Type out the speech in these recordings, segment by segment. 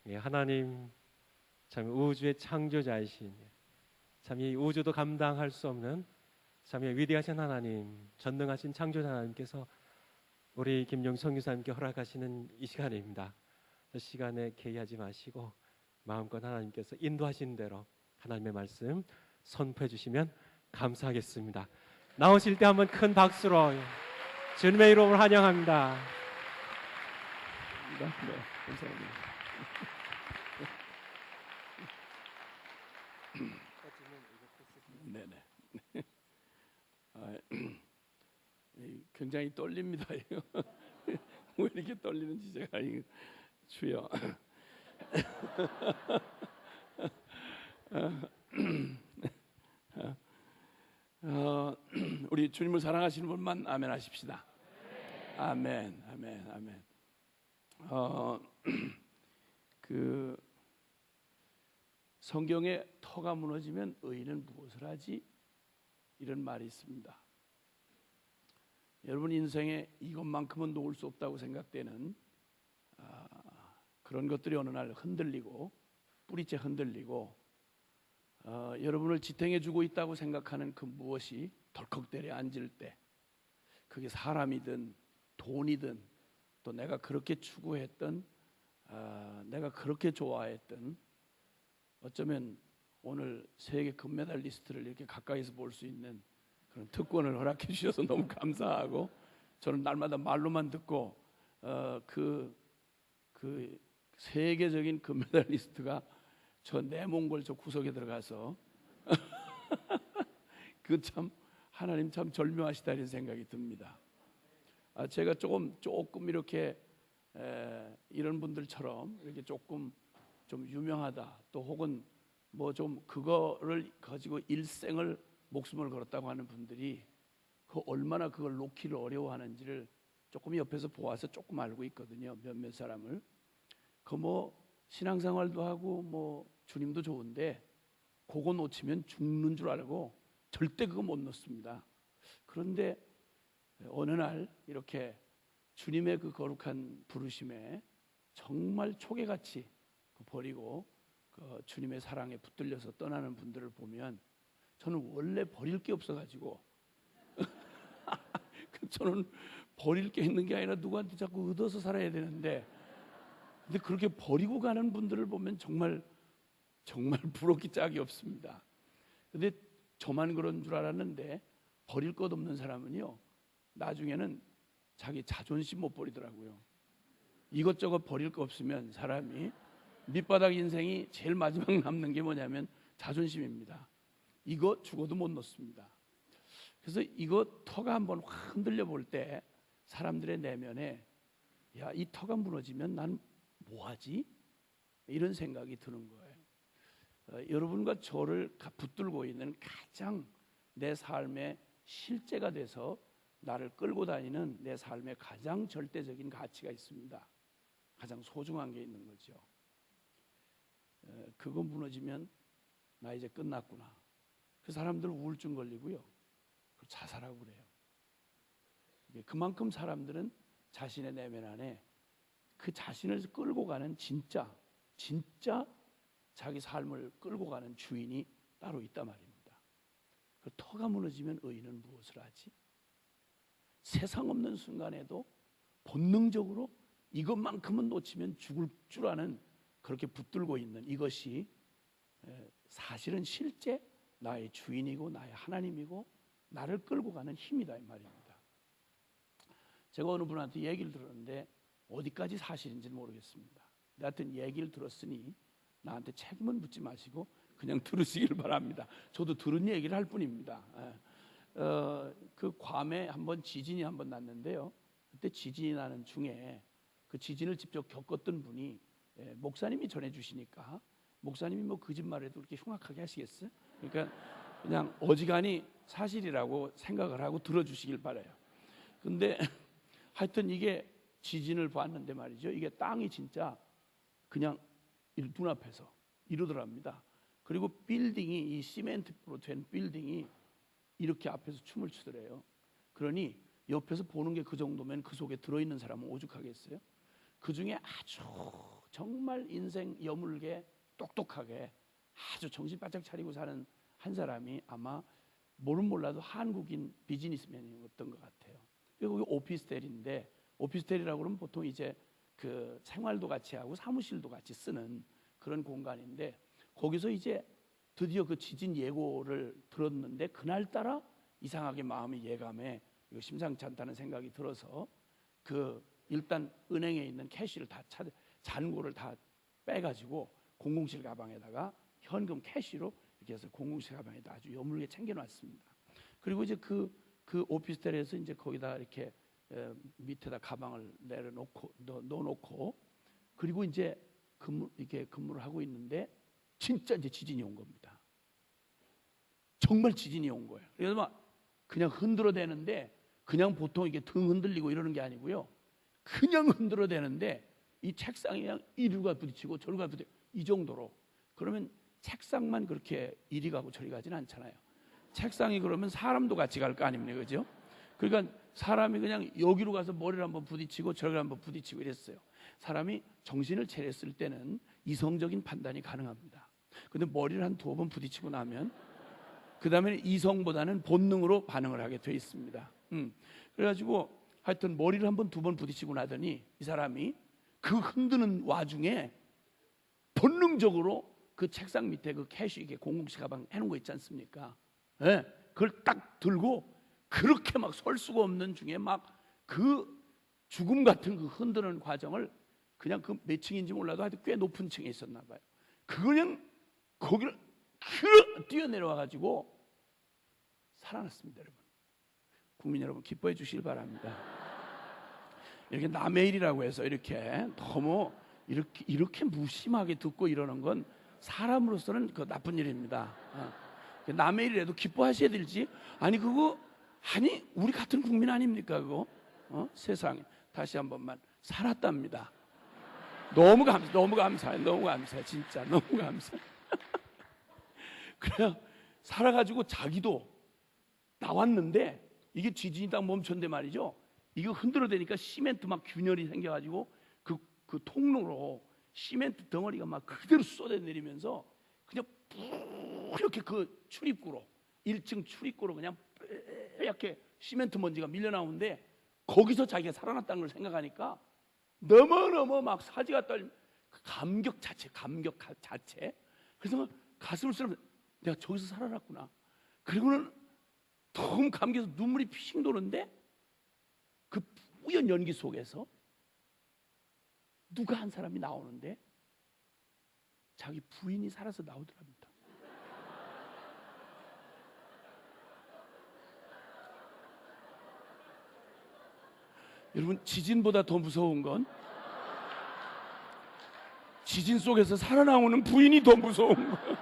예, 하나님 참 우주의 창조자이신 참 이 우주도 감당할 수 없는 참 위대하신 하나님, 전능하신 창조자 하나님께서 우리 김용 선교사님께 허락하시는 이 시간입니다. 이 시간에 개의하지 마시고 마음껏 하나님께서 인도하신 대로 하나님의 말씀 선포해 주시면 감사하겠습니다. 나오실 때 한번 큰 박수로 주님의 이름으로 환영합니다. 네, 감사합니다. 네네. 굉장히 떨립니다. 왜 이렇게 떨리는지 제가 주여. 우리 주님을 사랑하시는 분만 아멘 하십시다. 아멘, 아멘, 아멘. 그 성경에 터가 무너지면 의인은 무엇을 하지? 이런 말이 있습니다. 여러분 인생에 이것만큼은 놓을 수 없다고 생각되는 그런 것들이 어느 날 흔들리고 뿌리째 흔들리고 여러분을 지탱해 주고 있다고 생각하는 그 무엇이 덜컥 내려앉을 때, 그게 사람이든 돈이든 또 내가 그렇게 추구했던 내가 그렇게 좋아했던, 어쩌면 오늘 세계 금메달리스트를 이렇게 가까이서 볼 수 있는 그런 특권을 허락해 주셔서 너무 감사하고, 저는 날마다 말로만 듣고 그 세계적인 금메달리스트가 저 내몽골 저 구석에 들어가서 그 참 하나님 참 절묘하시다 이런 생각이 듭니다. 제가 조금 이렇게 이런 분들처럼 이렇게 조금 좀 유명하다, 또 혹은 뭐 좀 그거를 가지고 일생을 목숨을 걸었다고 하는 분들이 그 얼마나 그걸 놓기를 어려워하는지를 조금 옆에서 보아서 조금 알고 있거든요. 몇몇 사람을. 그 뭐 신앙생활도 하고 뭐 주님도 좋은데 그거 놓치면 죽는 줄 알고 절대 그거 못 놓습니다. 그런데 어느 날 이렇게 주님의 그 거룩한 부르심에 정말 초계같이 버리고 그 주님의 사랑에 붙들려서 떠나는 분들을 보면 저는 원래 버릴 게 없어가지고 저는 버릴 게 있는 게 아니라 누구한테 자꾸 얻어서 살아야 되는데, 근데 그렇게 버리고 가는 분들을 보면 정말 부럽기 짝이 없습니다. 근데 저만 그런 줄 알았는데 버릴 것 없는 사람은요, 나중에는 자기 자존심 못 버리더라고요. 이것저것 버릴 거 없으면 사람이 밑바닥 인생이 제일 마지막 남는 게 뭐냐면 자존심입니다. 이거 죽어도 못 놓습니다. 그래서 이거 터가 한번 확 흔들려 볼 때 사람들의 내면에, 야, 이 터가 무너지면 난 뭐하지? 이런 생각이 드는 거예요. 여러분과 저를 붙들고 있는 가장 내 삶의 실제가 돼서 나를 끌고 다니는 내 삶의 가장 절대적인 가치가 있습니다. 가장 소중한 게 있는 거죠. 그거 무너지면 나 이제 끝났구나. 그 사람들 우울증 걸리고요, 자살하고 그래요. 그만큼 사람들은 자신의 내면 안에 그 자신을 끌고 가는 진짜 자기 삶을 끌고 가는 주인이 따로 있단 말입니다. 그 터가 무너지면 의인은 무엇을 하지? 세상 없는 순간에도 본능적으로 이것만큼은 놓치면 죽을 줄 아는, 그렇게 붙들고 있는 이것이 사실은 실제 나의 주인이고 나의 하나님이고 나를 끌고 가는 힘이다 이 말입니다. 제가 어느 분한테 얘기를 들었는데 어디까지 사실인지는 모르겠습니다. 하여튼 얘기를 들었으니 나한테 책임은 묻지 마시고 그냥 들으시길 바랍니다. 저도 들은 얘기를 할 뿐입니다. 그 괌에 한번 지진이 한번 났는데요, 그때 지진이 나는 중에 그 지진을 직접 겪었던 분이 목사님이 전해주시니까, 목사님이 뭐 거짓말해도 그렇게 흉악하게 하시겠어요? 그러니까 그냥 어지간히 사실이라고 생각을 하고 들어주시길 바라요. 근데 하여튼 이게 지진을 봤는데 말이죠, 이게 땅이 진짜 그냥 눈앞에서 이러더랍니다. 그리고 빌딩이, 이 시멘트로 된 빌딩이 이렇게 앞에서 춤을 추더래요. 그러니 옆에서 보는 게 그 정도면 그 속에 들어있는 사람은 오죽하겠어요? 그 중에 아주 정말 인생 여물게 똑똑하게 아주 정신 바짝 차리고 사는 한 사람이 아마 모르면 몰라도 한국인 비즈니스맨이었던 것 같아요. 그리고 오피스텔인데, 오피스텔이라고 그러면 보통 이제 그 생활도 같이 하고 사무실도 같이 쓰는 그런 공간인데, 거기서 이제 드디어 그 지진 예고를 들었는데 그날따라 이상하게 마음이 예감해 이거 심상치 않다는 생각이 들어서 그 일단 은행에 있는 캐시를 다 잔고를 다 빼가지고 007 가방에다가 현금 캐시로 이렇게 해서 007 가방에다 아주 여물게 챙겨놨습니다. 그리고 이제 그 오피스텔에서 이제 거기다 이렇게 밑에다 가방을 넣어놓고 그리고 이제 이렇게 근무를 하고 있는데 진짜 이제 지진이 온 겁니다. 정말 지진이 온 거예요. 그래서 막 그냥 흔들어대는데 그냥 보통 이게 등 흔들리고 이러는 게 아니고요. 그냥 흔들어대는데 이 책상에 그냥 이리가 부딪히고 저리가 부딪히고 이 정도로. 그러면 책상만 그렇게 이리 가고 저리 가지는 않잖아요. 책상이 그러면 사람도 같이 갈 거 아닙니까? 그죠? 그러니까 사람이 그냥 여기로 가서 머리를 한번 부딪히고 저기로 한번 부딪히고 이랬어요. 사람이 정신을 차렸을 때는 이성적인 판단이 가능합니다. 근데 머리를 한 2번 부딪히고 나면 그 다음에는 이성보다는 본능으로 반응을 하게 돼 있습니다. 그래가지고 하여튼 머리를 한 번 2번 부딪히고 나더니 이 사람이 그 흔드는 와중에 본능적으로 그 책상 밑에 그 캐시 이게 007 가방 해놓은 거 있지 않습니까? 예, 그걸 딱 들고 그렇게 막 설 수가 없는 중에 막 그 죽음 같은 그 흔드는 과정을 그냥 그 몇 층인지 몰라도 하여튼 꽤 높은 층에 있었나 봐요. 그냥 거기를 뛰어내려와 가지고 살아났습니다. 여러분, 국민 여러분 기뻐해 주시길 바랍니다. 이렇게 남의 일이라고 해서 이렇게 너무 이렇게 무심하게 듣고 이러는 건 사람으로서는 그 나쁜 일입니다. 남의 일이라도 기뻐하셔야 되지. 아니 우리 같은 국민 아닙니까 그거? 세상에 다시 한 번만 살았답니다. 너무 감사해. 진짜 너무 감사해. 그래 살아가지고 자기도 나왔는데 이게 지진이 딱 멈췄는데 말이죠. 이거 흔들어대니까 시멘트 막 균열이 생겨가지고 그 통로로 시멘트 덩어리가 막 그대로 쏟아내리면서 그냥 이렇게 그 출입구로 1층 출입구로 그냥 이렇게 시멘트 먼지가 밀려 나오는데 거기서 자기가 살아났다는 걸 생각하니까 너무너무 막 사지가 떨 감격 자체. 그래서 가슴을 쓰면 내가 저기서 살아났구나. 그리고는 너무 감격해서 눈물이 피식 도는데 그 뿌연 연기 속에서 누가 한 사람이 나오는데 자기 부인이 살아서 나오더랍니다. 여러분, 지진보다 더 무서운 건 지진 속에서 살아나오는 부인이 더 무서운 거예요.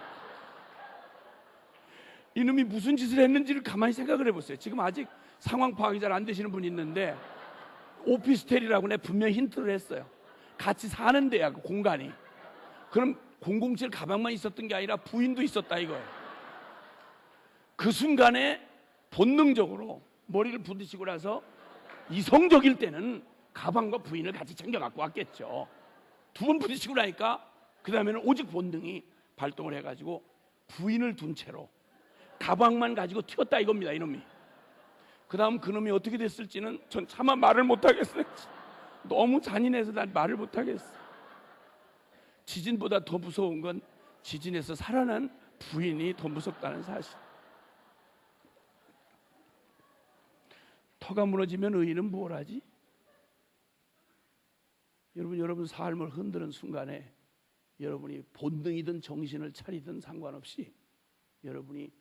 이놈이 무슨 짓을 했는지를 가만히 생각을 해보세요. 지금 아직 상황 파악이 잘 안 되시는 분이 있는데 오피스텔이라고 내가 분명히 힌트를 했어요. 같이 사는 데야 그 공간이. 그럼 007 가방만 있었던 게 아니라 부인도 있었다 이거예요. 그 순간에 본능적으로 머리를 부딪히고 나서 이성적일 때는 가방과 부인을 같이 챙겨 갖고 왔겠죠. 2번 부딪히고 나니까 그 다음에는 오직 본능이 발동을 해가지고 부인을 둔 채로 가방만 가지고 튀었다 이겁니다. 이놈이. 그 다음 그놈이 어떻게 됐을지는 전 차마 말을 못하겠어요. 너무 잔인해서 난 말을 못하겠어. 지진보다 더 무서운 건 지진에서 살아난 부인이 더 무섭다는 사실. 터가 무너지면 의인은 뭘 하지? 여러분 삶을 흔드는 순간에 여러분이 본능이든 정신을 차리든 상관없이 여러분이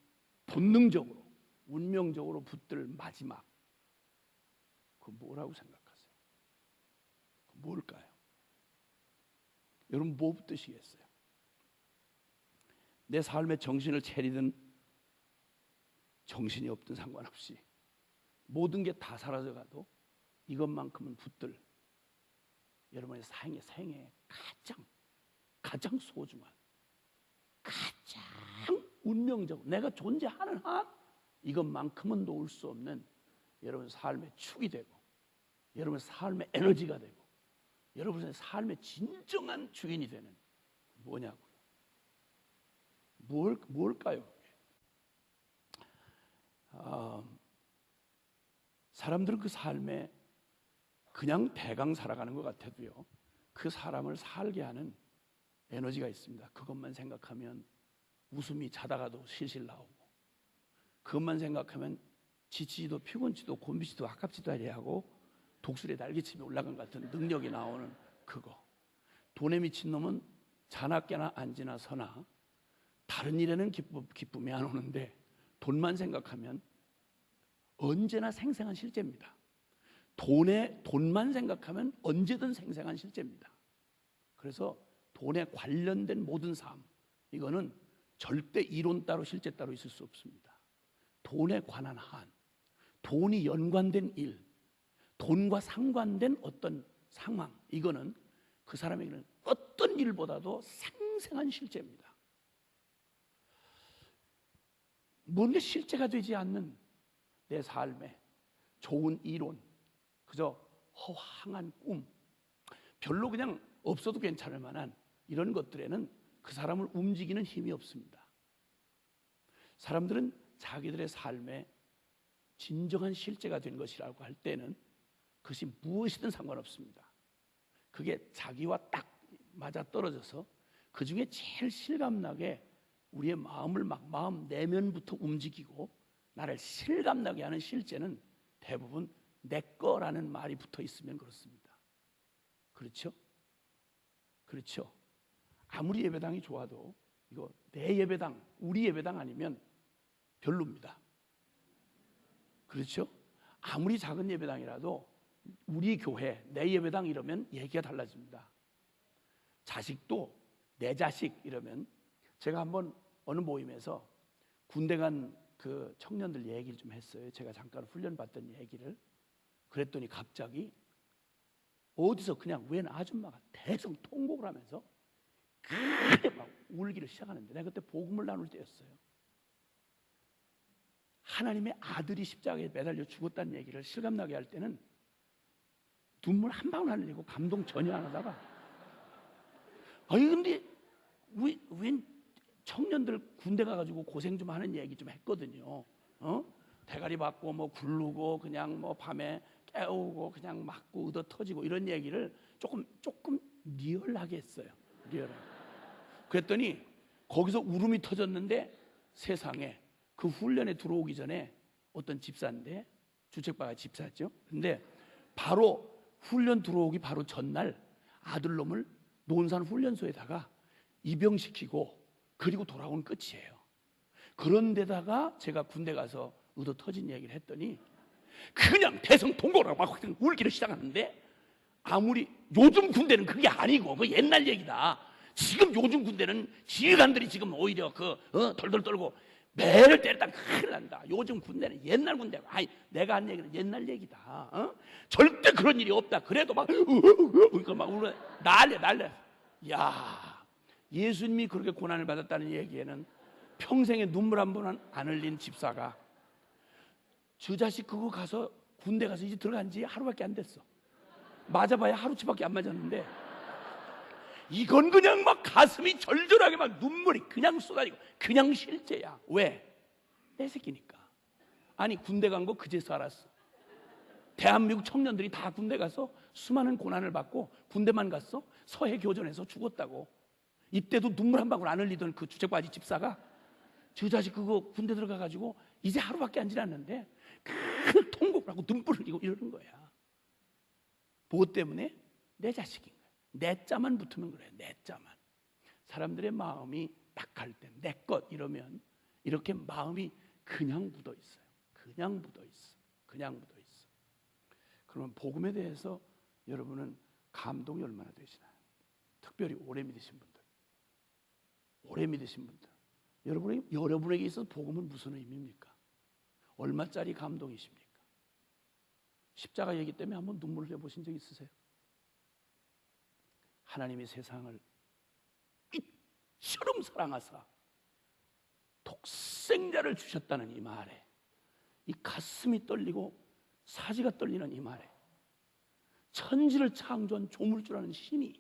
본능적으로 운명적으로 붙들 마지막 그 뭐라고 생각하세요? 그 뭘까요? 여러분 뭐 붙드시겠어요? 내 삶에 정신을 차리든 정신이 없든 상관없이 모든 게 다 사라져가도 이것만큼은 붙들 여러분의 생에 가장 소중한 가장 운명적 내가 존재하는 한 이것만큼은 놓을 수 없는 여러분 삶의 축이 되고 여러분 삶의 에너지가 되고 여러분의 삶의 진정한 주인이 되는 뭐냐고요? 뭘까요? 사람들은 그 삶에 그냥 대강 살아가는 것 같아도요, 그 사람을 살게 하는 에너지가 있습니다. 그것만 생각하면 웃음이 자다가도 실실 나오고, 그것만 생각하면 지치지도 피곤지도 곤비지도 아깝지도 아니하고 독수리에 날개침이 올라간 것 같은 능력이 나오는 그거. 돈에 미친 놈은 자나 깨나 앉으나 서나 다른 일에는 기쁨이 안 오는데 돈만 생각하면 언제나 생생한 실제입니다. 돈만 생각하면 언제든 생생한 실제입니다. 그래서 돈에 관련된 모든 삶, 이거는 절대 이론 따로 실제 따로 있을 수 없습니다. 돈에 관한 한, 돈이 연관된 일, 돈과 상관된 어떤 상황, 이거는 그 사람에게는 어떤 일보다도 생생한 실제입니다. 뭔가 실제가 되지 않는 내 삶에 좋은 이론, 그저 허황한 꿈, 별로 그냥 없어도 괜찮을 만한 이런 것들에는 그 사람을 움직이는 힘이 없습니다. 사람들은 자기들의 삶에 진정한 실제가 된 것이라고 할 때는 그것이 무엇이든 상관없습니다. 그게 자기와 딱 맞아떨어져서 그 중에 제일 실감나게 우리의 마음을 마음 내면부터 움직이고 나를 실감나게 하는 실제는 대부분 내 거라는 말이 붙어 있으면 그렇습니다. 그렇죠? 그렇죠? 아무리 예배당이 좋아도 이거 내 예배당, 우리 예배당 아니면 별로입니다. 그렇죠? 아무리 작은 예배당이라도 우리 교회, 내 예배당 이러면 얘기가 달라집니다. 자식도 내 자식 이러면, 제가 한번 어느 모임에서 군대 간 그 청년들 얘기를 좀 했어요. 제가 잠깐 훈련 받던 얘기를. 그랬더니 갑자기 어디서 그냥 웬 아줌마가 대성통곡을 하면서 크게 막 울기를 시작하는데, 내가 그때 복음을 나눌 때였어요. 하나님의 아들이 십자가에 매달려 죽었다는 얘기를 실감나게 할 때는 눈물 한 방울 안 흘리고 감동 전혀 안 하다가, 아니 근데 웬 청년들 군대 가가지고 고생 좀 하는 얘기 좀 했거든요. 대가리 받고 뭐 굴르고 그냥 뭐 밤에 깨우고 그냥 맞고 얻어 터지고 이런 얘기를 조금 리얼하게 했어요. 리얼하게. 그랬더니 거기서 울음이 터졌는데, 세상에 그 훈련에 들어오기 전에 어떤 집사인데, 주책바가 집사죠. 근데 바로 훈련 들어오기 바로 전날 아들놈을 논산 훈련소에다가 입영시키고 그리고 돌아온 끝이에요. 그런데다가 제가 군대 가서 얻어 터진 얘기를 했더니 그냥 대성통곡을 막 울기를 시작하는데, 아무리 요즘 군대는 그게 아니고 그 옛날 얘기다. 지금 요즘 군대는 지휘관들이 지금 오히려 덜덜 떨고 매를 때렸다 큰일 난다. 요즘 군대는 옛날 군대고, 아니 내가 한 얘기는 옛날 얘기다. 절대 그런 일이 없다. 그래도 막 울어 난리. 야, 예수님이 그렇게 고난을 받았다는 얘기에는 평생에 눈물 한 번 안 흘린 집사가 저 자식 그거 가서 군대 가서 이제 들어간 지 하루밖에 안 됐어. 맞아봐야 하루치밖에 안 맞았는데, 이건 그냥 막 가슴이 절절하게 막 눈물이 그냥 쏟아지고 그냥 실제야. 왜? 내 새끼니까. 아니 군대 간 거 그제서 알았어. 대한민국 청년들이 다 군대 가서 수많은 고난을 받고 군대만 갔어? 서해 교전에서 죽었다고. 이때도 눈물 한 방울 안 흘리던 그 주책바지 집사가 저 자식 그거 군대 들어가가지고 이제 하루밖에 안 지났는데 큰 통곡을 하고 눈물 흘리고 이러는 거야. 무엇 때문에? 내 자식인 거야. 내 자만 붙으면 그래. 내 자만. 사람들의 마음이 딱할 때 내 것 이러면 이렇게 마음이 그냥 묻어 있어요. 그냥 묻어 있어. 그러면 복음에 대해서 여러분은 감동이 얼마나 되시나요? 특별히 오래 믿으신 분들. 여러분에게 있어서 복음은 무슨 의미입니까? 얼마짜리 감동이십니까? 십자가 얘기 때문에 한번 눈물을 흘려보신 적 있으세요? 하나님이 세상을 이처럼 사랑하사 독생자를 주셨다는 이 말에 이 가슴이 떨리고 사지가 떨리는 이 말에 천지를 창조한 조물주라는 신이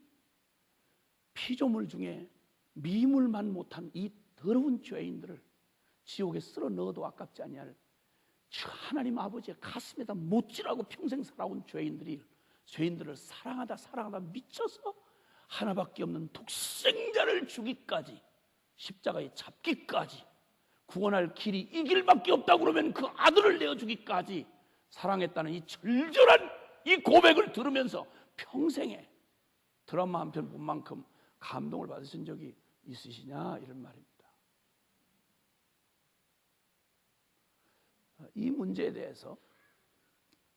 피조물 중에 미물만 못한 이 더러운 죄인들을 지옥에 쓸어 넣어도 아깝지 아니할 하나님 아버지의 가슴에다 못질하고 평생 살아온 죄인들을 사랑하다 미쳐서 하나밖에 없는 독생자를 주기까지, 십자가에 잡기까지, 구원할 길이 이 길밖에 없다고 그러면 그 아들을 내어주기까지 사랑했다는 이 절절한 이 고백을 들으면서 평생에 드라마 한 편 본 만큼 감동을 받으신 적이 있으시냐, 이런 말입니다. 이 문제에 대해서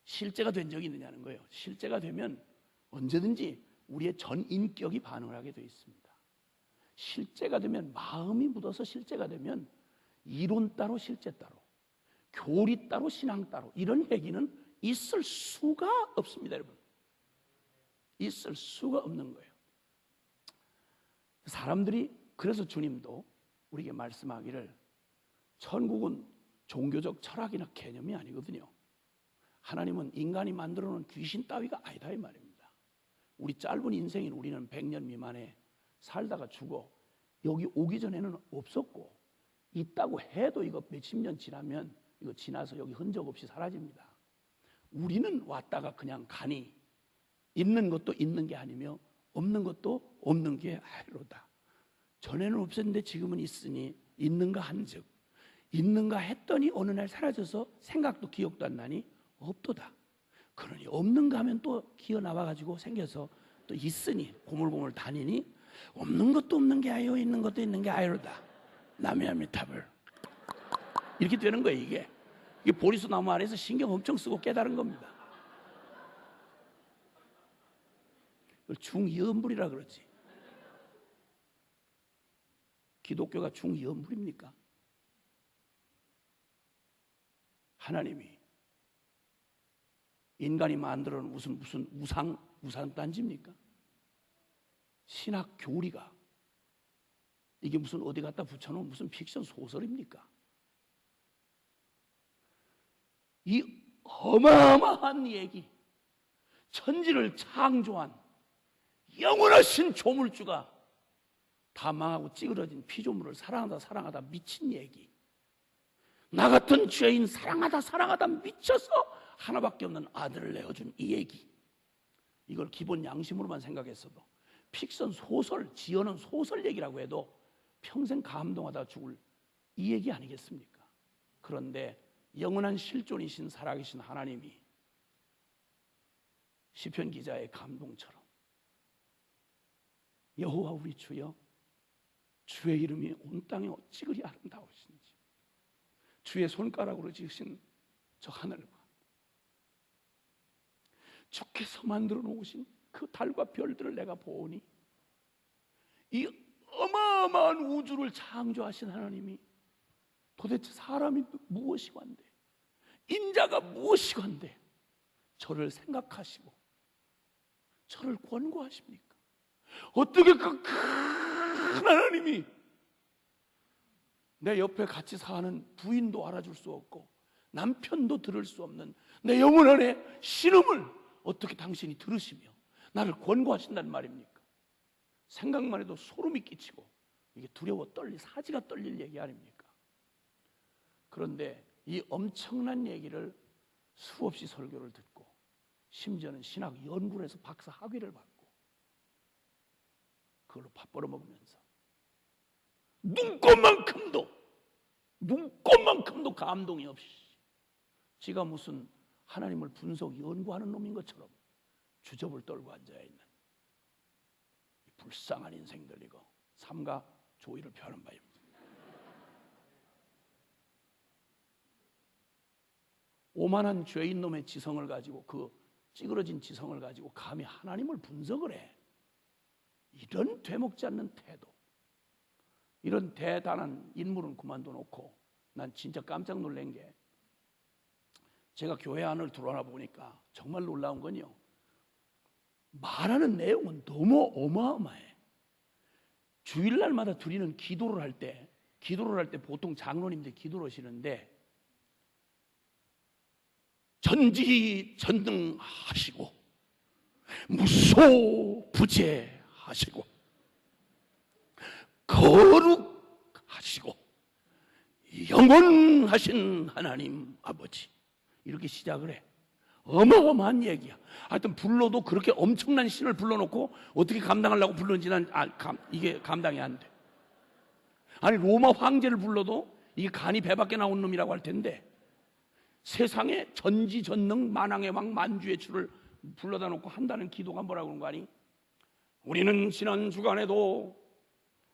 실제가 된 적이 있느냐는 거예요. 실제가 되면 언제든지 우리의 전 인격이 반응을 하게 되어 있습니다. 실제가 되면, 마음이 묻어서 실제가 되면 이론 따로 실제 따로, 교리 따로 신앙 따로, 이런 얘기는 있을 수가 없습니다, 여러분. 있을 수가 없는 거예요. 사람들이, 그래서 주님도 우리에게 말씀하기를 천국은 종교적 철학이나 개념이 아니거든요. 하나님은 인간이 만들어 놓은 귀신 따위가 아니다, 이 말입니다. 우리 짧은 인생인 우리는 100년 미만에 살다가 죽어 여기 오기 전에는 없었고, 있다고 해도 이거 몇십 년 지나면 이거 지나서 여기 흔적 없이 사라집니다. 우리는 왔다가 그냥 가니 있는 것도 있는 게 아니며 없는 것도 없는 게 아니로다. 전에는 없었는데 지금은 있으니 있는가 한즉, 있는가 했더니 어느 날 사라져서 생각도 기억도 안 나니 없도다. 그러니 없는가 하면 또 기어 나와가지고 생겨서 또 있으니 고물고물 다니니 없는 것도 없는 게 아니요 있는 것도 있는 게 아니로다. 남해아미타불. 이렇게 되는 거예요. 이게 보리수 나무 아래에서 신경 엄청 쓰고 깨달은 겁니다. 중이언불이라 그러지. 기독교가 중이언불입니까? 하나님이 인간이 만들어 놓은 무슨 우상단지입니까? 신학 교리가 이게 무슨 어디 갖다 붙여놓은 무슨 픽션 소설입니까? 이 어마어마한 얘기, 천지를 창조한 영원하신 조물주가 다 망하고 찌그러진 피조물을 사랑하다 미친 얘기, 나 같은 죄인 사랑하다 미쳐서 하나밖에 없는 아들을 내어준 이 얘기, 이걸 기본 양심으로만 생각했어도 픽션 소설, 지어놓은 소설 얘기라고 해도 평생 감동하다 죽을 이 얘기 아니겠습니까? 그런데 영원한 실존이신 살아계신 하나님이 시편 기자의 감동처럼 여호와 우리 주여, 주의 이름이 온 땅에 어찌 그리 아름다우신지, 주의 손가락으로 지으신 저 하늘과 주께서 만들어 놓으신 그 달과 별들을 내가 보오니 이 어마어마한 우주를 창조하신 하나님이 도대체 사람이 무엇이건데, 인자가 무엇이건데 저를 생각하시고 저를 권고하십니까? 어떻게 그 큰 하나님이 내 옆에 같이 사는 부인도 알아줄 수 없고 남편도 들을 수 없는 내 영혼 안에 신음을 어떻게 당신이 들으시며 나를 권고하신단 말입니까? 생각만 해도 소름이 끼치고 이게 두려워 사지가 떨릴 얘기 아닙니까? 그런데 이 엄청난 얘기를 수없이 설교를 듣고 심지어는 신학 연구를 해서 박사 학위를 받고 그걸로 밥 벌어먹으면서 눈꼽만큼도 감동이 없이 지가 무슨 하나님을 분석 연구하는 놈인 것처럼 주접을 떨고 앉아있는 불쌍한 인생들이고 삼가 조의를 표하는 바입니다. 오만한 죄인 놈의 지성을 가지고, 그 찌그러진 지성을 가지고 감히 하나님을 분석을 해. 이런 되먹지 않는 태도, 이런 대단한 인물은 그만둬 놓고 난 진짜 깜짝 놀란 게, 제가 교회 안을 들어와 보니까 정말 놀라운 건요, 말하는 내용은 너무 어마어마해. 주일날마다 드리는 기도를 할 때 보통 장로님들이 기도를 하시는데, 전지전능하시고 무소부재하시고 거룩하시고 영원하신 하나님 아버지, 이렇게 시작을 해. 어마어마한 얘기야. 하여튼 불러도 그렇게 엄청난 신을 불러놓고 어떻게 감당하려고 부르는지 난 이게 감당이 안 돼. 아니 로마 황제를 불러도 이게 간이 배 밖에 나온 놈이라고 할 텐데, 세상에 전지전능 만왕의 왕 만주의 주를 불러다 놓고 한다는 기도가 뭐라고 그런 거 아니? 우리는 지난 주간에도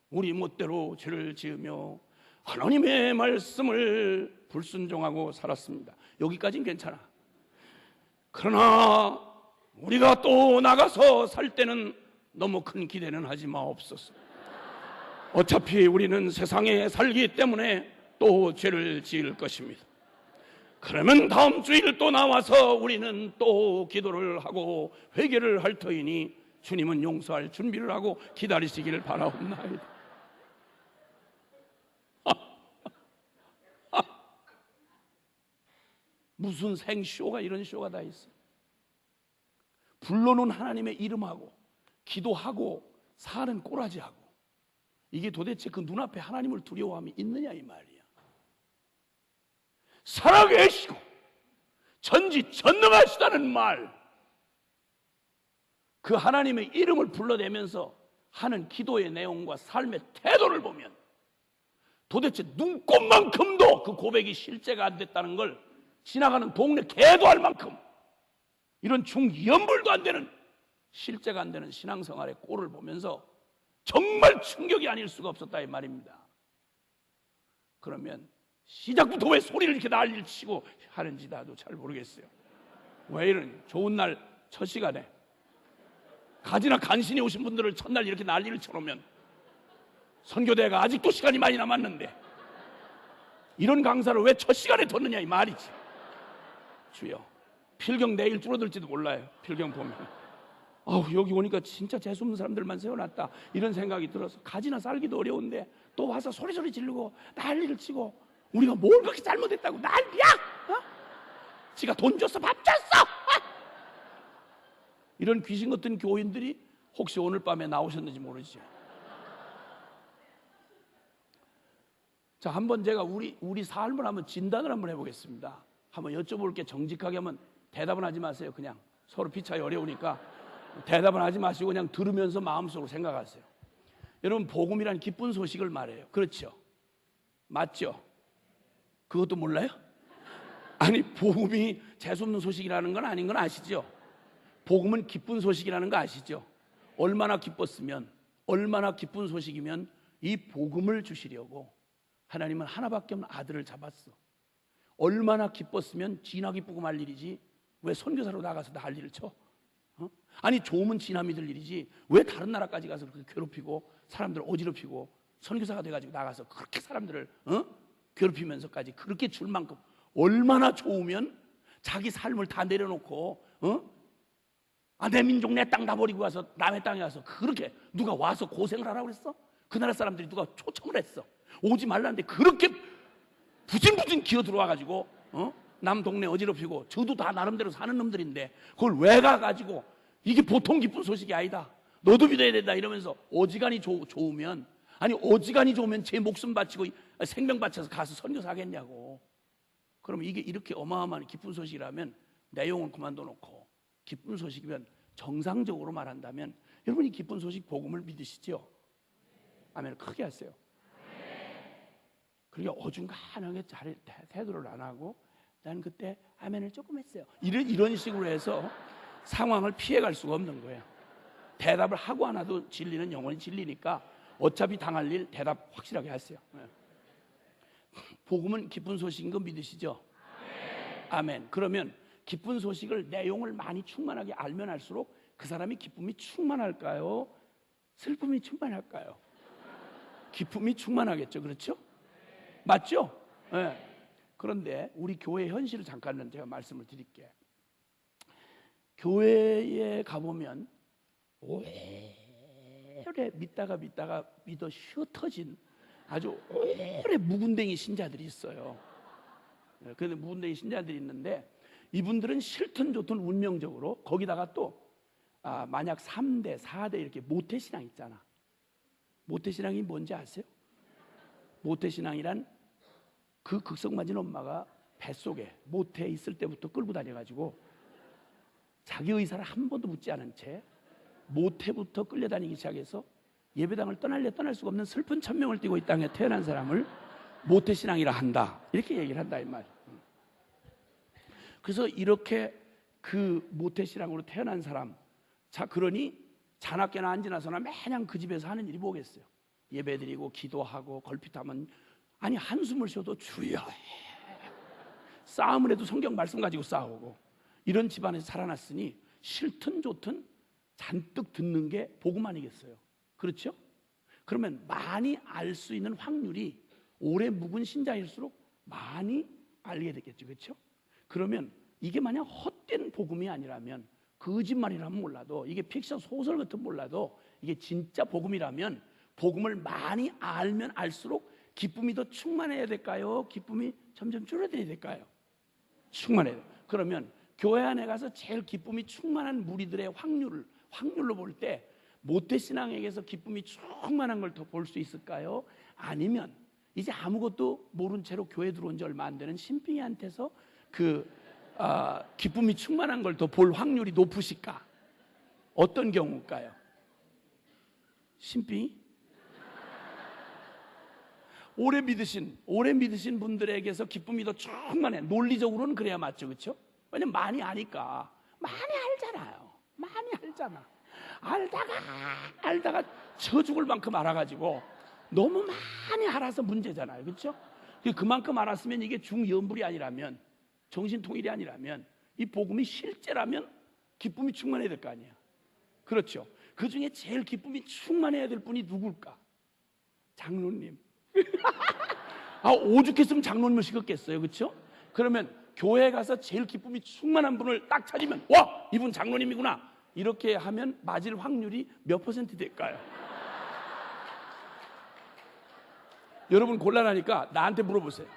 우리 멋대로 죄를 지으며 하나님의 말씀을 불순종하고 살았습니다. 여기까지는 괜찮아. 그러나 우리가 또 나가서 살 때는 너무 큰 기대는 하지 마옵소서. 어차피 우리는 세상에 살기 때문에 또 죄를 지을 것입니다. 그러면 다음 주일 또 나와서 우리는 또 기도를 하고 회개를 할 터이니 주님은 용서할 준비를 하고 기다리시기를 바라옵나이다. 무슨 생쇼가 이런 쇼가 다 있어. 불러놓은 하나님의 이름하고 기도하고 사는 꼬라지하고, 이게 도대체 그 눈앞에 하나님을 두려워함이 있느냐 이 말이야. 살아계시고 전지전능하시다는 말, 그 하나님의 이름을 불러대면서 하는 기도의 내용과 삶의 태도를 보면 도대체 눈꼽만큼도 그 고백이 실제가 안 됐다는 걸 지나가는 동네 개도 알 만큼, 이런 중연불도 안 되는, 실제가 안 되는 신앙생활의 꼴을 보면서 정말 충격이 아닐 수가 없었다 이 말입니다. 그러면 시작부터 왜 소리를 이렇게 난리를 치고 하는지 나도 잘 모르겠어요. 왜 이런 좋은 날 첫 시간에 가지나 간신히 오신 분들을 첫날 이렇게 난리를 쳐놓으면 선교대회가 아직도 시간이 많이 남았는데 이런 강사를 왜 첫 시간에 듣느냐 이 말이지. 주여, 필경 내일 줄어들지도 몰라요. 필경 보면 여기 오니까 진짜 재수없는 사람들만 세워놨다 이런 생각이 들어서 가지나 살기도 어려운데 또 와서 소리소리 지르고 난리를 치고 우리가 뭘 그렇게 잘못했다고 난리야? 지가 돈 줬어, 밥 줬어? 이런 귀신 같은 교인들이 혹시 오늘 밤에 나오셨는지 모르죠. 자, 한번 제가 우리 삶을 한번 진단을 한번 해보겠습니다. 한번 여쭤볼 게 정직하게 하면 대답은 하지 마세요. 그냥 서로 피차이 어려우니까 대답은 하지 마시고 그냥 들으면서 마음속으로 생각하세요. 여러분, 복음이란 기쁜 소식을 말해요. 그렇죠? 맞죠? 그것도 몰라요? 아니, 복음이 재수없는 소식이라는 건 아닌 건 아시죠? 복음은 기쁜 소식이라는 거 아시죠? 얼마나 기뻤으면, 얼마나 기쁜 소식이면 이 복음을 주시려고 하나님은 하나밖에 없는 아들을 잡았어. 얼마나 기뻤으면 지나 기쁘고 말 일이지 왜 선교사로 나가서 난리를 쳐? 아니, 좋으면 지나 믿을 일이지 왜 다른 나라까지 가서 그렇게 괴롭히고 사람들을 어지럽히고 선교사가 돼가지고 나가서 그렇게 사람들을 괴롭히면서까지 그렇게 줄 만큼 얼마나 좋으면 자기 삶을 다 내려놓고 내 민족 내 땅 다 버리고 와서 남의 땅에 와서 그렇게 누가 와서 고생을 하라고 그랬어? 그 나라 사람들이 누가 초청을 했어. 오지 말라는데 그렇게 부진부진 기어 들어와가지고 남 동네 어지럽히고, 저도 다 나름대로 사는 놈들인데 그걸 왜 가가지고 이게 보통 기쁜 소식이 아니다, 너도 믿어야 된다 이러면서 어지간히 좋으면, 아니 어지간히 좋으면 제 목숨 바치고 생명 바쳐서 가서 선교사 하겠냐고. 그럼 이게 이렇게 어마어마한 기쁜 소식이라면 내용은 그만둬 놓고 기쁜 소식이면 정상적으로 말한다면 여러분이 기쁜 소식 복음을 믿으시죠? 아멘. 크게 하세요. 그러니까 어중간하게 태도를 안 하고 난 그때 아멘을 조금 했어요, 이런 식으로 해서 상황을 피해갈 수가 없는 거예요. 대답을 하고 안 하도 진리는 영원히 진리니까 어차피 당할 일 대답 확실하게 하세요. 복음은 기쁜 소식인 거 믿으시죠? 아멘. 그러면 기쁜 소식을 내용을 많이 충만하게 알면 알수록 그 사람이 기쁨이 충만할까요? 슬픔이 충만할까요? 기쁨이 충만하겠죠. 그렇죠? 맞죠? 네. 그런데 우리 교회 현실을 잠깐은 제가 말씀을 드릴게요. 교회에 가보면 오래 믿다가 믿어 흩어진 아주 오래 묵은댕이 신자들이 있어요. 그런데 묵은댕이 신자들이 있는데 이분들은 싫든 좋든 운명적으로 거기다가 또 만약 3대, 4대 이렇게 모태신앙 있잖아. 모태신앙이 뭔지 아세요? 모태신앙이란 그 극성맞은 엄마가 뱃속에 모태에 있을 때부터 끌고 다녀가지고 자기 의사를 한 번도 묻지 않은 채 모태부터 끌려다니기 시작해서 예배당을 떠날래 떠날 수가 없는 슬픈 천명을 띠고 이 땅에 태어난 사람을 모태신앙이라 한다, 이렇게 얘기를 한다 이 말이에요. 그래서 이렇게 그 모태신앙으로 태어난 사람, 자 그러니 자나깨나 안지나서나 매냥 그 집에서 하는 일이 뭐겠어요? 예배드리고 기도하고 걸핏하면 아니 한숨을 쉬어도 주여, 싸움을 해도 성경 말씀 가지고 싸우고, 이런 집안에서 살아났으니 싫든 좋든 잔뜩 듣는 게 복음 아니겠어요? 그렇죠? 그러면 많이 알 수 있는 확률이 오래 묵은 신자일수록 많이 알게 되겠죠. 그렇죠? 그러면 이게 만약 헛된 복음이 아니라면, 거짓말이라면 몰라도, 이게 픽션 소설 같은 몰라도 이게 진짜 복음이라면 복음을 많이 알면 알수록 기쁨이 더 충만해야 될까요? 기쁨이 점점 줄어들어야 될까요? 충만해야 돼요. 그러면 교회 안에 가서 제일 기쁨이 충만한 무리들의 확률로 볼 때 모태신앙에게서 기쁨이 충만한 걸 더 볼 수 있을까요? 아니면 이제 아무것도 모른 채로 교회 들어온 지 얼마 안 되는 신빙이한테서 기쁨이 충만한 걸 더 볼 확률이 높으실까? 어떤 경우일까요? 신빙이? 오래 믿으신 분들에게서 기쁨이 더 충만해. 논리적으로는 그래야 맞죠, 그렇죠? 왜냐면 많이 아니까. 많이 알잖아요. 많이 알잖아. 알다가 저 죽을 만큼 알아가지고 너무 많이 알아서 문제잖아요, 그렇죠? 그만큼 알았으면 이게 중연불이 아니라면, 정신통일이 아니라면, 이 복음이 실제라면 기쁨이 충만해야 될 거 아니에요. 그렇죠? 그 중에 제일 기쁨이 충만해야 될 분이 누굴까? 장로님. 오죽했으면 장로님을 시켰겠어요, 그렇죠? 그러면 교회 가서 제일 기쁨이 충만한 분을 딱 찾으면, 와, 이분 장로님이구나, 이렇게 하면 맞을 확률이 몇 퍼센트 될까요? 여러분 곤란하니까 나한테 물어보세요.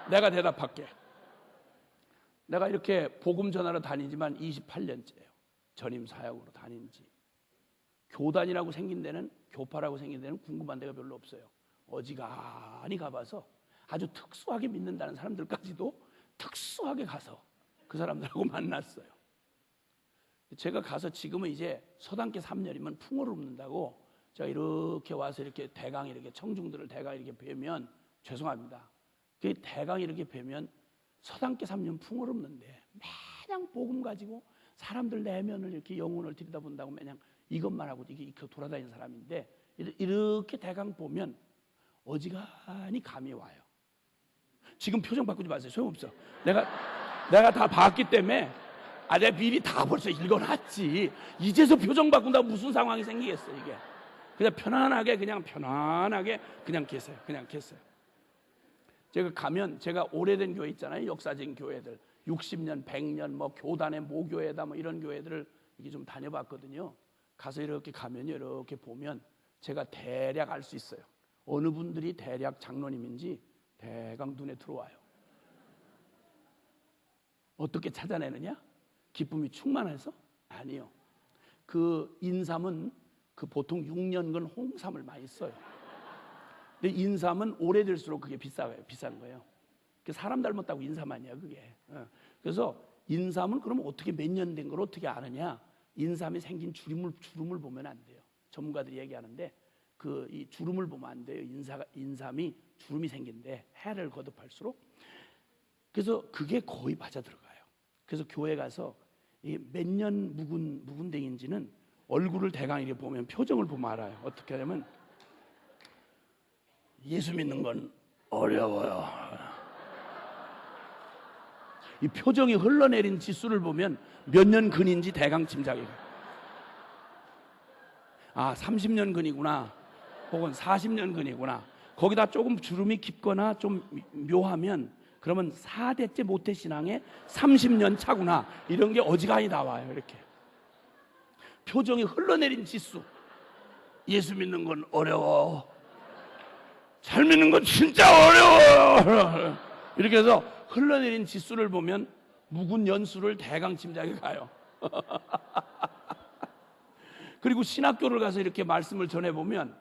내가 대답할게. 내가 이렇게 복음 전하러 다니지만 28년째예요. 전임 사역으로 다닌 지. 교단이라고 생긴 데는, 교파라고 생긴 데는 궁금한 데가 별로 없어요. 어지간히 가봐서 아주 특수하게 믿는다는 사람들까지도 특수하게 가서 그 사람들하고 만났어요. 제가 가서 지금은 이제 서당계 3년이면 풍어를 읊는다고 제가 이렇게 와서 이렇게 대강 이렇게 청중들을 대강 이렇게 뵈면, 죄송합니다, 그 대강 이렇게 뵈면 서당계 3년 풍어를 읊는데 매냥 복음 가지고 사람들 내면을 이렇게 영혼을 들여다본다고 매냥 이것만 하고 이게 돌아다니는 사람인데, 이렇게 대강 보면 어지간히 감이 와요. 지금 표정 바꾸지 마세요. 소용없어. 내가 다 봤기 때문에, 내가 미리 다 벌써 읽어놨지. 이제서 표정 바꾼다고 무슨 상황이 생기겠어, 이게. 그냥 편안하게 그냥 계세요. 그냥 계세요. 제가 가면, 제가 오래된 교회 있잖아요. 역사적인 교회들. 60년, 100년, 뭐 교단의 모교회다, 뭐 이런 교회들을 이게 좀 다녀봤거든요. 가서 이렇게 가면요, 이렇게 보면 제가 대략 알 수 있어요. 어느 분들이 대략 장로님인지 대강 눈에 들어와요. 어떻게 찾아내느냐? 기쁨이 충만해서? 아니요. 그 인삼은 보통 6년근 홍삼을 많이 써요. 근데 인삼은 오래될수록 그게 비싼 거예요. 사람 닮았다고 인삼 아니야, 그게. 그래서 인삼은 그러면 어떻게 몇 년 된 걸 어떻게 아느냐? 인삼이 생긴 주름을 보면 안 돼요. 전문가들이 얘기하는데 이 주름을 보면 안 돼요. 인삼이 주름이 생긴데 해를 거듭할수록. 그래서 그게 거의 맞아 들어가요. 그래서 교회 가서 몇 년 묵은 댕인지는 얼굴을 대강 이렇게 보면, 표정을 보면 알아요. 어떻게 하냐면, 예수 믿는 건 어려워요. 이 표정이 흘러내린 지수를 보면 몇 년 근인지 대강 짐작이 가요. 30년 근이구나, 혹은 40년 근이구나. 거기다 조금 주름이 깊거나 좀 묘하면, 그러면 4대째 모태신앙에 30년 차구나, 이런 게 어지간히 나와요. 이렇게 표정이 흘러내린 지수. 예수 믿는 건 어려워, 잘 믿는 건 진짜 어려워, 이렇게 해서 흘러내린 지수를 보면 묵은 연수를 대강 짐작해 가요. 그리고 신학교를 가서 이렇게 말씀을 전해보면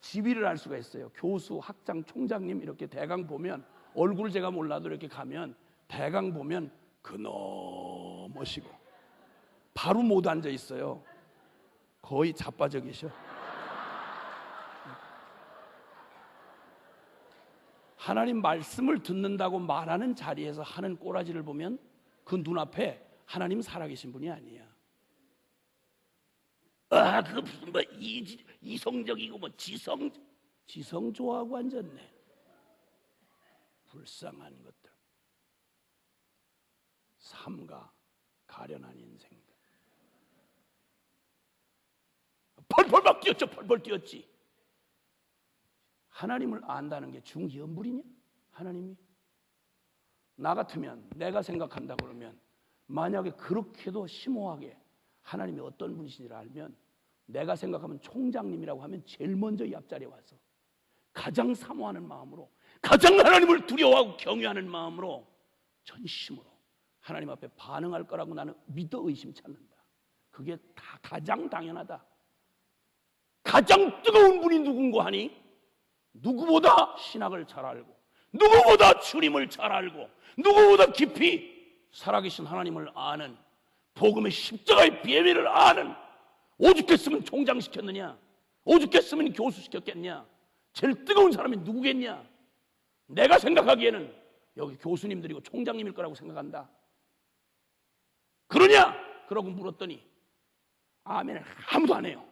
지위를 알 수가 있어요. 교수, 학장, 총장님 이렇게 대강 보면, 얼굴을 제가 몰라도 이렇게 가면 대강 보면 그놈머시고 바로 못 앉아 있어요. 거의 자빠져 계셔. 하나님 말씀을 듣는다고 말하는 자리에서 하는 꼬라지를 보면 그 눈앞에 하나님 살아계신 분이 아니야. 아, 그거 무슨 뭐 이성적이고 뭐 지성 좋아하고 앉았네. 불쌍한 것들. 삼가 가련한 인생들. 펄펄 막 뛰었죠. 펄펄 뛰었지. 하나님을 안다는 게 중연불이냐? 하나님이 나 같으면, 내가 생각한다 그러면, 만약에 그렇게도 심오하게 하나님이 어떤 분이신지를 알면, 내가 생각하면 총장님이라고 하면 제일 먼저 이 앞자리에 와서 가장 사모하는 마음으로, 가장 하나님을 두려워하고 경외하는 마음으로 전심으로 하나님 앞에 반응할 거라고 나는 믿어 의심치 않는다. 그게 다 가장 당연하다. 가장 뜨거운 분이 누군고 하니, 누구보다 신학을 잘 알고, 누구보다 주님을 잘 알고, 누구보다 깊이 살아계신 하나님을 아는, 복음의 십자가의 비밀을 아는, 오죽했으면 총장 시켰느냐, 오죽했으면 교수 시켰겠냐, 제일 뜨거운 사람이 누구겠냐. 내가 생각하기에는 여기 교수님들이고 총장님일 거라고 생각한다. 그러냐? 그러고 물었더니 아멘을 아무도 안 해요.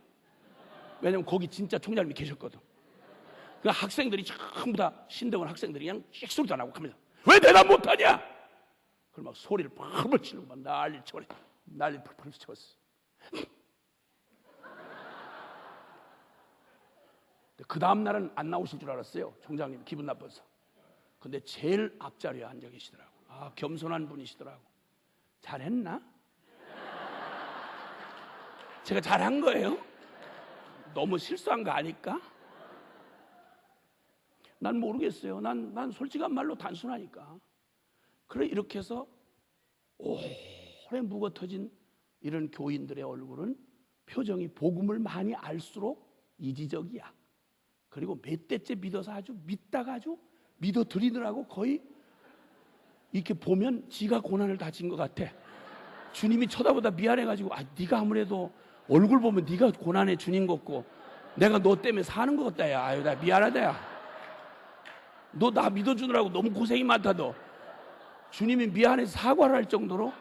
왜냐면 거기 진짜 총장님이 계셨거든. 그 학생들이 전부 다 신대원 학생들이 그냥 씩소리도 안 하고 갑니다. 왜 대답 못하냐? 그럼 막 소리를 펄펄 치고 막 난리를 쳐버려. 난리를 펄펄 쳤어. 그 다음 날은 안 나오실 줄 알았어요. 총장님 기분 나빠서. 근데 제일 앞자리에 앉아 계시더라고. 아, 겸손한 분이시더라고. 잘했나? 제가 잘한 거예요? 너무 실수한 거 아닐까? 난 모르겠어요. 난 솔직한 말로 단순하니까. 그래, 이렇게 해서 오래 묵어 터진 이런 교인들의 얼굴은 표정이 복음을 많이 알수록 이지적이야. 그리고 몇 대째 믿어서 아주 믿다가 아주 믿어 드리느라고 거의 이렇게 보면 지가 고난을 다 진 것 같아. 주님이 쳐다보다 미안해가지고, 아, 네가 아무래도 얼굴 보면 네가 고난의 주님 같고 내가 너 때문에 사는 것 같다. 야, 아유, 나 미안하다. 야. 너 나 믿어주느라고 너무 고생이 많다. 너 주님이 미안해서 사과를 할 정도로.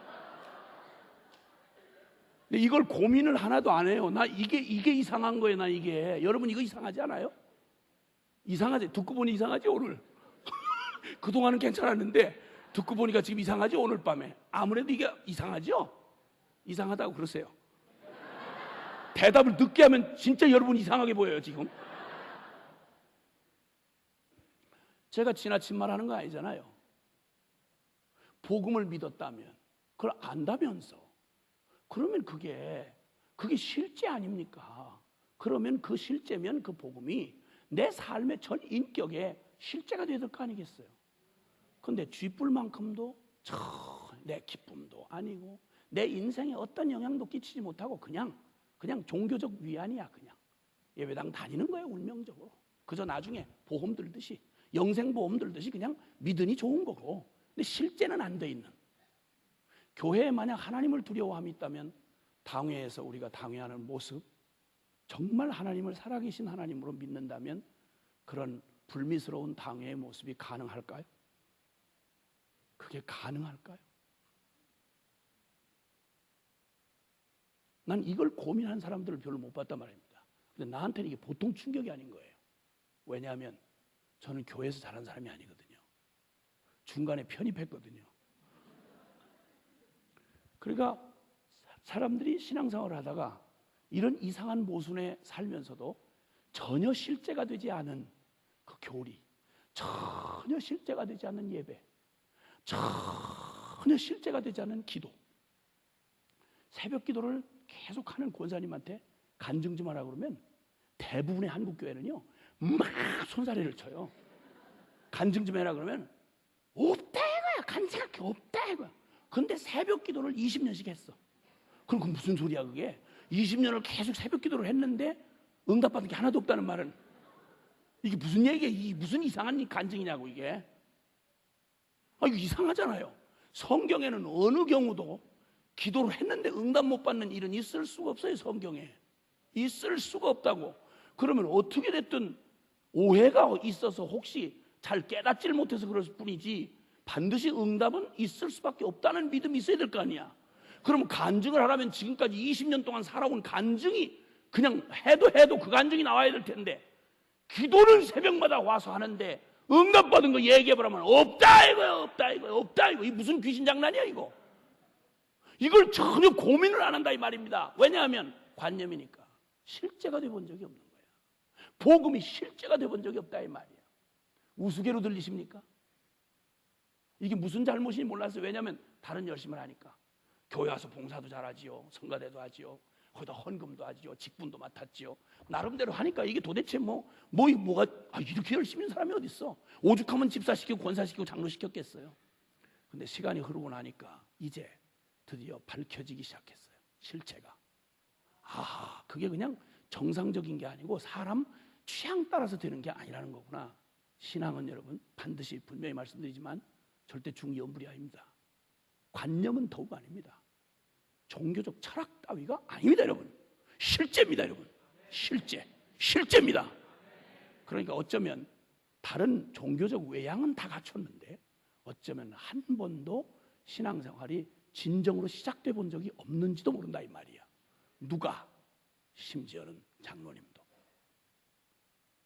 근데 이걸 고민을 하나도 안 해요. 나 이게 이상한 거예요. 나 이게. 여러분 이거 이상하지 않아요? 이상하지? 듣고 보니 이상하지 오늘? 그동안은 괜찮았는데 듣고 보니까 지금 이상하지 오늘 밤에? 아무래도 이게 이상하죠? 이상하다고 그러세요. 대답을 늦게 하면 진짜 여러분 이상하게 보여요 지금. 제가 지나친 말 하는 거 아니잖아요. 복음을 믿었다면, 그걸 안다면서, 그러면 그게 실제 아닙니까? 그러면 그 실제면 그 복음이 내 삶의 전 인격에 실제가 돼야 될 거 아니겠어요? 근데 쥐뿔만큼도 내 기쁨도 아니고 내 인생에 어떤 영향도 끼치지 못하고 그냥 종교적 위안이야. 그냥 예배당 다니는 거예요. 운명적으로. 그저 나중에 보험 들듯이, 영생보험 들듯이 그냥 믿으니 좋은 거고, 근데 실제는 안 돼 있는. 교회에 만약 하나님을 두려워함이 있다면 당회에서 우리가 당회하는 모습, 정말 하나님을 살아계신 하나님으로 믿는다면 그런 불미스러운 당회의 모습이 가능할까요? 그게 가능할까요? 난 이걸 고민하는 사람들을 별로 못 봤단 말입니다. 근데 나한테는 이게 보통 충격이 아닌 거예요. 왜냐하면 저는 교회에서 자란 사람이 아니거든요. 중간에 편입했거든요. 그러니까 사람들이 신앙생활을 하다가 이런 이상한 모순에 살면서도 전혀 실제가 되지 않은 그 교리, 전혀 실제가 되지 않는 예배, 전혀 실제가 되지 않는 기도, 새벽 기도를 계속하는 권사님한테 간증 좀 하라 그러면 대부분의 한국 교회는요 막 손사래를 쳐요. 간증 좀 해라 그러면 없다 이거야. 간증할 게 없다 이거야. 근데 새벽 기도를 20년씩 했어. 그럼 그 무슨 소리야 그게? 20년을 계속 새벽 기도를 했는데 응답받은 게 하나도 없다는 말은 이게 무슨 얘기야? 이게 무슨 이상한 간증이냐고 이게. 이거 이상하잖아요. 성경에는 어느 경우도 기도를 했는데 응답 못 받는 일은 있을 수가 없어요. 성경에 있을 수가 없다고. 그러면 어떻게 됐든 오해가 있어서 혹시 잘 깨닫지를 못해서 그럴 뿐이지 반드시 응답은 있을 수밖에 없다는 믿음이 있어야 될 거 아니야. 그럼 간증을 하려면 지금까지 20년 동안 살아온 간증이 그냥 해도 그 간증이 나와야 될 텐데 기도를 새벽마다 와서 하는데 응답받은 거 얘기해보라면 없다 이거야. 없다 이거. 이 무슨 귀신 장난이야 이거. 이걸 전혀 고민을 안 한다 이 말입니다. 왜냐하면 관념이니까. 실제가 돼본 적이 없는 거야. 복음이 실제가 돼본 적이 없다 이 말이야. 우스개로 들리십니까? 이게 무슨 잘못인지 몰랐어요. 왜냐하면 다른 열심을 하니까. 교회 와서 봉사도 잘하지요. 성가대도 하지요. 거기다 헌금도 하지요. 직분도 맡았지요. 나름대로 하니까 이게 도대체 뭐가 이렇게 열심히 있는 사람이 어디 있어? 오죽하면 집사시키고 권사시키고 장로시켰겠어요. 근데 시간이 흐르고 나니까 이제 드디어 밝혀지기 시작했어요. 실체가. 그게 그냥 정상적인 게 아니고 사람 취향 따라서 되는 게 아니라는 거구나. 신앙은 여러분 반드시 분명히 말씀드리지만 절대 중이염불이 아닙니다. 관념은 더욱 아닙니다. 종교적 철학 따위가 아닙니다 여러분. 실제입니다 여러분. 실제입니다. 그러니까 어쩌면 다른 종교적 외양은 다 갖췄는데 어쩌면 한 번도 신앙생활이 진정으로 시작돼 본 적이 없는지도 모른다 이 말이야. 누가? 심지어는 장로님도.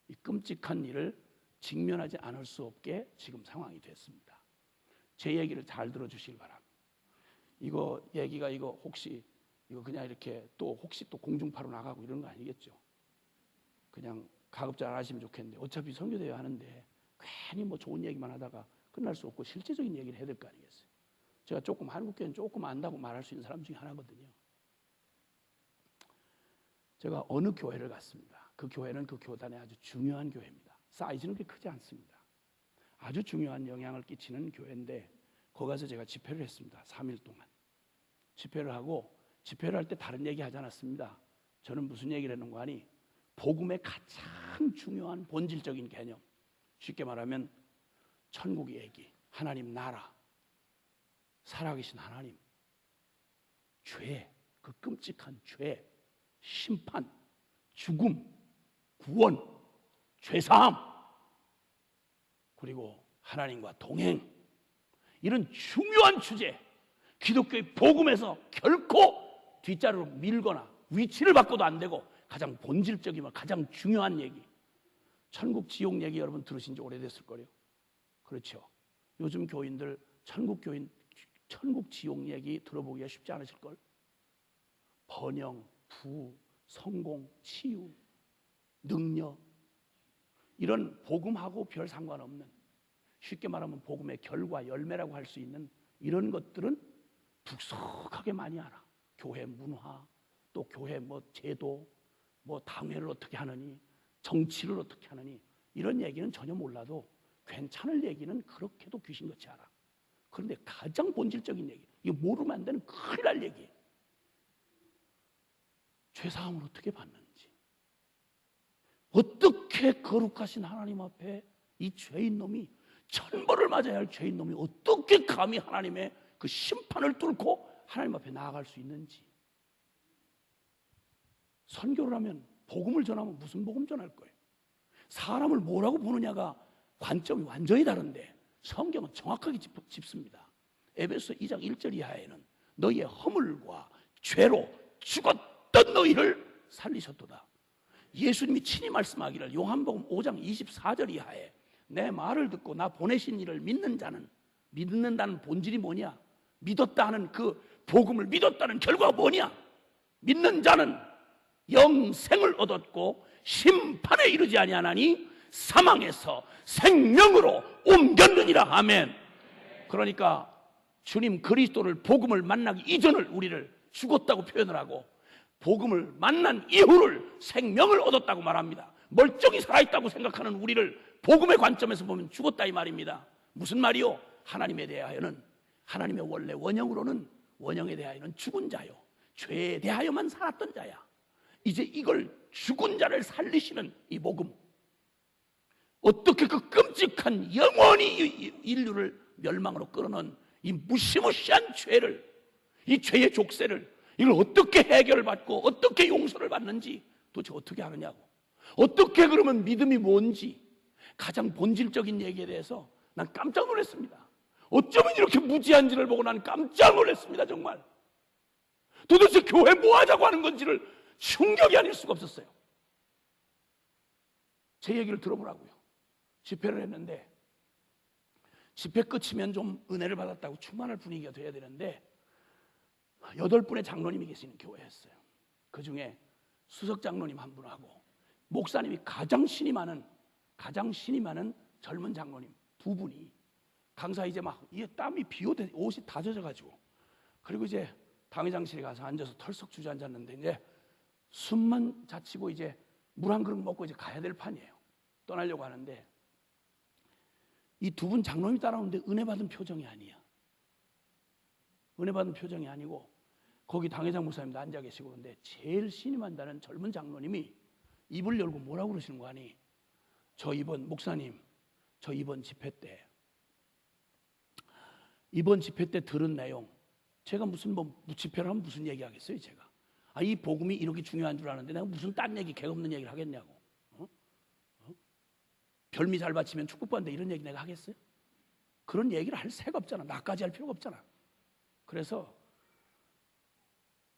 이 끔찍한 일을 직면하지 않을 수 없게 지금 상황이 됐습니다. 제 얘기를 잘 들어주시기 바랍니다. 이거 얘기가 혹시 그냥 이렇게 혹시 또 공중파로 나가고 이런 거 아니겠죠? 그냥 가급적 안 하시면 좋겠는데 어차피 선교대회 하는데 괜히 좋은 얘기만 하다가 끝날 수 없고 실제적인 얘기를 해야 될 거 아니겠어요? 제가 한국교회는 조금 안다고 말할 수 있는 사람 중에 하나거든요. 제가 어느 교회를 갔습니다. 그 교회는 그 교단의 아주 중요한 교회입니다. 사이즈는 그렇게 크지 않습니다. 아주 중요한 영향을 끼치는 교회인데 거기 가서 제가 집회를 했습니다. 3일 동안. 집회를 할 때 다른 얘기 하지 않았습니다. 저는 무슨 얘기를 했는가 하니 복음의 가장 중요한 본질적인 개념, 쉽게 말하면 천국 얘기, 하나님 나라, 살아계신 하나님, 죄, 그 끔찍한 죄, 심판, 죽음, 구원, 죄사함, 그리고 하나님과 동행, 이런 중요한 주제, 기독교의 복음에서 결코 뒷자리로 밀거나 위치를 바꿔도 안 되고 가장 본질적이고 가장 중요한 얘기, 천국 지옥 얘기 여러분 들으신 지 오래됐을 거예요. 그렇죠. 요즘 교인들 천국 지옥 얘기 들어보기가 쉽지 않으실걸. 번영, 부, 성공, 치유, 능력, 이런 복음하고 별 상관없는, 쉽게 말하면 복음의 결과, 열매라고 할 수 있는 이런 것들은 북석하게 많이 알아. 교회 문화, 또 교회 제도, 당회를 어떻게 하느니, 정치를 어떻게 하느니, 이런 얘기는 전혀 몰라도 괜찮을 얘기는 그렇게도 귀신같이 알아. 그런데 가장 본질적인 얘기, 이거 모르면 안 되는 큰일 날 얘기, 죄사함을 어떻게 받는지, 어떻게 거룩하신 하나님 앞에 이 죄인 놈이, 천벌을 맞아야 할 죄인 놈이 어떻게 감히 하나님의 그 심판을 뚫고 하나님 앞에 나아갈 수 있는지. 선교를 하면, 복음을 전하면 무슨 복음 전할 거예요? 사람을 뭐라고 보느냐가 관점이 완전히 다른데 성경은 정확하게 짚습니다. 에베소 2장 1절 이하에는 너희의 허물과 죄로 죽었던 너희를 살리셨도다. 예수님이 친히 말씀하기를 요한복음 5장 24절 이하에 내 말을 듣고 나 보내신 이를 믿는 자는, 믿는다는 본질이 뭐냐? 믿었다 하는 그 복음을 믿었다는 결과가 뭐냐? 믿는 자는 영생을 얻었고 심판에 이르지 아니하나니 사망에서 생명으로 옮겼느니라. 아멘. 그러니까 주님 그리스도를, 복음을 만나기 이전을 우리를 죽었다고 표현을 하고 복음을 만난 이후를 생명을 얻었다고 말합니다. 멀쩡히 살아있다고 생각하는 우리를 복음의 관점에서 보면 죽었다 이 말입니다. 무슨 말이요? 하나님에 대하여는, 하나님의 원래 원형으로는, 원형에 대하여는 죽은 자요, 죄에 대하여만 살았던 자야. 이제 이걸 죽은 자를 살리시는 이 복음, 어떻게 그 끔찍한 영원히 인류를 멸망으로 끌어넣은 이 무시무시한 죄를, 이 죄의 족쇄를, 이걸 어떻게 해결받고 어떻게 용서를 받는지 도대체 어떻게 하느냐고. 어떻게 그러면 믿음이 뭔지 가장 본질적인 얘기에 대해서 난 깜짝 놀랐습니다. 어쩌면 이렇게 무지한지를 보고 난 깜짝 놀랐습니다. 정말 도대체 교회 뭐 하자고 하는 건지를 충격이 아닐 수가 없었어요. 제 얘기를 들어보라고요. 집회를 했는데 집회 끝이면 좀 은혜를 받았다고 충만할 분위기가 돼야 되는데 8분의 장로님이 계시는 교회였어요. 그 중에 수석 장로님 한 분하고 목사님이 가장 신이 많은 젊은 장로님 2분이 강사 이제 막 이게 땀이 비오듯 옷이 다 젖어가지고, 그리고 이제 당회장실에 가서 앉아서 털썩 주저앉았는데 이제 숨만 자치고 이제 물 한 그릇 먹고 이제 가야 될 판이에요. 떠나려고 하는데 이 2분 장로님이 따라오는데 은혜 받은 표정이 아니야. 은혜 받은 표정이 아니고 거기 당회장 목사님도 앉아 계시고, 근데 제일 신임한다는 젊은 장로님이 입을 열고 뭐라고 그러시는 거 아니? 목사님, 저 이번 집회 때 들은 내용, 제가 무슨 집회를 하면 무슨 얘기 하겠어요 제가. 이 복음이 이렇게 중요한 줄 아는데 내가 무슨 딴 얘기, 개 없는 얘기를 하겠냐고. 별미 잘 받치면 축복받는다 이런 얘기 내가 하겠어요? 그런 얘기를 할 새가 없잖아. 나까지 할 필요가 없잖아. 그래서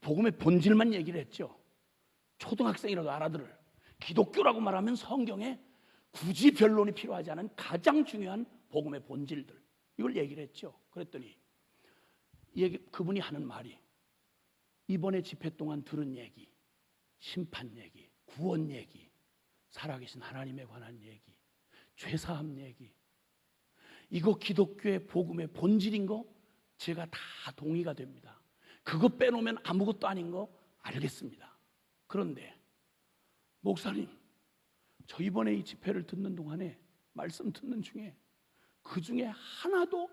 복음의 본질만 얘기를 했죠. 초등학생이라도 알아들을, 기독교라고 말하면 성경에 굳이 변론이 필요하지 않은 가장 중요한 복음의 본질들, 이걸 얘기를 했죠. 그랬더니 그분이 하는 말이 이번에 집회 동안 들은 얘기, 심판 얘기, 구원 얘기, 살아계신 하나님에 관한 얘기, 죄사함 얘기, 이거 기독교의 복음의 본질인 거 제가 다 동의가 됩니다. 그거 빼놓으면 아무것도 아닌 거 알겠습니다. 그런데 목사님, 저 이번에 이 집회를 듣는 동안에 말씀 듣는 중에 그 중에 하나도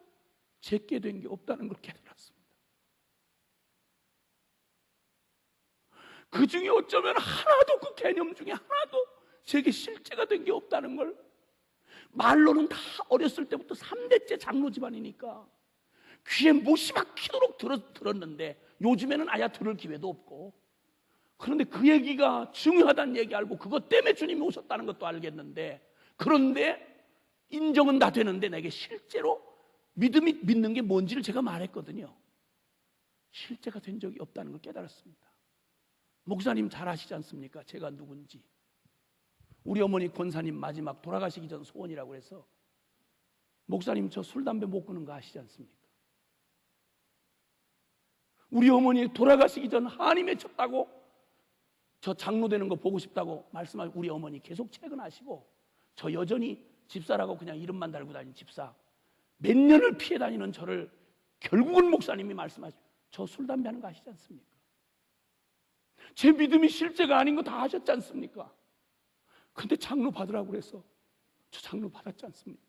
제게 된 게 없다는 걸 깨달았습니다. 그 중에 어쩌면 하나도, 그 개념 중에 하나도 제게 실제가 된 게 없다는 걸, 말로는 다 어렸을 때부터 3대째 장로 집안이니까 귀에 못이 막히도록 들었는데 요즘에는 아예 들을 기회도 없고, 그런데 그 얘기가 중요하다는 얘기 알고 그것 때문에 주님이 오셨다는 것도 알겠는데, 그런데 인정은 다 되는데 내게 실제로 믿는 게 뭔지를 제가 말했거든요. 실제가 된 적이 없다는 걸 깨달았습니다. 목사님 잘 아시지 않습니까? 제가 누군지. 우리 어머니 권사님 마지막 돌아가시기 전 소원이라고 해서 목사님 저 술 담배 못 끊는 거 아시지 않습니까? 우리 어머니 돌아가시기 전 한이 맺혔다고, 저 장로 되는 거 보고 싶다고 말씀하시고 우리 어머니 계속 퇴근하시고 저 여전히 집사라고 그냥 이름만 달고 다니는 집사, 몇 년을 피해 다니는 저를 결국은 목사님이 말씀하시고 저 술 담배 하는 거 아시지 않습니까? 제 믿음이 실제가 아닌 거 다 아셨지 않습니까? 근데 장로 받으라고 그래서 저 장로 받았지 않습니까?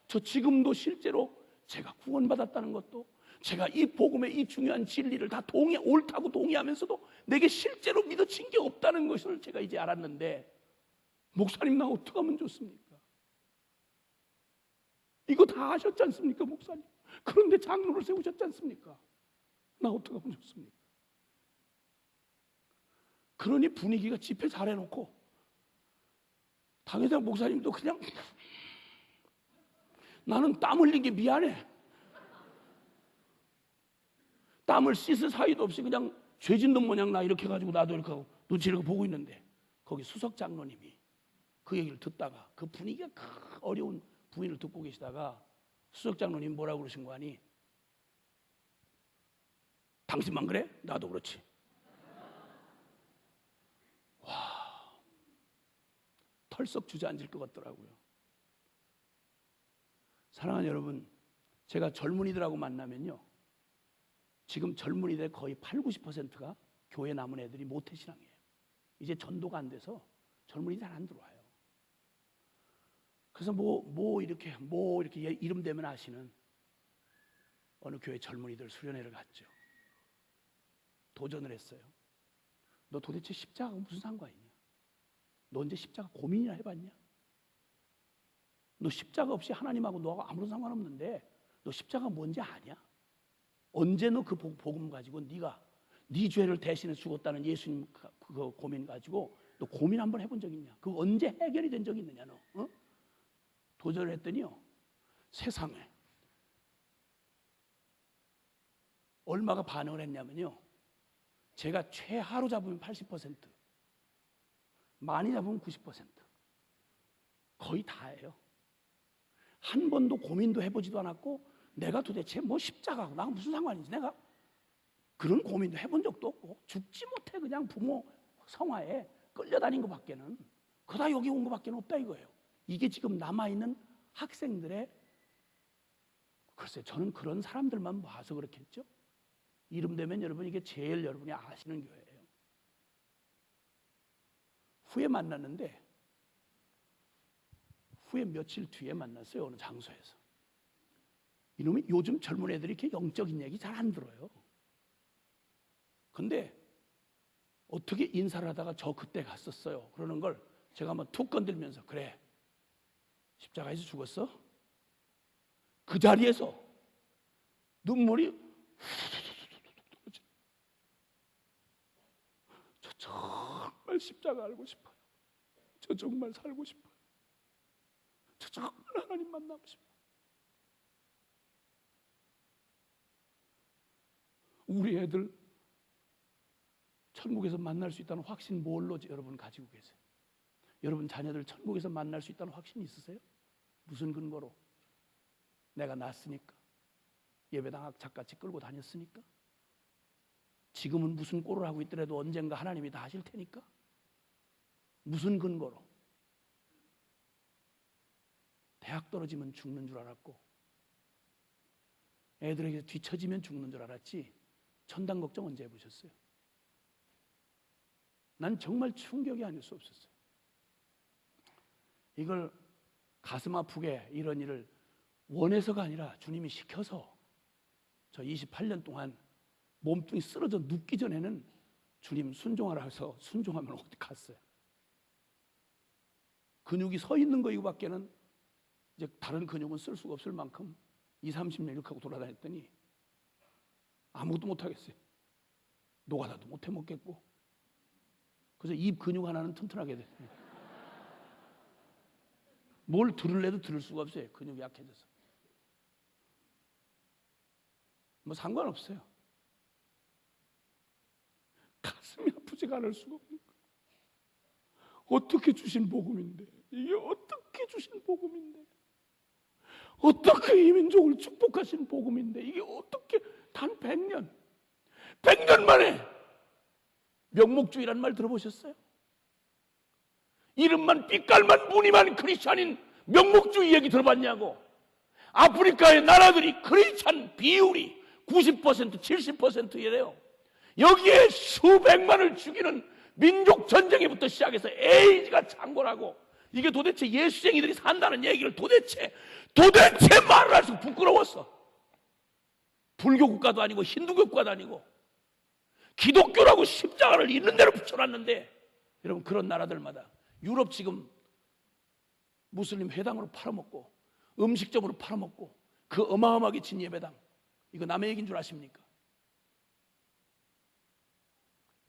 저 지금도 실제로 제가 구원받았다는 것도, 제가 이 복음의 이 중요한 진리를 다 옳다고 동의하면서도 내게 실제로 믿어진 게 없다는 것을 제가 이제 알았는데, 목사님 나 어떡하면 좋습니까? 이거 다 아셨지 않습니까 목사님? 그런데 장로를 세우셨지 않습니까? 나 어떡하면 좋습니까? 그러니 분위기가 집회 잘해놓고 당회장 목사님도 그냥 나는 땀 흘린 게 미안해, 땀을 씻을 사이도 없이 그냥 죄짓는 모양 나 이렇게 해가지고 나도 이렇게 하고 눈치 이렇게 보고 있는데, 거기 수석 장로님이 그 얘기를 듣다가 그 분위기가 어려운 부인을 듣고 계시다가 수석 장로님 뭐라고 그러신 거 아니? 당신만 그래? 나도 그렇지. 와, 털썩 주저앉을 것 같더라고요. 사랑하는 여러분, 제가 젊은이들하고 만나면요, 지금 젊은이들 거의 80~90%가 교회 남은 애들이 모태신앙이에요. 이제 전도가 안 돼서 젊은이 잘 안 들어와요. 그래서 뭐 이렇게 이름 대면 아시는 어느 교회 젊은이들 수련회를 갔죠. 도전을 했어요. 너 도대체 십자가가 무슨 상관이냐? 너 언제 십자가 고민이나 해봤냐? 너 십자가 없이 하나님하고 너하고 아무런 상관없는데 너 십자가 뭔지 아냐? 언제 너 그 복음 가지고 네가 네 죄를 대신해 죽었다는 예수님 그 고민 가지고 너 고민 한번 해본 적 있냐? 그거 언제 해결이 된 적이 있느냐 너? 어? 도전을 했더니요, 세상에 얼마가 반응을 했냐면요, 제가 최하로 잡으면 80%, 많이 잡으면 90%, 거의 다예요. 한 번도 고민도 해보지도 않았고 내가 도대체 뭐 십자가하고 나랑 무슨 상관인지 내가 그런 고민도 해본 적도 없고 죽지 못해 그냥 부모 성화에 끌려다닌 것밖에는, 그다 여기 온 것밖에 없다 이거예요. 이게 지금 남아있는 학생들의, 글쎄 저는 그런 사람들만 봐서 그렇겠죠. 이름 되면 여러분 이게 제일 여러분이 아시는 교회예요. 후에 만났는데, 후에 며칠 뒤에 만났어요. 어느 장소에서. 이놈이 요즘 젊은 애들이 이렇게 영적인 얘기 잘 안 들어요. 근데 어떻게 인사를 하다가 저 그때 갔었어요 그러는 걸 제가 한번 툭 건들면서, 그래 십자가에서 죽었어? 그 자리에서 눈물이 저 정말 십자가 알고 싶어요. 저 정말 살고 싶어요. 저 정말 하나님 만나고 싶어요. 우리 애들 천국에서 만날 수 있다는 확신 뭘로 여러분 가지고 계세요? 여러분 자녀들 천국에서 만날 수 있다는 확신 있으세요? 무슨 근거로? 내가 낳았으니까? 예배당 악착같이 끌고 다녔으니까? 지금은 무슨 꼴을 하고 있더라도 언젠가 하나님이 다 하실 테니까? 무슨 근거로? 대학 떨어지면 죽는 줄 알았고 애들에게 뒤처지면 죽는 줄 알았지 천당 걱정 언제 해보셨어요? 난 정말 충격이 아닐 수 없었어요. 이걸 가슴 아프게 이런 일을 원해서가 아니라 주님이 시켜서 저 28년 동안 몸뚱이 쓰러져 눕기 전에는 주님 순종하라 해서 순종하면 어디 갔어요. 근육이 서 있는 거 이거밖에는 이제 다른 근육은 쓸 수가 없을 만큼 20-30년 이렇게 하고 돌아다녔더니 아무것도 못하겠어요. 노가다도 못해 먹겠고. 그래서 입 근육 하나는 튼튼하게 돼. 뭘 들을래도 들을 수가 없어요. 근육이 약해져서. 뭐 상관없어요. 가슴이 아프지가 않을 수가 없는 거예요. 어떻게 주신 복음인데, 이게 어떻게 주신 복음인데, 어떻게 이 민족을 축복하신 복음인데, 이게 어떻게 단 100년 만에 명목주의라는 말 들어보셨어요? 이름만 빛깔만 무늬만 크리스찬인 명목주의 얘기 들어봤냐고. 아프리카의 나라들이 크리스찬 비율이 90% 70%이래요. 여기에 수백만을 죽이는 민족 전쟁에부터 시작해서 에이즈가 창궐하고, 이게 도대체 예수쟁이들이 산다는 얘기를 도대체 말을 할 수 부끄러웠어. 불교 국가도 아니고 힌두교 국가도 아니고 기독교라고 십자가를 있는 대로 붙여놨는데, 여러분 그런 나라들마다 유럽 지금 무슬림 회당으로 팔아먹고 음식점으로 팔아먹고 그 어마어마하게 진 예배당, 이거 남의 얘기인 줄 아십니까?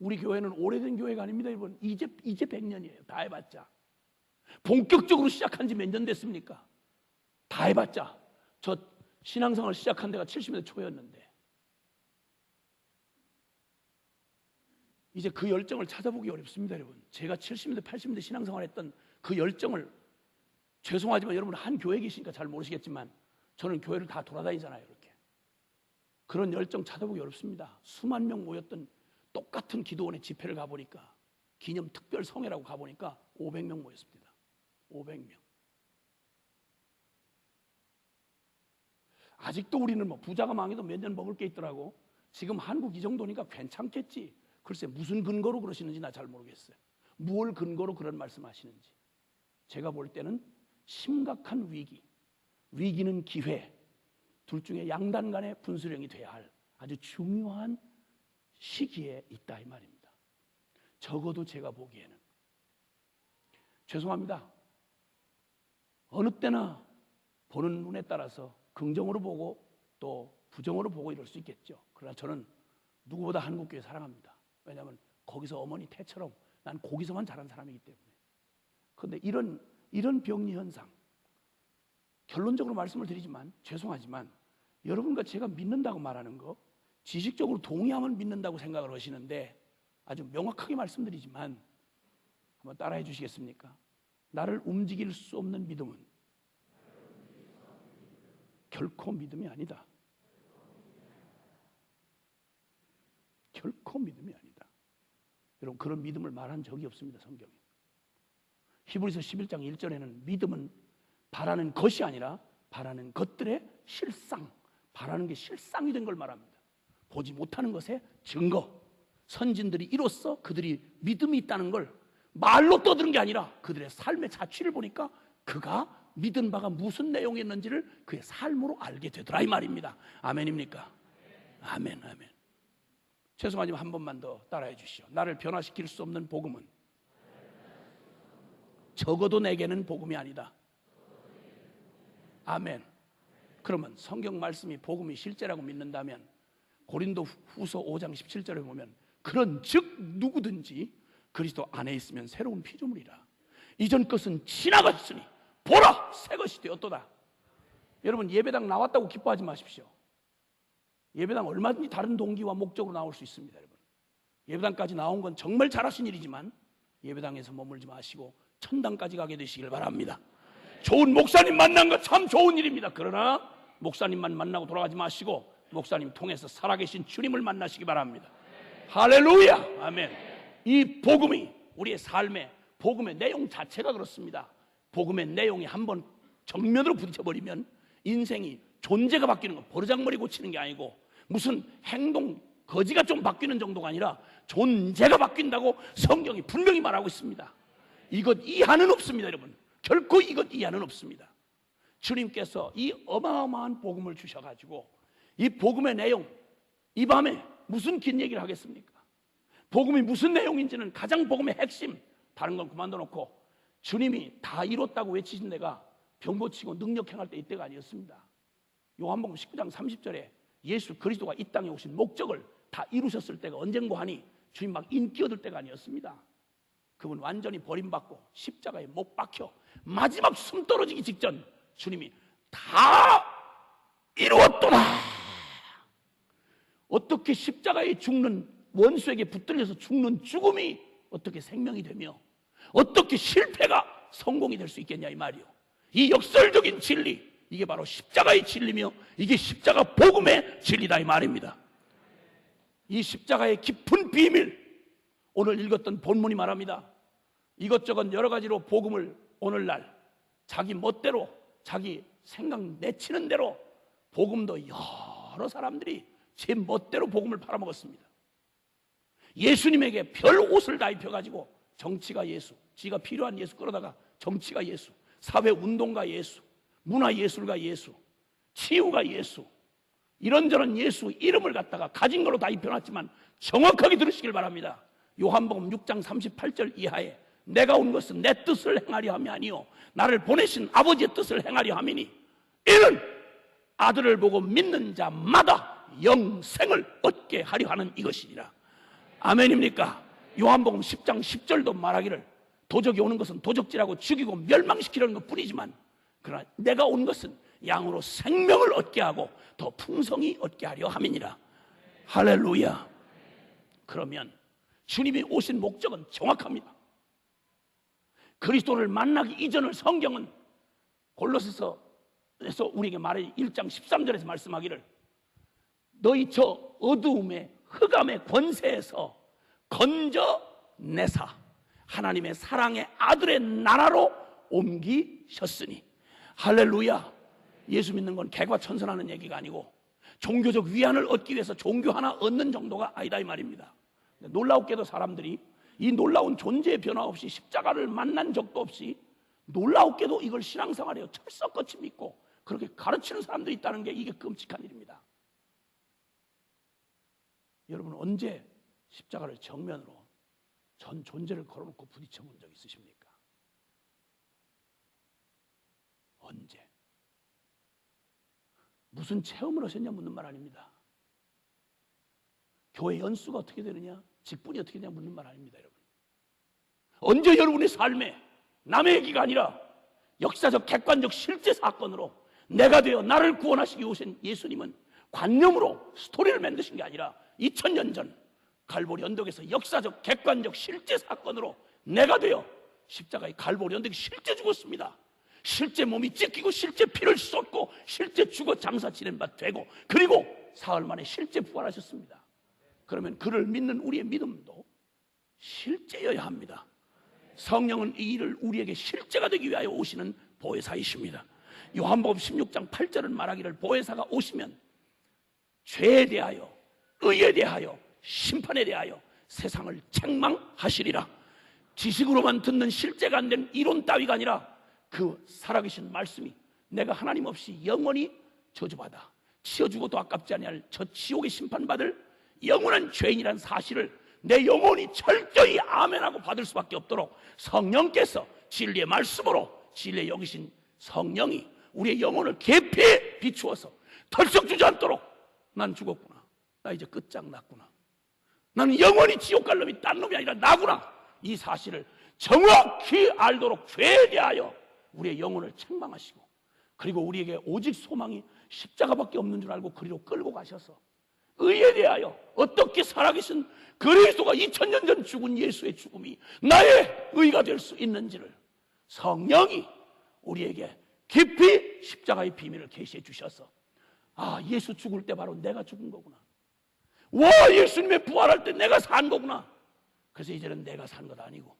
우리 교회는 오래된 교회가 아닙니다, 여러분. 이제 100년이에요. 다 해봤자. 본격적으로 시작한 지 몇 년 됐습니까? 다 해봤자. 저 신앙생활 시작한 데가 70년대 초였는데 이제 그 열정을 찾아보기 어렵습니다, 여러분. 제가 70년대 80년대 신앙생활 했던 그 열정을, 죄송하지만 여러분 한 교회에 계시니까 잘 모르시겠지만 저는 교회를 다 돌아다니잖아요. 이렇게 그런 열정 찾아보기 어렵습니다. 수만 명 모였던 똑같은 기도원의 집회를 가보니까, 기념 특별 성회라고 가보니까 500명 모였습니다. 500명. 아직도 우리는 뭐 부자가 망해도 몇 년 먹을 게 있더라고. 지금 한국 이 정도니까 괜찮겠지. 글쎄 무슨 근거로 그러시는지 나 잘 모르겠어요. 무엇 근거로 그런 말씀하시는지. 제가 볼 때는 심각한 위기는 기회, 둘 중에 양단 간의 분수령이 돼야 할 아주 중요한 시기에 있다 이 말입니다. 적어도 제가 보기에는. 죄송합니다. 어느 때나 보는 눈에 따라서 긍정으로 보고 또 부정으로 보고 이럴 수 있겠죠. 그러나 저는 누구보다 한국교회 사랑합니다. 왜냐하면 거기서 어머니 태처럼 난 거기서만 자란 사람이기 때문에. 그런데 이런 병리 현상, 결론적으로 말씀을 드리지만 죄송하지만 여러분과 제가 믿는다고 말하는 거 지식적으로 동의하면 믿는다고 생각을 하시는데, 아주 명확하게 말씀드리지만 한번 따라해 주시겠습니까? 나를 움직일 수 없는 믿음은 결코 믿음이 아니다. 결코 믿음이 아니다. 여러분, 그런 믿음을 말한 적이 없습니다, 성경에. 히브리서 11장 1절에는 믿음은 바라는 것이 아니라 바라는 것들의 실상, 바라는 게 실상이 된 걸 말합니다. 보지 못하는 것의 증거. 선진들이 이로써 그들이 믿음이 있다는 걸 말로 떠드는 게 아니라 그들의 삶의 자취를 보니까 그가 믿은 바가 무슨 내용이었는지를 그의 삶으로 알게 되더라 이 말입니다. 아멘입니까? 아멘, 아멘. 죄송하지만 한 번만 더 따라해 주시오. 나를 변화시킬 수 없는 복음은 적어도 내게는 복음이 아니다. 아멘. 그러면 성경 말씀이 복음이 실제라고 믿는다면 고린도 후서 5장 17절에 보면 그런 즉 누구든지 그리스도 안에 있으면 새로운 피조물이라. 이전 것은 지나갔으니 보라 새 것이 되었도다. 여러분, 예배당 나왔다고 기뻐하지 마십시오. 예배당 얼마든지 다른 동기와 목적으로 나올 수 있습니다. 여러분, 예배당까지 나온 건 정말 잘하신 일이지만 예배당에서 머물지 마시고 천당까지 가게 되시길 바랍니다. 좋은 목사님 만난 거 참 좋은 일입니다. 그러나 목사님만 만나고 돌아가지 마시고 목사님 통해서 살아계신 주님을 만나시기 바랍니다. 할렐루야, 아멘. 이 복음이 우리의 삶의 복음의 내용 자체가 그렇습니다. 복음의 내용이 한번 정면으로 부딪혀버리면 인생이 존재가 바뀌는 거, 버르장머리 고치는 게 아니고 무슨 행동 거지가 좀 바뀌는 정도가 아니라 존재가 바뀐다고 성경이 분명히 말하고 있습니다. 이것 이하는 없습니다. 여러분, 결코 이것 이하는 없습니다. 주님께서 이 어마어마한 복음을 주셔가지고 이 복음의 내용, 이 밤에 무슨 긴 얘기를 하겠습니까? 복음이 무슨 내용인지는 가장 복음의 핵심, 다른 건 그만둬 놓고 주님이 다 이뤘다고 외치신 데가 병고치고 능력 행할 때 이때가 아니었습니다. 요한복음 19장 30절에 예수 그리스도가 이 땅에 오신 목적을 다 이루셨을 때가 언젠고 하니 주님 막 인기 얻을 때가 아니었습니다. 그분 완전히 버림받고 십자가에 못 박혀 마지막 숨 떨어지기 직전 주님이 다 이루었도다. 어떻게 십자가에 죽는 원수에게 붙들려서 죽는 죽음이 어떻게 생명이 되며 어떻게 실패가 성공이 될 수 있겠냐 이 말이요. 이 역설적인 진리, 이게 바로 십자가의 진리며 이게 십자가 복음의 진리다 이 말입니다. 이 십자가의 깊은 비밀, 오늘 읽었던 본문이 말합니다. 이것저것 여러 가지로 복음을 오늘날 자기 멋대로 자기 생각 내치는 대로 복음도 여러 사람들이 제 멋대로 복음을 팔아먹었습니다. 예수님에게 별 옷을 다 입혀가지고 정치가 예수, 지가 필요한 예수 끌어다가 정치가 예수, 사회운동가 예수, 문화예술가 예수, 치유가 예수, 이런저런 예수 이름을 갖다가 가진 걸로 다 입혀놨지만 정확하게 들으시길 바랍니다. 요한복음 6장 38절 이하에 내가 온 것은 내 뜻을 행하려 함이 아니요 나를 보내신 아버지의 뜻을 행하려 함이니 이는 아들을 보고 믿는 자마다 영생을 얻게 하려 하는 이것이니라. 아멘입니까? 요한복음 10장 10절도 말하기를 도적이 오는 것은 도적질하고 죽이고 멸망시키려는 것 뿐이지만 그러나 내가 온 것은 양으로 생명을 얻게 하고 더 풍성히 얻게 하려 함이니라. 할렐루야. 그러면 주님이 오신 목적은 정확합니다. 그리스도를 만나기 이전을 성경은 골로새서에서 우리에게 말해 1장 13절에서 말씀하기를 너희 저 어두움의 흑암의 권세에서 건져내사 하나님의 사랑의 아들의 나라로 옮기셨으니. 할렐루야. 예수 믿는 건 개과천선하는 얘기가 아니고 종교적 위안을 얻기 위해서 종교 하나 얻는 정도가 아니다 이 말입니다. 놀라웠게도 사람들이 이 놀라운 존재의 변화 없이 십자가를 만난 적도 없이 놀라웠게도 이걸 신앙생활에 철석같이 믿고 그렇게 가르치는 사람들이 있다는 게 이게 끔찍한 일입니다. 여러분, 언제 십자가를 정면으로 전 존재를 걸어놓고 부딪혀 본 적 있으십니까? 언제? 무슨 체험을 하셨냐 묻는 말 아닙니다. 교회 연수가 어떻게 되느냐, 직분이 어떻게 되냐 묻는 말 아닙니다, 여러분. 언제 여러분의 삶에 남의 얘기가 아니라 역사적 객관적 실제 사건으로 내가 되어 나를 구원하시기 오신 예수님은 관념으로 스토리를 만드신 게 아니라 2000년 전 갈보리 언덕에서 역사적 객관적 실제 사건으로 내가 되어 십자가의 갈보리 언덕에 실제 죽었습니다. 실제 몸이 찢기고 실제 피를 쏟고 실제 죽어 장사 지낸 바 되고 그리고 사흘 만에 실제 부활하셨습니다. 그러면 그를 믿는 우리의 믿음도 실제여야 합니다. 성령은 이 일을 우리에게 실제가 되기 위하여 오시는 보혜사이십니다. 요한복음 16장 8절은 말하기를 보혜사가 오시면 죄에 대하여 의에 대하여 심판에 대하여 세상을 책망하시리라. 지식으로만 듣는 실제가 안 된 이론 따위가 아니라 그 살아계신 말씀이 내가 하나님 없이 영원히 저주받아 치어 죽어도 아깝지 아니할 저 지옥에 심판받을 영원한 죄인이란 사실을 내 영혼이 철저히 아멘하고 받을 수밖에 없도록 성령께서 진리의 말씀으로 진리에 여기신 성령이 우리의 영혼을 깊이 비추어서 털썩 주저앉도록 난 죽었구나, 나 이제 끝장났구나, 나는 영원히 지옥 갈 놈이 딴 놈이 아니라 나구나, 이 사실을 정확히 알도록 죄에 대하여 우리의 영혼을 책망하시고 그리고 우리에게 오직 소망이 십자가밖에 없는 줄 알고 그리로 끌고 가셔서 의에 대하여 어떻게 살아계신 그리스도가 2000년 전 죽은 예수의 죽음이 나의 의가 될 수 있는지를 성령이 우리에게 깊이 십자가의 비밀을 계시해 주셔서 아, 예수 죽을 때 바로 내가 죽은 거구나, 와, 예수님의 부활할 때 내가 산 거구나. 그래서 이제는 내가 산 것 아니고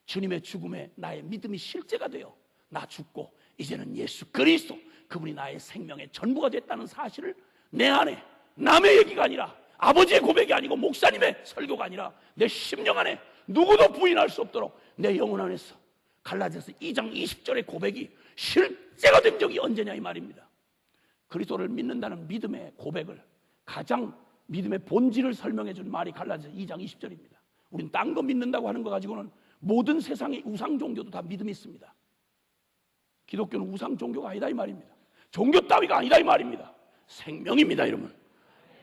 주님의 죽음에 나의 믿음이 실제가 되어 나 죽고 이제는 예수 그리스도 그분이 나의 생명의 전부가 됐다는 사실을 내 안에 남의 얘기가 아니라 아버지의 고백이 아니고 목사님의 설교가 아니라 내 심령 안에 누구도 부인할 수 없도록 내 영혼 안에서 갈라디아서 2장 20절의 고백이 실제가 된 적이 언제냐 이 말입니다. 그리스도를 믿는다는 믿음의 고백을 가장 믿음의 본질을 설명해 준 말이 갈라디아서 2장 20절입니다. 우린 딴 거 믿는다고 하는 거 가지고는 모든 세상의 우상 종교도 다 믿음이 있습니다. 기독교는 우상 종교가 아니다 이 말입니다. 종교 따위가 아니다 이 말입니다. 생명입니다 여러분.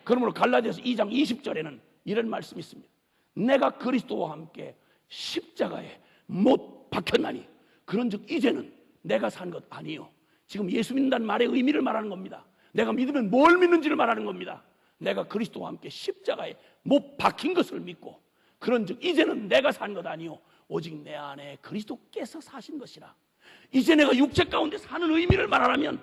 그러므로 갈라디아서 2장 20절에는 이런 말씀이 있습니다. 내가 그리스도와 함께 십자가에 못 박혔나니 그런즉 이제는 내가 산 것 아니요. 지금 예수 믿는다는 말의 의미를 말하는 겁니다. 내가 믿으면 뭘 믿는지를 말하는 겁니다. 내가 그리스도와 함께 십자가에 못 박힌 것을 믿고 그런즉 이제는 내가 산 것 아니요 오직 내 안에 그리스도께서 사신 것이라. 이제 내가 육체 가운데 사는 의미를 말하라면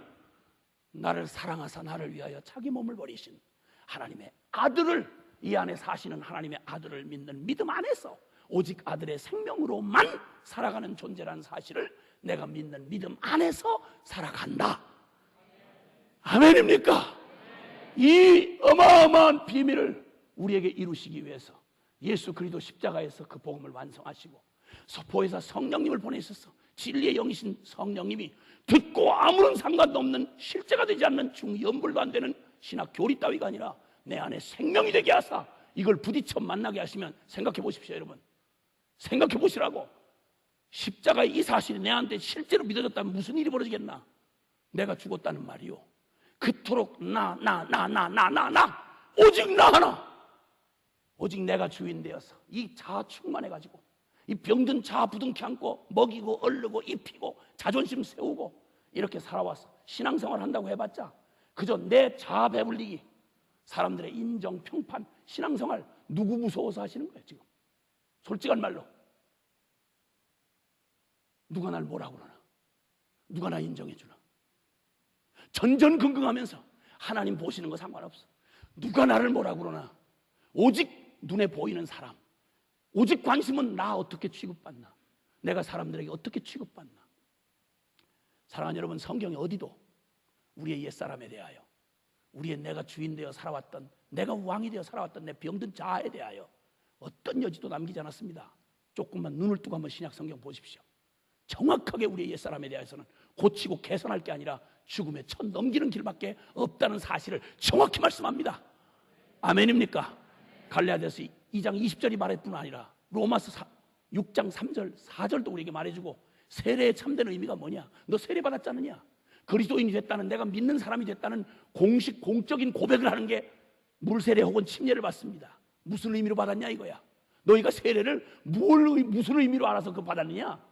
나를 사랑하사 나를 위하여 자기 몸을 버리신 하나님의 아들을, 이 안에 사시는 하나님의 아들을 믿는 믿음 안에서 오직 아들의 생명으로만 살아가는 존재라는 사실을 내가 믿는 믿음 안에서 살아간다. 아멘입니까? 이 어마어마한 비밀을 우리에게 이루시기 위해서 예수 그리스도 십자가에서 그 복음을 완성하시고 보혜사 성령님을 보내셔서 진리의 영이신 성령님이 듣고 아무런 상관도 없는 실제가 되지 않는 중연불도 안 되는 신학 교리 따위가 아니라 내 안에 생명이 되게 하사 이걸 부딪혀 만나게 하시면 생각해 보십시오 여러분. 생각해 보시라고. 십자가의 이 사실이 내한테 실제로 믿어졌다면 무슨 일이 벌어지겠나. 내가 죽었다는 말이요, 그토록 나 오직 나 하나, 오직 내가 주인 되어서 이 자아 충만해가지고 이 병든 자아 부둥켜 안고 먹이고 얼르고 입히고 자존심 세우고 이렇게 살아와서 신앙생활 한다고 해봤자 그저 내 자아 배불리기, 사람들의 인정 평판, 신앙생활 누구 무서워서 하시는 거예요 지금? 솔직한 말로 누가 날 뭐라고 그러나, 누가 나 인정해 주나, 전전긍긍하면서 하나님 보시는 거 상관없어, 누가 나를 뭐라고 그러나, 오직 눈에 보이는 사람, 오직 관심은 나 어떻게 취급받나, 내가 사람들에게 어떻게 취급받나. 사랑하는 여러분, 성경에 어디도 우리의 옛사람에 대하여, 우리의 내가 주인 되어 살아왔던, 내가 왕이 되어 살아왔던 내 병든 자아에 대하여 어떤 여지도 남기지 않았습니다. 조금만 눈을 뜨고 한번 신약 성경 보십시오. 정확하게 우리의 옛사람에 대해서는 고치고 개선할 게 아니라 죽음의 첫 넘기는 길밖에 없다는 사실을 정확히 말씀합니다. 아멘입니까? 갈라디아서 2장 20절이 말할 뿐 아니라 로마서 6장 3절 4절도 우리에게 말해주고 세례의 참된 의미가 뭐냐? 너 세례 받았지 않느냐? 그리스도인이 됐다는, 내가 믿는 사람이 됐다는 공적인 고백을 하는 게 물세례 혹은 침례를 받습니다. 무슨 의미로 받았냐 이거야. 너희가 세례를 무슨 의미로 알아서 그 받았느냐?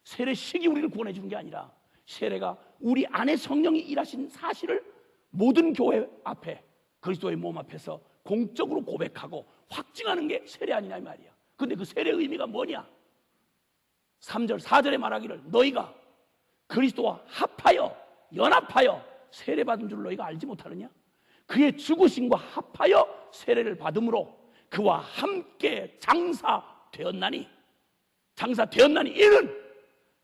세례식이 우리를 구원해 주는 게 아니라 세례가 우리 안에 성령이 일하신 사실을 모든 교회 앞에, 그리스도의 몸 앞에서 공적으로 고백하고 확증하는 게 세례 아니냐 이 말이야. 근데 그 세례의 의미가 뭐냐? 3절 4절에 말하기를 너희가 그리스도와 합하여 연합하여 세례 받은 줄 너희가 알지 못하느냐? 그의 죽으심과 합하여 세례를 받음으로 그와 함께 장사되었나니 이는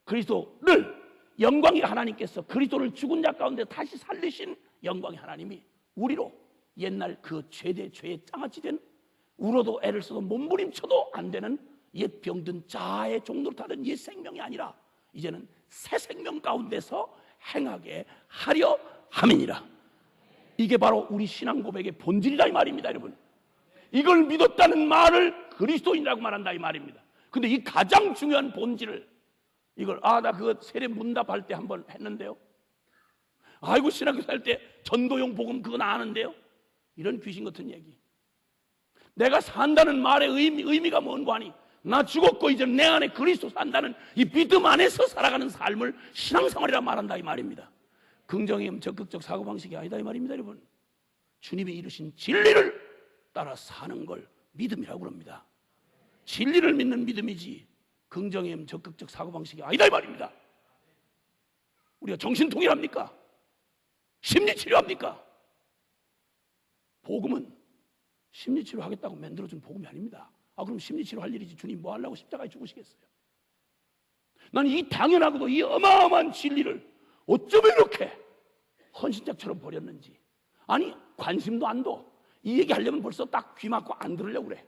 그리스도를, 영광의 하나님께서 그리스도를 죽은 자 가운데 다시 살리신 영광의 하나님이 우리로 옛날 그 죄의 장아찌 된 울어도 애를 써도 몸부림쳐도 안 되는 옛 병든 자의 종로를 타던 옛 생명이 아니라 이제는 새 생명 가운데서 행하게 하려 함이니라. 이게 바로 우리 신앙 고백의 본질이다 이 말입니다, 여러분. 이걸 믿었다는 말을 그리스도인이라고 말한다 이 말입니다. 근데 이 가장 중요한 본질을, 이걸 나 그거 세례 문답할 때 한번 했는데요. 아이고 신학교 할 때 전도용 복음 그거 아는데요. 이런 귀신 같은 얘기. 내가 산다는 말의 의미가 뭔고 하니 나 죽었고 이제 내 안에 그리스도 산다는 이 믿음 안에서 살아가는 삶을 신앙생활이라 말한다 이 말입니다. 긍정의 적극적 사고방식이 아니다 이 말입니다, 여러분. 주님이 이루신 진리를 따라 사는 걸 믿음이라고 그럽니다. 진리를 믿는 믿음이지 긍정의 적극적 사고방식이 아니다 이 말입니다. 우리가 정신통일합니까? 심리치료합니까? 복음은 심리치료 하겠다고 만들어준 복음이 아닙니다. 그럼 심리치료 할 일이지 주님 뭐 하려고 십자가에 죽으시겠어요? 나는 이 당연하고도 이 어마어마한 진리를 어쩌면 이렇게 헌신자처럼 버렸는지. 아니 관심도 안 둬. 이 얘기하려면 벌써 딱 귀 막고 안 들으려고 그래.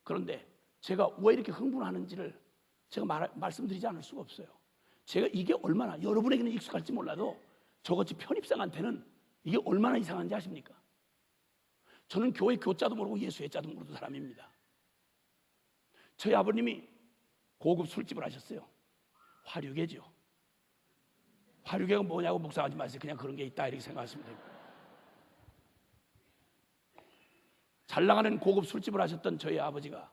그런데 제가 왜 이렇게 흥분하는지를 제가 말씀드리지 않을 수가 없어요. 제가 이게 얼마나 여러분에게는 익숙할지 몰라도 저같이 편입생한테는 이게 얼마나 이상한지 아십니까? 저는 교회 교자도 모르고 예수의 자도 모르는 사람입니다. 저희 아버님이 고급 술집을 하셨어요. 화류계죠. 화류계가 뭐냐고 묵상하지 마세요. 그냥 그런 게 있다 이렇게 생각하시면 됩니다. 잘 나가는 고급 술집을 하셨던 저희 아버지가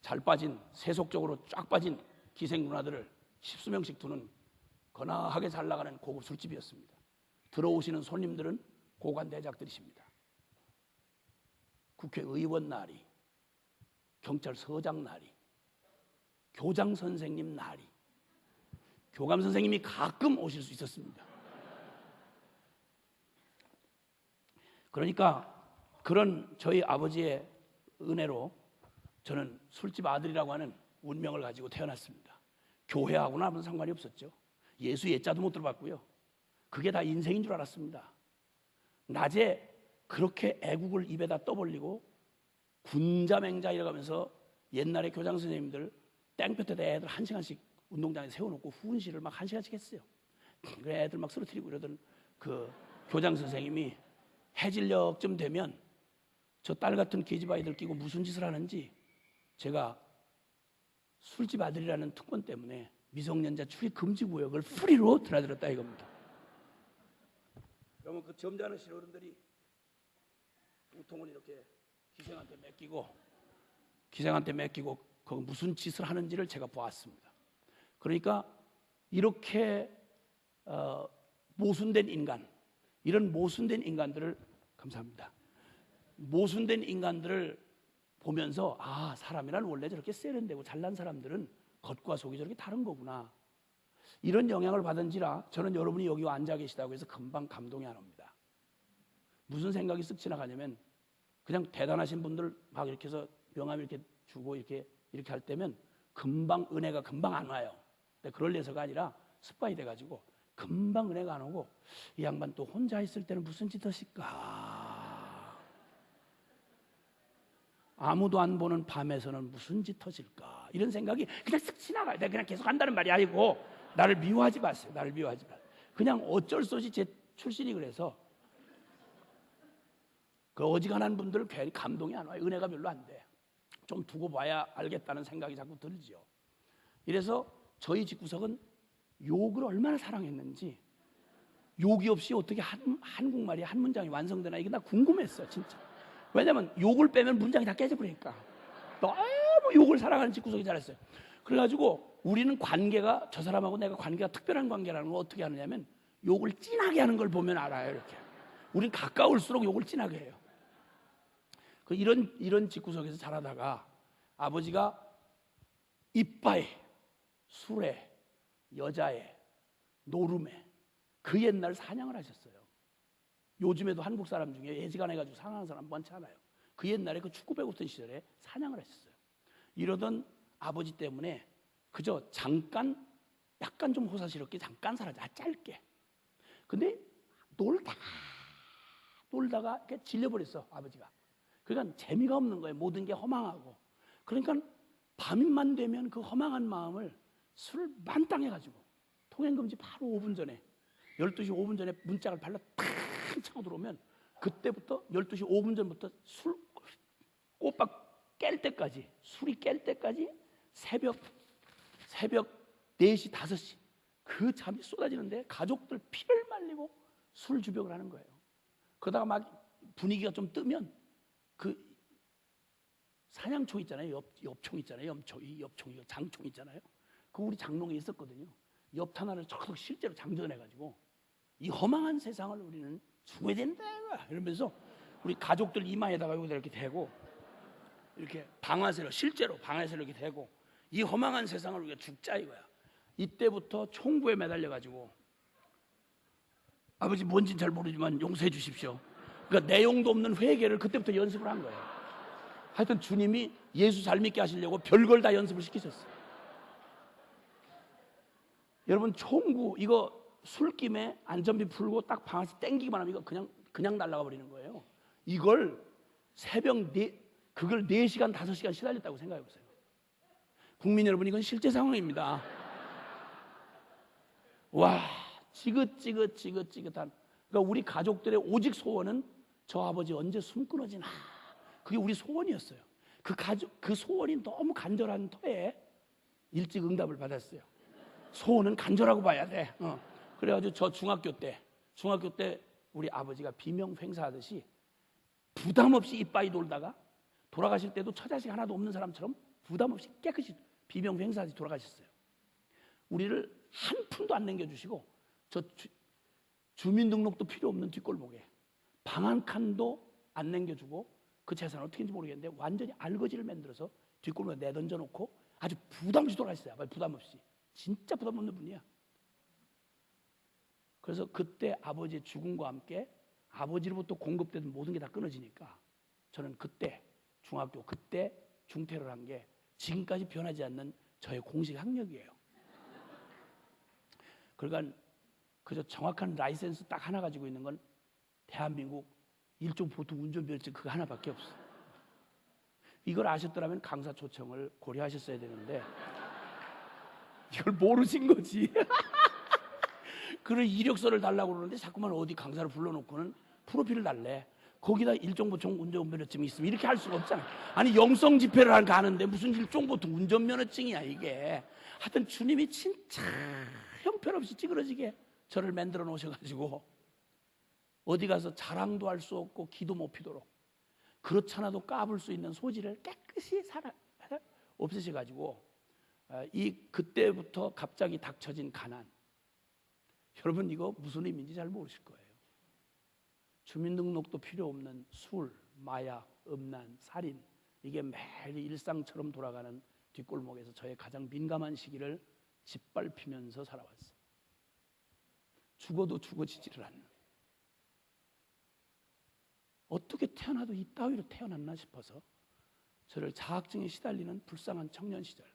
잘 빠진, 세속적으로 쫙 빠진 기생 누나들을 10수명씩 두는 거나하게 잘 나가는 고급 술집이었습니다. 들어오시는 손님들은 고관대작들이십니다. 국회의원 나리, 경찰서장 나리, 교장 선생님 나리, 교감 선생님이 가끔 오실 수 있었습니다. 그러니까 그런 저희 아버지의 은혜로 저는 술집 아들이라고 하는 운명을 가지고 태어났습니다. 교회하고는 아무 상관이 없었죠. 예수 예자도 못 들어봤고요. 그게 다 인생인 줄 알았습니다. 낮에 그렇게 애국을 입에다 떠벌리고 군자맹자 이러면서 옛날에 교장 선생님들 땡볕에다 애들 1시간씩 운동장에 세워놓고 후은실을 막 1시간씩 했어요. 그래 애들 막 쓰러뜨리고 이러던 그 교장 선생님이 해질녘쯤 되면 저 딸 같은 계집아이들 끼고 무슨 짓을 하는지 제가 술집 아들이라는 특권 때문에 미성년자 출입 금지 구역을 프리로 드나들었다 이겁니다. 그러면 그 점잖으신 어른들이 우통을 이렇게 기생한테 맡기고 그 무슨 짓을 하는지를 제가 보았습니다. 그러니까 이렇게 모순된 인간, 이런 모순된 인간들을 감사합니다. 모순된 인간들을 보면서 사람이란 원래 저렇게 세련되고 잘난 사람들은 겉과 속이 저렇게 다른 거구나. 이런 영향을 받은지라 저는 여러분이 여기 앉아 계시다고 해서 금방 감동이 안 옵니다. 무슨 생각이 쓱 지나가냐면 그냥 대단하신 분들 막 이렇게 해서 명함 이렇게 주고 이렇게 할 때면 금방 은혜가 금방 안 와요. 근데 그럴 예서가 아니라 습관이 돼가지고 금방 은혜가 안 오고 이 양반 또 혼자 있을 때는 무슨 짓 하실까? 아무도 안 보는 밤에서는 무슨 짓 하실까? 이런 생각이 그냥 쓱 지나가요. 내가 그냥 계속 한다는 말이 아니고 나를 미워하지 마세요. 나를 미워하지 마세요. 그냥 어쩔 수 없이 제 출신이 그래서 그 어지간한 분들 괜히 감동이 안 와요. 은혜가 별로 안 돼. 좀 두고 봐야 알겠다는 생각이 자꾸 들죠. 이래서 저희 집구석은 욕을 얼마나 사랑했는지, 욕이 없이 어떻게 한국말이 한 문장이 완성되나 이게 나 궁금했어 진짜. 왜냐면 욕을 빼면 문장이 다 깨져버리니까. 너무 욕을 사랑하는 집구석이 잘했어요. 그래가지고 우리는 관계가, 저 사람하고 내가 관계가 특별한 관계라는 걸 어떻게 하느냐면 욕을 진하게 하는 걸 보면 알아요. 이렇게 우린 가까울수록 욕을 진하게 해요. 그 이런 집구석에서 자라다가 아버지가 이빠에, 술에, 여자에, 노름에 그 옛날 사냥을 하셨어요. 요즘에도 한국 사람 중에 예지간해가지고 사냥하는 사람 많지 않아요. 그 옛날에 그 축구 배웠던 시절에 사냥을 하셨어요. 이러던 아버지 때문에 그저 잠깐, 약간 좀 호사스럽게 잠깐 살았죠. 짧게. 근데 놀다가 이렇게 질려버렸어, 아버지가. 그러니까 재미가 없는 거예요. 모든 게 허망하고. 그러니까 밤만 되면 그 허망한 마음을 술을 만땅해가지고 통행금지 바로 5분 전에 12시 5분 전에 문짝을 발라 탁 차고 들어오면 그때부터 12시 5분 전부터 술 꼬박 깰 때까지, 술이 깰 때까지 새벽 4시 5시 그 잠이 쏟아지는데 가족들 피를 말리고 술 주벽을 하는 거예요. 그러다가 막 분위기가 좀 뜨면 그 사냥총 있잖아요. 엽총 있잖아요. 엽총, 장총 있잖아요. 그 우리 장롱에 있었거든요. 엽탄 하나를 척 실제로 장전해가지고 이 허망한 세상을 우리는 죽어야 된다 이러면서 우리 가족들 이마에다가 여기다 이렇게 대고 이렇게 실제로 방아쇠로 이렇게 대고 이 허망한 세상을 우리가 죽자 이거야. 이때부터 총구에 매달려가지고 아버지 뭔진 잘 모르지만 용서해 주십시오. 그러니까 내용도 없는 회개를 그때부터 연습을 한 거예요. 하여튼 주님이 예수 잘 믿게 하시려고 별걸 다 연습을 시키셨어요. 여러분 총구 이거 술김에 안전비 풀고 딱 방아쇠 땡기기만 하면 이거 그냥 날아가 버리는 거예요. 이걸 그걸 4시간 5시간 시달렸다고 생각해 보세요. 국민 여러분, 이건 실제 상황입니다. 와, 지긋지긋한. 그러니까 우리 가족들의 오직 소원은 저 아버지 언제 숨 끊어지나. 그게 우리 소원이었어요. 그 소원이 너무 간절한 터에 일찍 응답을 받았어요. 소원은 간절하고 봐야 돼. 그래가지고 저 중학교 때 우리 아버지가 비명 횡사하듯이 부담 없이 이빠이 돌다가 돌아가실 때도 처자식 하나도 없는 사람처럼 부담 없이 깨끗이 비명 횡사하듯이 돌아가셨어요. 우리를 한 푼도 안 남겨주시고 저 주민등록도 필요 없는 뒷골목에 방 한 칸도 안 남겨주고 그 재산은 어떻게 인지 모르겠는데 완전히 알거지를 만들어서 뒷골목에 내던져 놓고 아주 부담 없이 돌아가셨어요. 부담 없이. 진짜 부담 없는 분이야. 그래서 그때 아버지의 죽음과 함께 아버지로부터 공급되던 모든 게 다 끊어지니까 저는 그때 중학교 그때 중퇴를 한 게 지금까지 변하지 않는 저의 공식 학력이에요. 그러니까 그저 정확한 라이센스 딱 하나 가지고 있는 건 대한민국 일종 보통 운전면허증 그거 하나밖에 없어. 이걸 아셨더라면 강사 초청을 고려하셨어야 되는데 이걸 모르신 거지. 그런 이력서를 달라고 그러는데 자꾸만 어디 강사를 불러놓고는 프로필을 달래. 거기다 일종보통 운전면허증이 있으면 이렇게 할 수가 없잖아. 아니 영성 집회를 가는데 무슨 일종보통 운전면허증이야 이게. 하여튼 주님이 진짜 형편없이 찌그러지게 저를 만들어 놓으셔가지고 어디 가서 자랑도 할 수 없고 기도 못 피도록 그렇잖아도 까불 수 있는 소지를 깨끗이 없애셔가지고 그때부터 갑자기 닥쳐진 가난. 여러분 이거 무슨 의미인지 잘 모르실 거예요. 주민등록도 필요 없는 술, 마약, 음란, 살인 이게 매일 일상처럼 돌아가는 뒷골목에서 저의 가장 민감한 시기를 짓밟히면서 살아왔어요. 죽어도 죽어지지를 않는. 어떻게 태어나도 이 따위로 태어났나 싶어서 저를 자학증에 시달리는 불쌍한 청년 시절.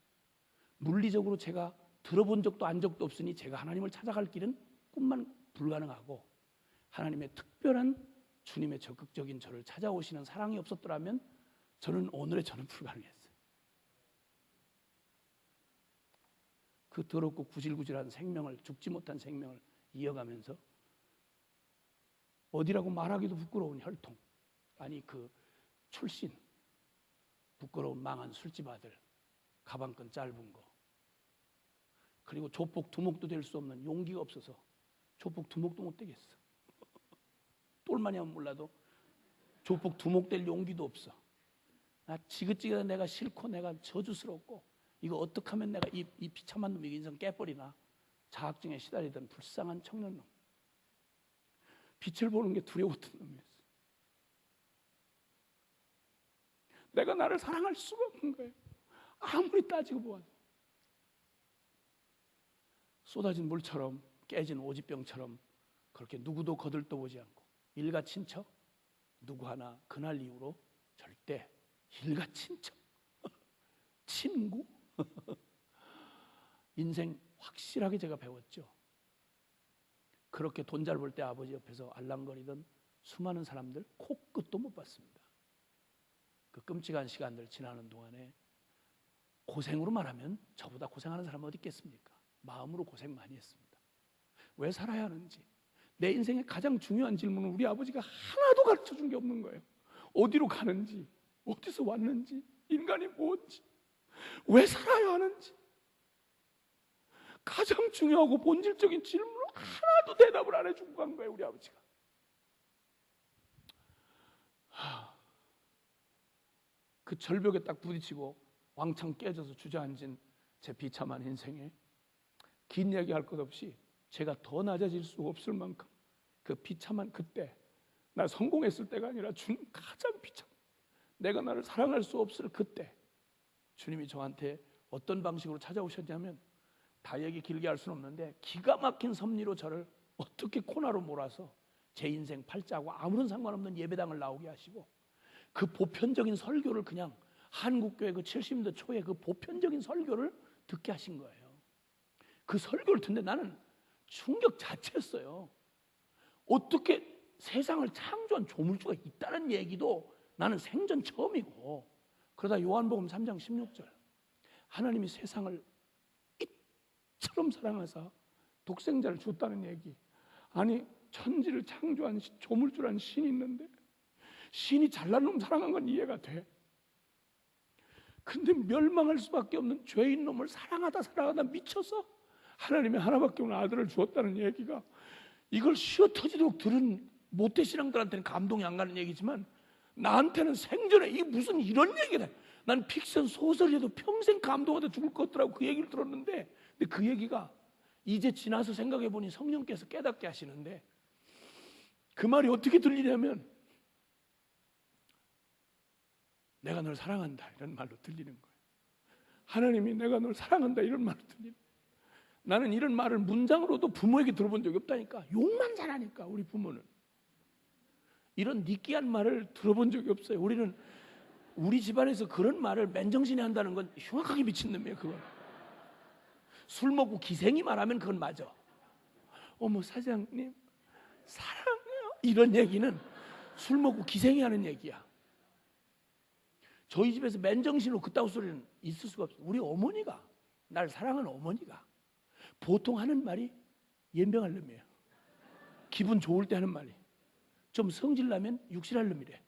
물리적으로 제가 들어본 적도 안 적도 없으니 제가 하나님을 찾아갈 길은 꿈만 불가능하고 하나님의 특별한 주님의 적극적인 저를 찾아오시는 사랑이 없었더라면 저는 불가능했어요. 그 더럽고 구질구질한 생명을, 죽지 못한 생명을 이어가면서 어디라고 말하기도 부끄러운 혈통, 아니 그 출신, 부끄러운 망한 술집 아들, 가방끈 짧은 거, 그리고 조폭 두목도 될 수 없는 용기가 없어서 조폭 두목도 못 되겠어. 똘마니 하면 몰라도 조폭 두목 될 용기도 없어. 나 지긋지긋한 내가 싫고 내가 저주스럽고 이거 어떻게 하면 내가 이 비참한 놈이 인생 깨버리나 자학증에 시달리던 불쌍한 청년놈. 빛을 보는 게 두려웠던 놈이었어. 내가 나를 사랑할 수가 없는 거예요. 아무리 따지고 보아도. 쏟아진 물처럼 깨진 오지병처럼 그렇게 누구도 거들떠보지 않고 일가 친척 누구 하나 그날 이후로 절대 일가 친척 친구 인생 확실하게 제가 배웠죠. 그렇게 돈 잘 벌 때 아버지 옆에서 알랑거리던 수많은 사람들 코끝도 못 봤습니다. 그 끔찍한 시간들 지나는 동안에 고생으로 말하면 저보다 고생하는 사람 어디 있겠습니까? 마음으로 고생 많이 했습니다. 왜 살아야 하는지, 내 인생의 가장 중요한 질문은 우리 아버지가 하나도 가르쳐 준 게 없는 거예요. 어디로 가는지, 어디서 왔는지, 인간이 뭔지, 왜 살아야 하는지 가장 중요하고 본질적인 질문을 하나도 대답을 안 해주고 간 거예요, 우리 아버지가. 그 절벽에 딱 부딪히고 왕창 깨져서 주저앉은 제 비참한 인생에 긴 얘기할 것 없이 제가 더 낮아질 수 없을 만큼 그 비참한 그때, 나 성공했을 때가 아니라 주님 가장 비참, 내가 나를 사랑할 수 없을 그때 주님이 저한테 어떤 방식으로 찾아오셨냐면, 다 얘기 길게 할 수는 없는데 기가 막힌 섭리로 저를 어떻게 코너로 몰아서 제 인생 팔자하고 아무런 상관없는 예배당을 나오게 하시고 그 보편적인 설교를 그냥 한국교회 그 70년대 초에 그 보편적인 설교를 듣게 하신 거예요. 그 설교를 듣는데 나는 충격 자체였어요. 어떻게 세상을 창조한 조물주가 있다는 얘기도 나는 생전 처음이고, 그러다 요한복음 3장 16절 하나님이 세상을 이처럼 사랑하사 독생자를 줬다는 얘기. 아니 천지를 창조한 조물주라는 신이 있는데 신이 잘난 놈 사랑한 건 이해가 돼. 근데 멸망할 수밖에 없는 죄인 놈을 사랑하다 미쳐서 하나님이 하나밖에 없는 아들을 주었다는 얘기가, 이걸 쉬어 터지도록 들은 모태신앙들한테는 감동이 안 가는 얘기지만 나한테는 생전에 이게 무슨 이런 얘기래. 난 픽션 소설에도 평생 감동하다 죽을 것 같더라고 그 얘기를 들었는데, 근데 그 얘기가 이제 지나서 생각해보니 성령께서 깨닫게 하시는데, 그 말이 어떻게 들리냐면 내가 널 사랑한다 이런 말로 들리는 거예요. 하나님이 내가 널 사랑한다 이런 말로 들리는 거예요. 나는 이런 말을 문장으로도 부모에게 들어본 적이 없다니까. 욕만 잘하니까 우리 부모는. 이런 니끼한 말을 들어본 적이 없어요. 우리 집안에서 그런 말을 맨정신에 한다는 건 흉악하게 미친놈이에요. 그건 술 먹고 기생이 말하면 그건 맞아. 어머 사장님 사랑해요 이런 얘기는 술 먹고 기생이 하는 얘기야. 저희 집에서 맨정신으로 그따위 소리는 있을 수가 없어요. 우리 어머니가, 날 사랑하는 어머니가 보통 하는 말이 연병할 놈이에요. 기분 좋을 때 하는 말이. 좀 성질나면 육실할 놈이래.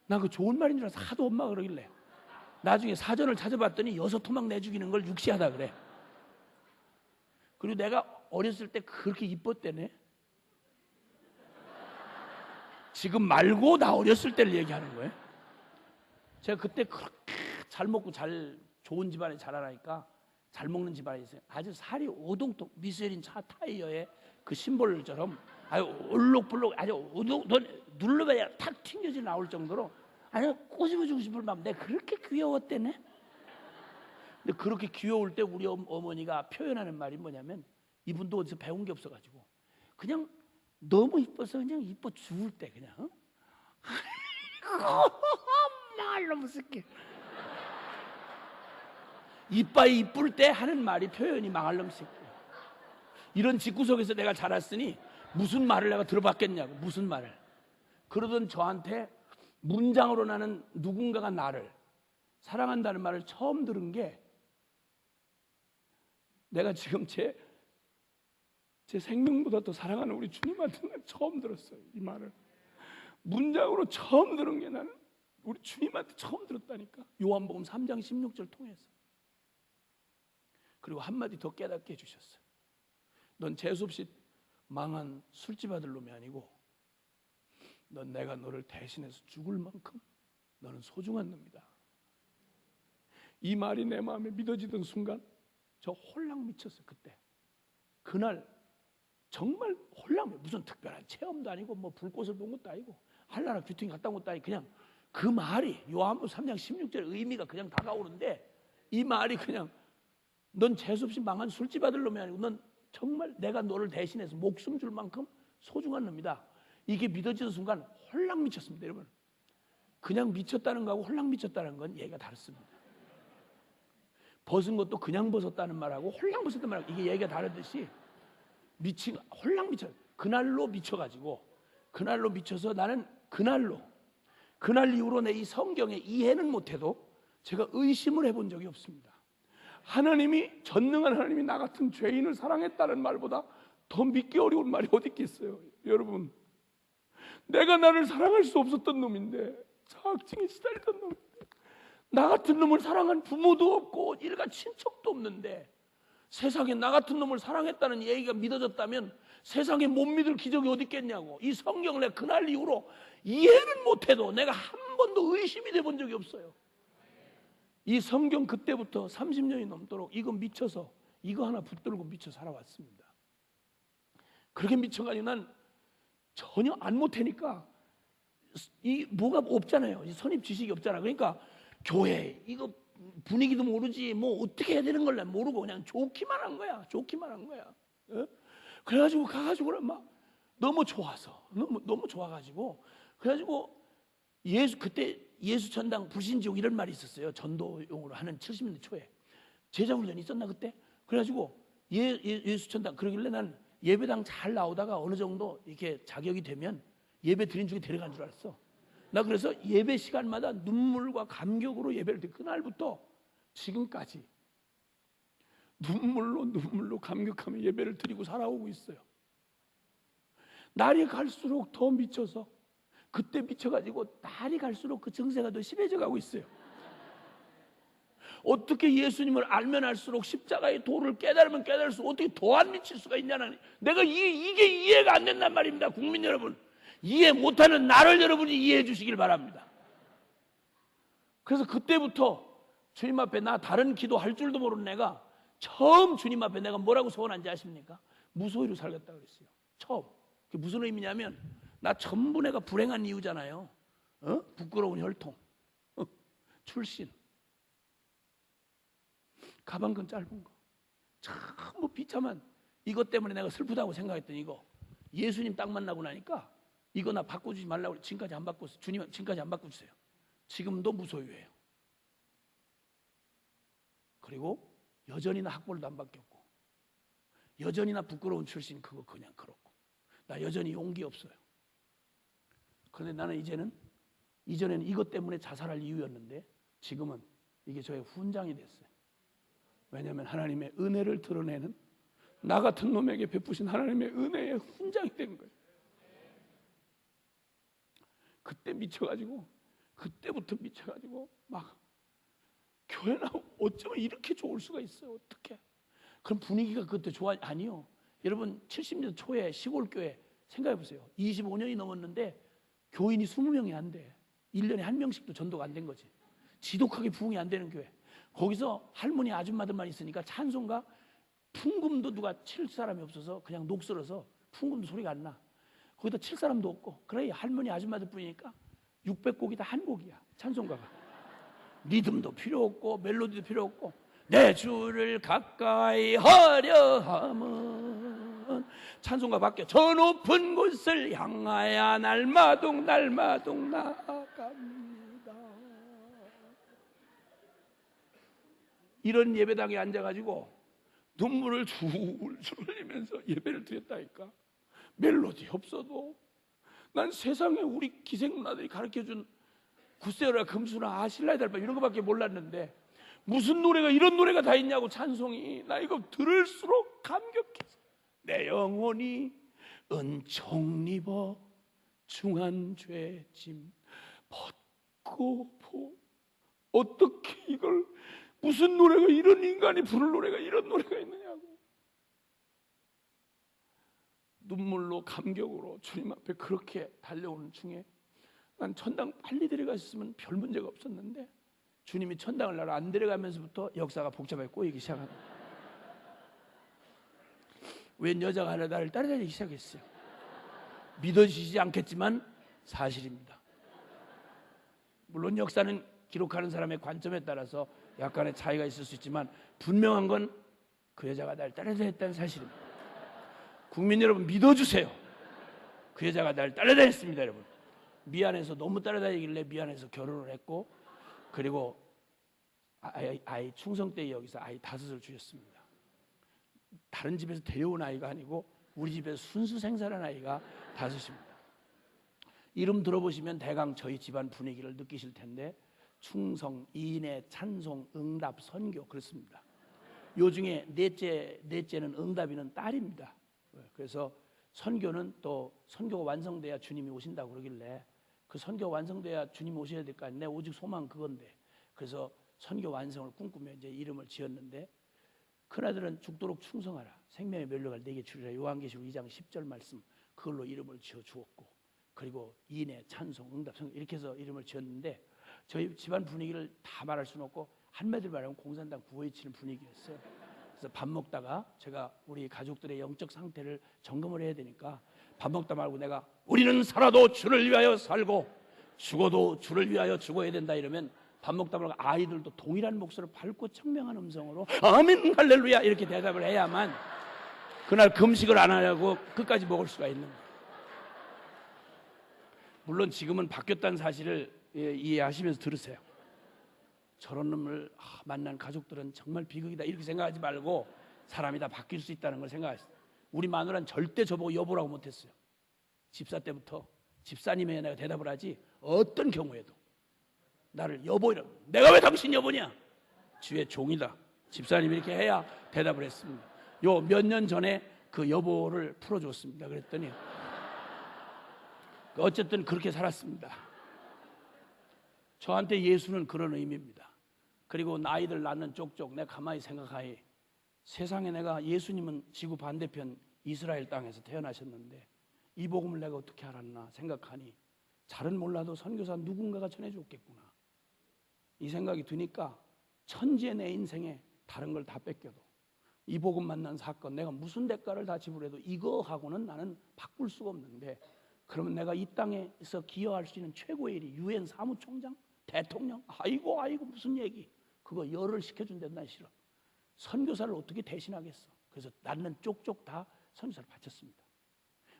나 그 좋은 말인 줄 알아서 하도 엄마가 그러길래 나중에 사전을 찾아봤더니 여섯 토막 내죽이는 걸 육시하다 그래. 그리고 내가 어렸을 때 그렇게 이뻤대네. 지금 말고 나 어렸을 때를 얘기하는 거예요. 제가 그때 그렇게 잘 먹고 잘 좋은 집안에 자라나니까, 잘 먹는 집안에 있어요. 아주 살이 오동통 미쉐린 차 타이어에 그 심볼처럼 아주 올록불록 아주 눌러봐야 탁 튕겨져 나올 정도로 아주 꼬집어주고 싶을 마음. 내가 그렇게 귀여웠대네. 근데 그렇게 귀여울 때 우리 어머니가 표현하는 말이 뭐냐면, 이분도 어디서 배운 게 없어가지고 그냥 너무 이뻐서 그냥 이뻐 죽을 때 그냥 말로 무섭게 이빠이 이쁠 때 하는 말이 표현이 망할 놈 새끼. 이런 집구석에서 내가 자랐으니 무슨 말을 내가 들어봤겠냐고. 무슨 말을. 그러던 저한테 문장으로 나는 누군가가 나를 사랑한다는 말을 처음 들은 게, 내가 지금 제 생명보다 더 사랑하는 우리 주님한테 처음 들었어요. 이 말을. 문장으로 처음 들은 게 나는 우리 주님한테 처음 들었다니까. 요한복음 3장 16절 통해서. 그리고 한마디 더 깨닫게 해주셨어요. 넌 재수없이 망한 술집 아들 놈이 아니고 넌 내가 너를 대신해서 죽을 만큼 너는 소중한 놈이다. 이 말이 내 마음에 믿어지던 순간 저 홀랑 미쳤어요. 그때 그날 정말 홀랑, 무슨 특별한 체험도 아니고 뭐 불꽃을 본 것도 아니고 한나라 귀퉁이 갔다 온 것도 아니고 그냥 그 말이 요한복음 3장 16절 의미가 그냥 다가오는데 이 말이 그냥 넌 재수없이 망한 술집 아들 놈이 아니고 넌 정말 내가 너를 대신해서 목숨 줄 만큼 소중한 놈이다. 이게 믿어지는 순간 홀랑 미쳤습니다. 여러분, 그냥 미쳤다는 거하고 홀랑 미쳤다는 건 얘기가 다릅니다. 벗은 것도 그냥 벗었다는 말하고 홀랑 벗었다는 말하고 이게 얘기가 다르듯이 미친, 홀랑 미쳐, 그날로 미쳐가지고 그날로 미쳐서 나는 그날 이후로 내 이 성경에 이해는 못해도 제가 의심을 해본 적이 없습니다. 하나님이, 전능한 하나님이 나 같은 죄인을 사랑했다는 말보다 더 믿기 어려운 말이 어디 있겠어요. 여러분, 내가 나를 사랑할 수 없었던 놈인데, 자학증에 시달리던 놈인데, 나 같은 놈을 사랑한 부모도 없고 일가 친척도 없는데 세상에 나 같은 놈을 사랑했다는 얘기가 믿어졌다면 세상에 못 믿을 기적이 어디 있겠냐고. 이 성경을 내가 그날 이후로 이해는 못해도 내가 한 번도 의심이 돼본 적이 없어요. 이 성경 그때부터 30년이 넘도록 이거 미쳐서 이거 하나 붙들고 미쳐 살아왔습니다. 그렇게 미쳐가지고 난 전혀 안 못하니까 이 뭐가 없잖아요. 이 선입 지식이 없잖아. 그러니까 교회 이거 분위기도 모르지 뭐 어떻게 해야 되는 걸 모르고 그냥 좋기만 한 거야. 좋기만 한 거야. 어? 그래가지고 가가지고 막 너무 좋아서 너무 좋아가지고 그래가지고 그때 예수 천당 불신지옥 이런 말이 있었어요. 전도용으로 하는 70년대 초에 제자훈련이 있었나 그때? 그래가지고 예수 천당 그러길래 난 예배당 잘 나오다가 어느 정도 이렇게 자격이 되면 예배 드린 중에 데려간 줄 알았어. 나 그래서 예배 시간마다 눈물과 감격으로 예배를 드리고 그날부터 지금까지 눈물로 감격하며 예배를 드리고 살아오고 있어요. 날이 갈수록 더 미쳐서 그때 미쳐가지고 날이 갈수록 그 증세가 더 심해져 가고 있어요. 어떻게 예수님을 알면 알수록 십자가의 도를 깨달으면 깨달을수록 어떻게 더 안 미칠 수가 있냐는, 내가 이게 이해가 안 된단 말입니다. 국민 여러분, 이해 못하는 나를 여러분이 이해해 주시길 바랍니다. 그래서 그때부터 주님 앞에 나 다른 기도할 줄도 모르는 내가 처음 주님 앞에 내가 뭐라고 소원한지 아십니까? 무소유로 살겠다고 그랬어요. 처음. 그게 무슨 의미냐면 나 전부 내가 불행한 이유잖아요. 부끄러운 혈통, 출신, 가방끈 짧은 거, 전부 비참한 이것 때문에 내가 슬프다고 생각했던 이거 예수님 딱 만나고 나니까 이거 나 바꿔주지 말라고 지금까지 안 바꿨어요. 주님 지금까지 안 바꿔주세요. 지금도 무소유예요. 그리고 여전히나 학벌도 안 바뀌었고 여전히나 부끄러운 출신 그거 그냥 그렇고 나 여전히 용기 없어요. 그런데 나는 이전에는 이것 때문에 자살할 이유였는데 지금은 이게 저의 훈장이 됐어요. 왜냐하면 하나님의 은혜를 드러내는 나 같은 놈에게 베푸신 하나님의 은혜의 훈장이 된 거예요. 그때부터 미쳐가지고 막 교회 나오고 어쩌면 이렇게 좋을 수가 있어요. 어떻게? 그럼 분위기가 그때 아니요. 여러분 70년 초에 시골 교회 생각해 보세요. 25년이 넘었는데 교인이 20명이 안 돼. 1년에 한 명씩도 전도가 안 된 거지. 지독하게 부흥이 안 되는 교회. 거기서 할머니 아줌마들만 있으니까 찬송가 풍금도 누가 칠 사람이 없어서 그냥 녹슬어서 풍금도 소리가 안 나. 거기다 칠 사람도 없고 그래 할머니 아줌마들 뿐이니까 600곡이 다 한 곡이야. 찬송가가. 리듬도 필요 없고 멜로디도 필요 없고 내 주를 가까이 하려 함은 찬송가 밖에 저 높은 곳을 향하여 날마동 나아갑니다. 이런 예배당에 앉아가지고 눈물을 줄줄 흘리면서 예배를 드렸다니까. 멜로디 없어도 난 세상에 우리 기생 누나들이 가르쳐준 구세라 금수나 아실라의 달바 이런 거밖에 몰랐는데 무슨 노래가 이런 노래가 다 있냐고. 찬송이 나 이거 들을수록 감격해서 내 영혼이 은총 입어 중한 죄 짐 벗고 보. 어떻게 이걸, 무슨 노래가, 이런 인간이 부를 노래가 이런 노래가 있느냐고. 눈물로 감격으로 주님 앞에 그렇게 달려오는 중에 난 천당 빨리 데려갔으면 별 문제가 없었는데 주님이 천당을 나를 안 데려가면서부터 역사가 복잡하게 꼬이기 시작합니다. 웬 여자가 하나 나를 따라다니기 시작했어요. 믿어지지 않겠지만 사실입니다. 물론 역사는 기록하는 사람의 관점에 따라서 약간의 차이가 있을 수 있지만 분명한 건 그 여자가 나를 따라다녔다는 사실입니다. 국민 여러분, 믿어주세요. 그 여자가 나를 따라다녔습니다. 여러분, 미안해서, 너무 따라다니길래 미안해서 결혼을 했고, 그리고 아이 충성 때 여기서 아이 5을 주셨습니다. 다른 집에서 데려온 아이가 아니고 우리 집에서 순수 생산한 아이가 5입니다. 이름 들어보시면 대강 저희 집안 분위기를 느끼실 텐데 충성, 인애, 찬송, 응답, 선교, 그렇습니다. 요 중에 넷째는 응답이는 딸입니다. 그래서 선교는 또 선교가 완성돼야 주님이 오신다고 그러길래 그 선교가 완성돼야 주님이 오셔야 될 거 아니에요. 내 오직 소망 그건데. 그래서 선교 완성을 꿈꾸며 이제 이름을 지었는데, 큰아들은 죽도록 충성하라, 생명의 면류관을 내게 주리라, 요한계시록 2장 10절 말씀, 그걸로 이름을 지어 주었고, 그리고 인애, 찬송, 응답, 선교, 이렇게 해서 이름을 지었는데 저희 집안 분위기를 다 말할 수는 없고 한마디로 말하면 공산당 구호에 치는 분위기였어요. 그래서 밥 먹다가 제가 우리 가족들의 영적 상태를 점검을 해야 되니까 밥 먹다 말고 내가 우리는 살아도 주를 위하여 살고 죽어도 주를 위하여 죽어야 된다 이러면 밥 먹다 말고 아이들도 동일한 목소리를 밝고 청명한 음성으로 아멘 할렐루야 이렇게 대답을 해야만 그날 금식을 안 하려고 끝까지 먹을 수가 있는 거예요. 물론 지금은 바뀌었다는 사실을 이해하시면서 들으세요. 저런 놈을 만난 가족들은 정말 비극이다 이렇게 생각하지 말고 사람이 다 바뀔 수 있다는 걸 생각하세요. 우리 마누라는 절대 저보고 여보라고 못했어요. 집사 때부터 집사님에 내가 대답을 하지 어떤 경우에도 나를 여보 이러. 내가 왜 당신 여보냐? 주의 종이다. 집사님이 이렇게 해야 대답을 했습니다. 요 몇 년 전에 그 여보를 풀어줬습니다. 그랬더니 어쨌든 그렇게 살았습니다. 저한테 예수는 그런 의미입니다. 그리고 나이들 낳는 쪽쪽 내가 가만히 생각하니 세상에 내가 예수님은 지구 반대편 이스라엘 땅에서 태어나셨는데 이 복음을 내가 어떻게 알았나 생각하니 잘은 몰라도 선교사 누군가가 전해줬겠구나 이 생각이 드니까 천지의 내 인생에 다른 걸 다 뺏겨도 이 복음 만난 사건 내가 무슨 대가를 다 지불해도 이거하고는 나는 바꿀 수가 없는데 그러면 내가 이 땅에서 기여할 수 있는 최고의 일이 유엔 사무총장? 대통령? 아이고 무슨 얘기 그거 열을 시켜준다는 난 싫어. 선교사를 어떻게 대신하겠어. 그래서 낳는 쪽쪽 다 선교사를 바쳤습니다.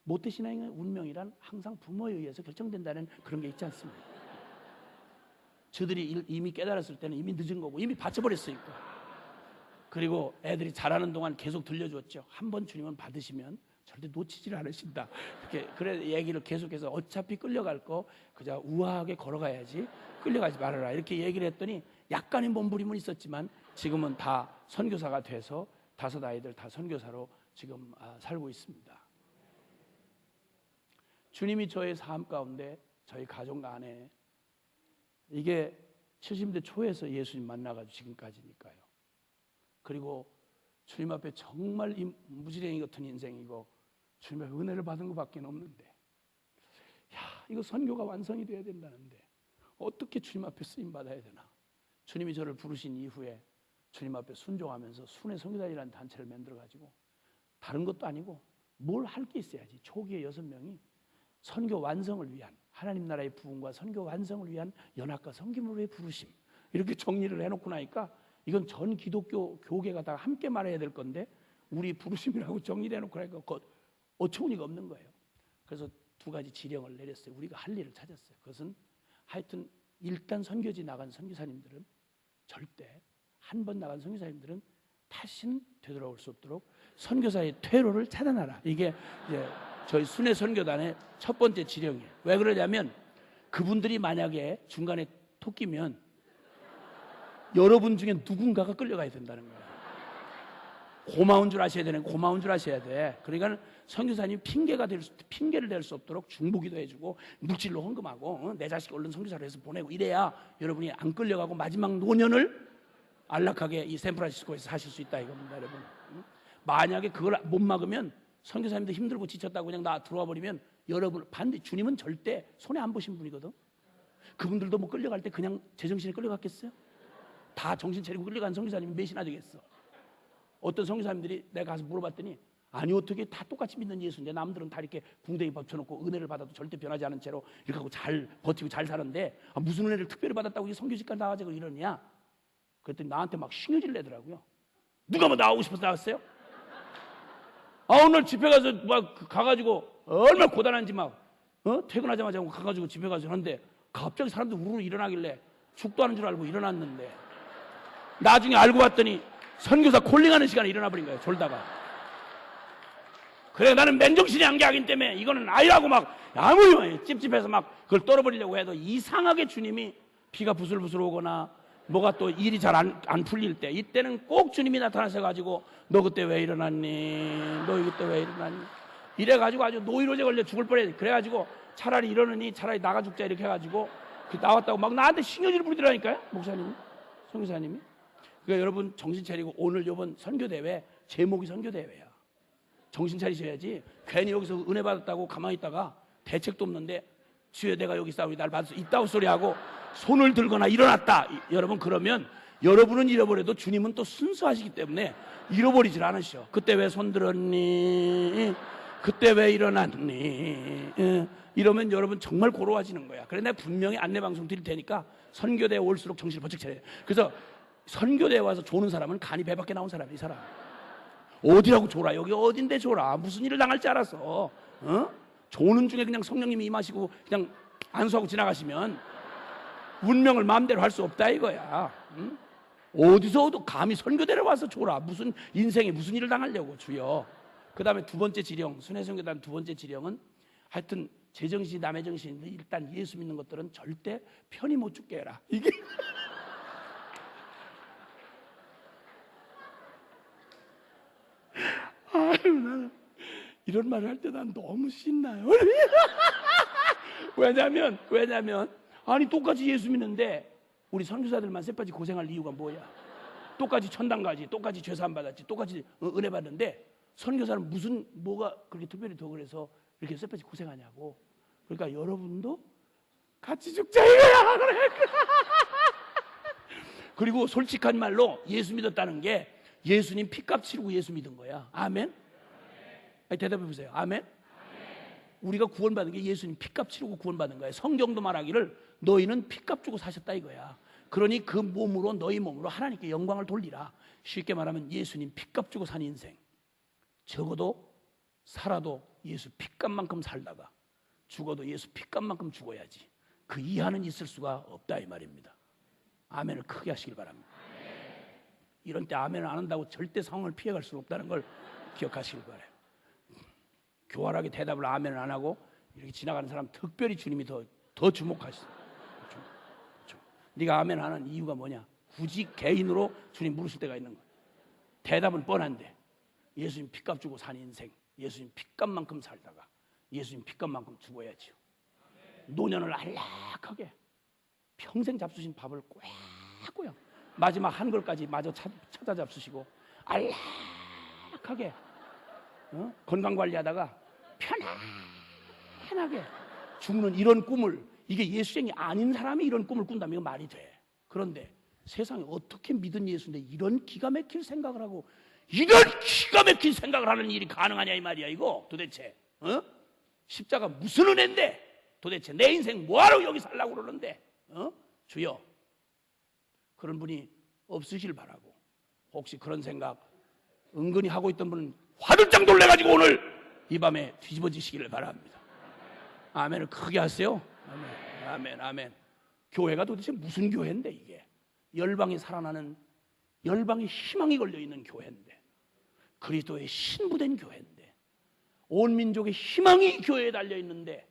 모태신앙의 운명이란 항상 부모에 의해서 결정된다는 그런 게 있지 않습니까? 저들이 이미 깨달았을 때는 이미 늦은 거고 이미 바쳐버렸으니까. 그리고 애들이 자라는 동안 계속 들려줬죠. 한 번 주님은 받으시면 절대 놓치지를 않으신다. 이렇게 그래 얘기를 계속해서 어차피 끌려갈 거 그저 우아하게 걸어가야지 끌려가지 말아라 이렇게 얘기를 했더니 약간의 몸부림은 있었지만 지금은 다 선교사가 돼서 5 아이들 다 선교사로 지금 살고 있습니다. 주님이 저의 삶 가운데 저희 가족 안에 이게 70대 초에서 예수님 만나가지고 지금까지니까요. 그리고 주님 앞에 정말 이 무지랭이 같은 인생이고 주님의 은혜를 받은 것밖에 없는데 이거 선교가 완성이 돼야 된다는데 어떻게 주님 앞에 쓰임받아야 되나. 주님이 저를 부르신 이후에 주님 앞에 순종하면서 순회 선교단이라는 단체를 만들어가지고 다른 것도 아니고 뭘 할 게 있어야지. 초기에 6명이 선교 완성을 위한 하나님 나라의 부흥과 선교 완성을 위한 연합과 섬김을 위해 부르심 이렇게 정리를 해놓고 나니까 이건 전 기독교 교계가 다 함께 말해야 될 건데 우리 부르심이라고 정리를 해놓고 나니까 어처구니가 없는 거예요. 그래서 2가지 지령을 내렸어요. 우리가 할 일을 찾았어요. 그것은 하여튼 일단 선교지 나간 선교사님들은 절대 한 번 나간 선교사님들은 다시는 되돌아올 수 없도록 선교사의 퇴로를 차단하라. 이게 이제 저희 순회 선교단의 첫 번째 지령이에요. 왜 그러냐면 그분들이 만약에 중간에 토끼면 여러분 중에 누군가가 끌려가야 된다는 거예요. 고마운 줄 아셔야 되는, 고마운 줄 아셔야 돼. 그러니까 선교사님이 핑계를 댈 수 없도록 중보기도 해주고 물질로 헌금하고 내 자식 얼른 선교사로 해서 보내고 이래야 여러분이 안 끌려가고 마지막 노년을 안락하게 이 샌프란시스코에서 사실 수 있다 이겁니다, 여러분. 만약에 그걸 못 막으면 선교사님도 힘들고 지쳤다고 그냥 나 들어와 버리면 여러분 반대, 주님은 절대 손해 안 보신 분이거든. 그분들도 뭐 끌려갈 때 그냥 제정신에 끌려갔겠어요? 다 정신 차리고 끌려간 선교사님이 몇이나 되겠어. 어떤 선교사님들이 내가 가서 물어봤더니 아니 어떻게 다 똑같이 믿는 예수인데 남들은 다 이렇게 궁뎅이 받쳐놓고 은혜를 받아도 절대 변하지 않은 채로 이렇게 하고 잘 버티고 잘 사는데 무슨 은혜를 특별히 받았다고 이 선교직까지 나와가지고 이러냐? 그랬더니 나한테 막 신경질 내더라고요. 누가 뭐 나오고 싶어서 나왔어요? 오늘 집회 가서 막 가가지고 얼마나 고단한지 막 퇴근하자마자 가가지고 집회 가서 하는데 갑자기 사람들 우르르 일어나길래 죽도 하는 줄 알고 일어났는데 나중에 알고 봤더니 선교사 콜링하는 시간에 일어나 버린 거예요. 졸다가. 그래 나는 맨정신이 안개하기 때문에 이거는 아니라고 막 아무리 찝찝해서 막 그걸 떨어버리려고 해도 이상하게 주님이 비가 부슬부슬 오거나 뭐가 또 일이 잘 안 풀릴 때 이때는 꼭 주님이 나타나셔가지고 너 그때 왜 일어났니? 너 그때 왜 일어났니? 이래가지고 아주 노이로제 걸려 죽을 뻔해. 그래가지고 차라리 이러느니 차라리 나가 죽자 이렇게 해가지고 나왔다고 막 나한테 신경질 부리더라니까요. 목사님이, 선교사님이. 그러니까 여러분 정신 차리고 오늘 이번 선교대회 제목이 선교대회야. 정신 차리셔야지. 괜히 여기서 은혜 받았다고 가만히 있다가 대책도 없는데 주여 내가 여기 있다고 날 받아서 있다고 소리하고 손을 들거나 일어났다. 여러분 그러면 여러분은 잃어버려도 주님은 또 순수하시기 때문에 잃어버리질 않으셔. 그때 왜 손 들었니? 그때 왜 일어났니? 이러면 여러분 정말 고로워지는 거야. 그래 내가 분명히 안내방송 드릴 테니까 선교대에 올수록 정신을 번쩍 차려요. 그래서 선교대에 와서 조는 사람은 간이 배 밖에 나온 사람이 이 사람. 어디라고 졸아? 여기 어딘데 졸아? 무슨 일을 당할지 알았어. 조는 중에 그냥 성령님이 임하시고 그냥 안수하고 지나가시면 운명을 마음대로 할 수 없다 이거야. 어디서도 감히 선교대를 와서 졸아? 무슨 인생에 무슨 일을 당하려고 주여. 그 다음에 두 번째 지령, 순회선교단 두 번째 지령은 하여튼 제정신 남의 정신인데 일단 예수 믿는 것들은 절대 편히 못 죽게 해라. 이게 아유 나는 이런 말을 할 때 난 너무 신나요. 왜냐면 아니 똑같이 예수 믿는데 우리 선교사들만 쎄빠지 고생할 이유가 뭐야? 똑같이 천당 가지, 똑같이 죄사함 받았지, 똑같이 은혜 받는데 선교사는 무슨 뭐가 그렇게 특별히 더 그래서 이렇게 쎄빠지 고생하냐고. 그러니까 여러분도 같이 죽자 이거야. 그래. 그리고 솔직한 말로 예수 믿었다는 게 예수님 피값 치르고 예수 믿은 거야. 아멘? 아니, 대답해 보세요. 아멘? 우리가 구원받은 게 예수님 피값 치르고 구원받은 거야. 성경도 말하기를 너희는 피값 주고 사셨다 이거야. 그러니 그 몸으로 너희 몸으로 하나님께 영광을 돌리라. 쉽게 말하면 예수님 피값 주고 산 인생. 적어도 살아도 예수 피값만큼 살다가 죽어도 예수 피값만큼 죽어야지. 그 이하는 있을 수가 없다 이 말입니다. 아멘을 크게 하시길 바랍니다. 이런 때 아멘을 안 한다고 절대 상황을 피해갈 수 없다는 걸 기억하시길 바라요. 교활하게 대답을 아멘을 안 하고 이렇게 지나가는 사람 특별히 주님이 더 주목하시죠. 네가 아멘 안 하는 이유가 뭐냐? 굳이 개인으로 주님 물으실 때가 있는 거야. 대답은 뻔한데 예수님 핏값 주고 산 인생, 예수님 핏값만큼 살다가 예수님 핏값만큼 죽어야지요. 노년을 안락하게 평생 잡수신 밥을 꽉 마지막 한 걸까지 마저 찾아 잡수시고 안락하게 건강관리하다가 편안하게 죽는 이런 꿈을, 이게 예수쟁이 아닌 사람이 이런 꿈을 꾼다면 이거 말이 돼. 그런데 세상에 어떻게 믿은 예수인데 이런 기가 막힐 생각을 하고 이런 기가 막힌 생각을 하는 일이 가능하냐 이 말이야. 이거 도대체 십자가 무슨 은혜인데 도대체 내 인생 뭐하러 여기 살라고 그러는데 주여, 그런 분이 없으실 바라고, 혹시 그런 생각 은근히 하고 있던 분은 화들짝 놀래가지고 오늘 이 밤에 뒤집어지시기를 바랍니다. 아멘을 크게 하세요. 아멘, 아멘, 아멘. 교회가 도대체 무슨 교회인데 이게 열방이 살아나는, 열방의 희망이 걸려있는 교회인데, 그리스도의 신부된 교회인데, 온 민족의 희망이 교회에 달려있는데,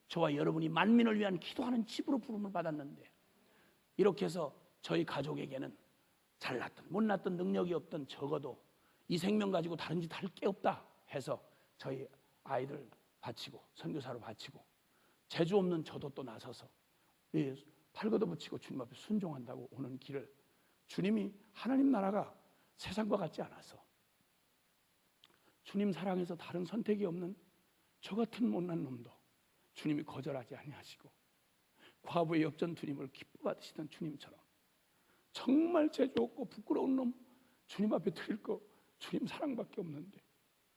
저와 여러분이 만민을 위한 기도하는 집으로 부름을 받았는데, 이렇게 해서 저희 가족에게는 잘났든 못났든 능력이 없든 적어도 이 생명 가지고 다른 짓 할 게 없다 해서 저희 아이들 바치고 선교사로 바치고 재주 없는 저도 또 나서서 팔 걷어붙이고 주님 앞에 순종한다고 오는 길을 주님이 하나님 나라가 세상과 같지 않아서 주님 사랑해서 다른 선택이 없는 저 같은 못난 놈도 주님이 거절하지 아니하시고 과부의 엽전투님을 기뻐 받으시던 주님처럼 정말 재주 없고 부끄러운 놈 주님 앞에 드릴 거 주님 사랑밖에 없는데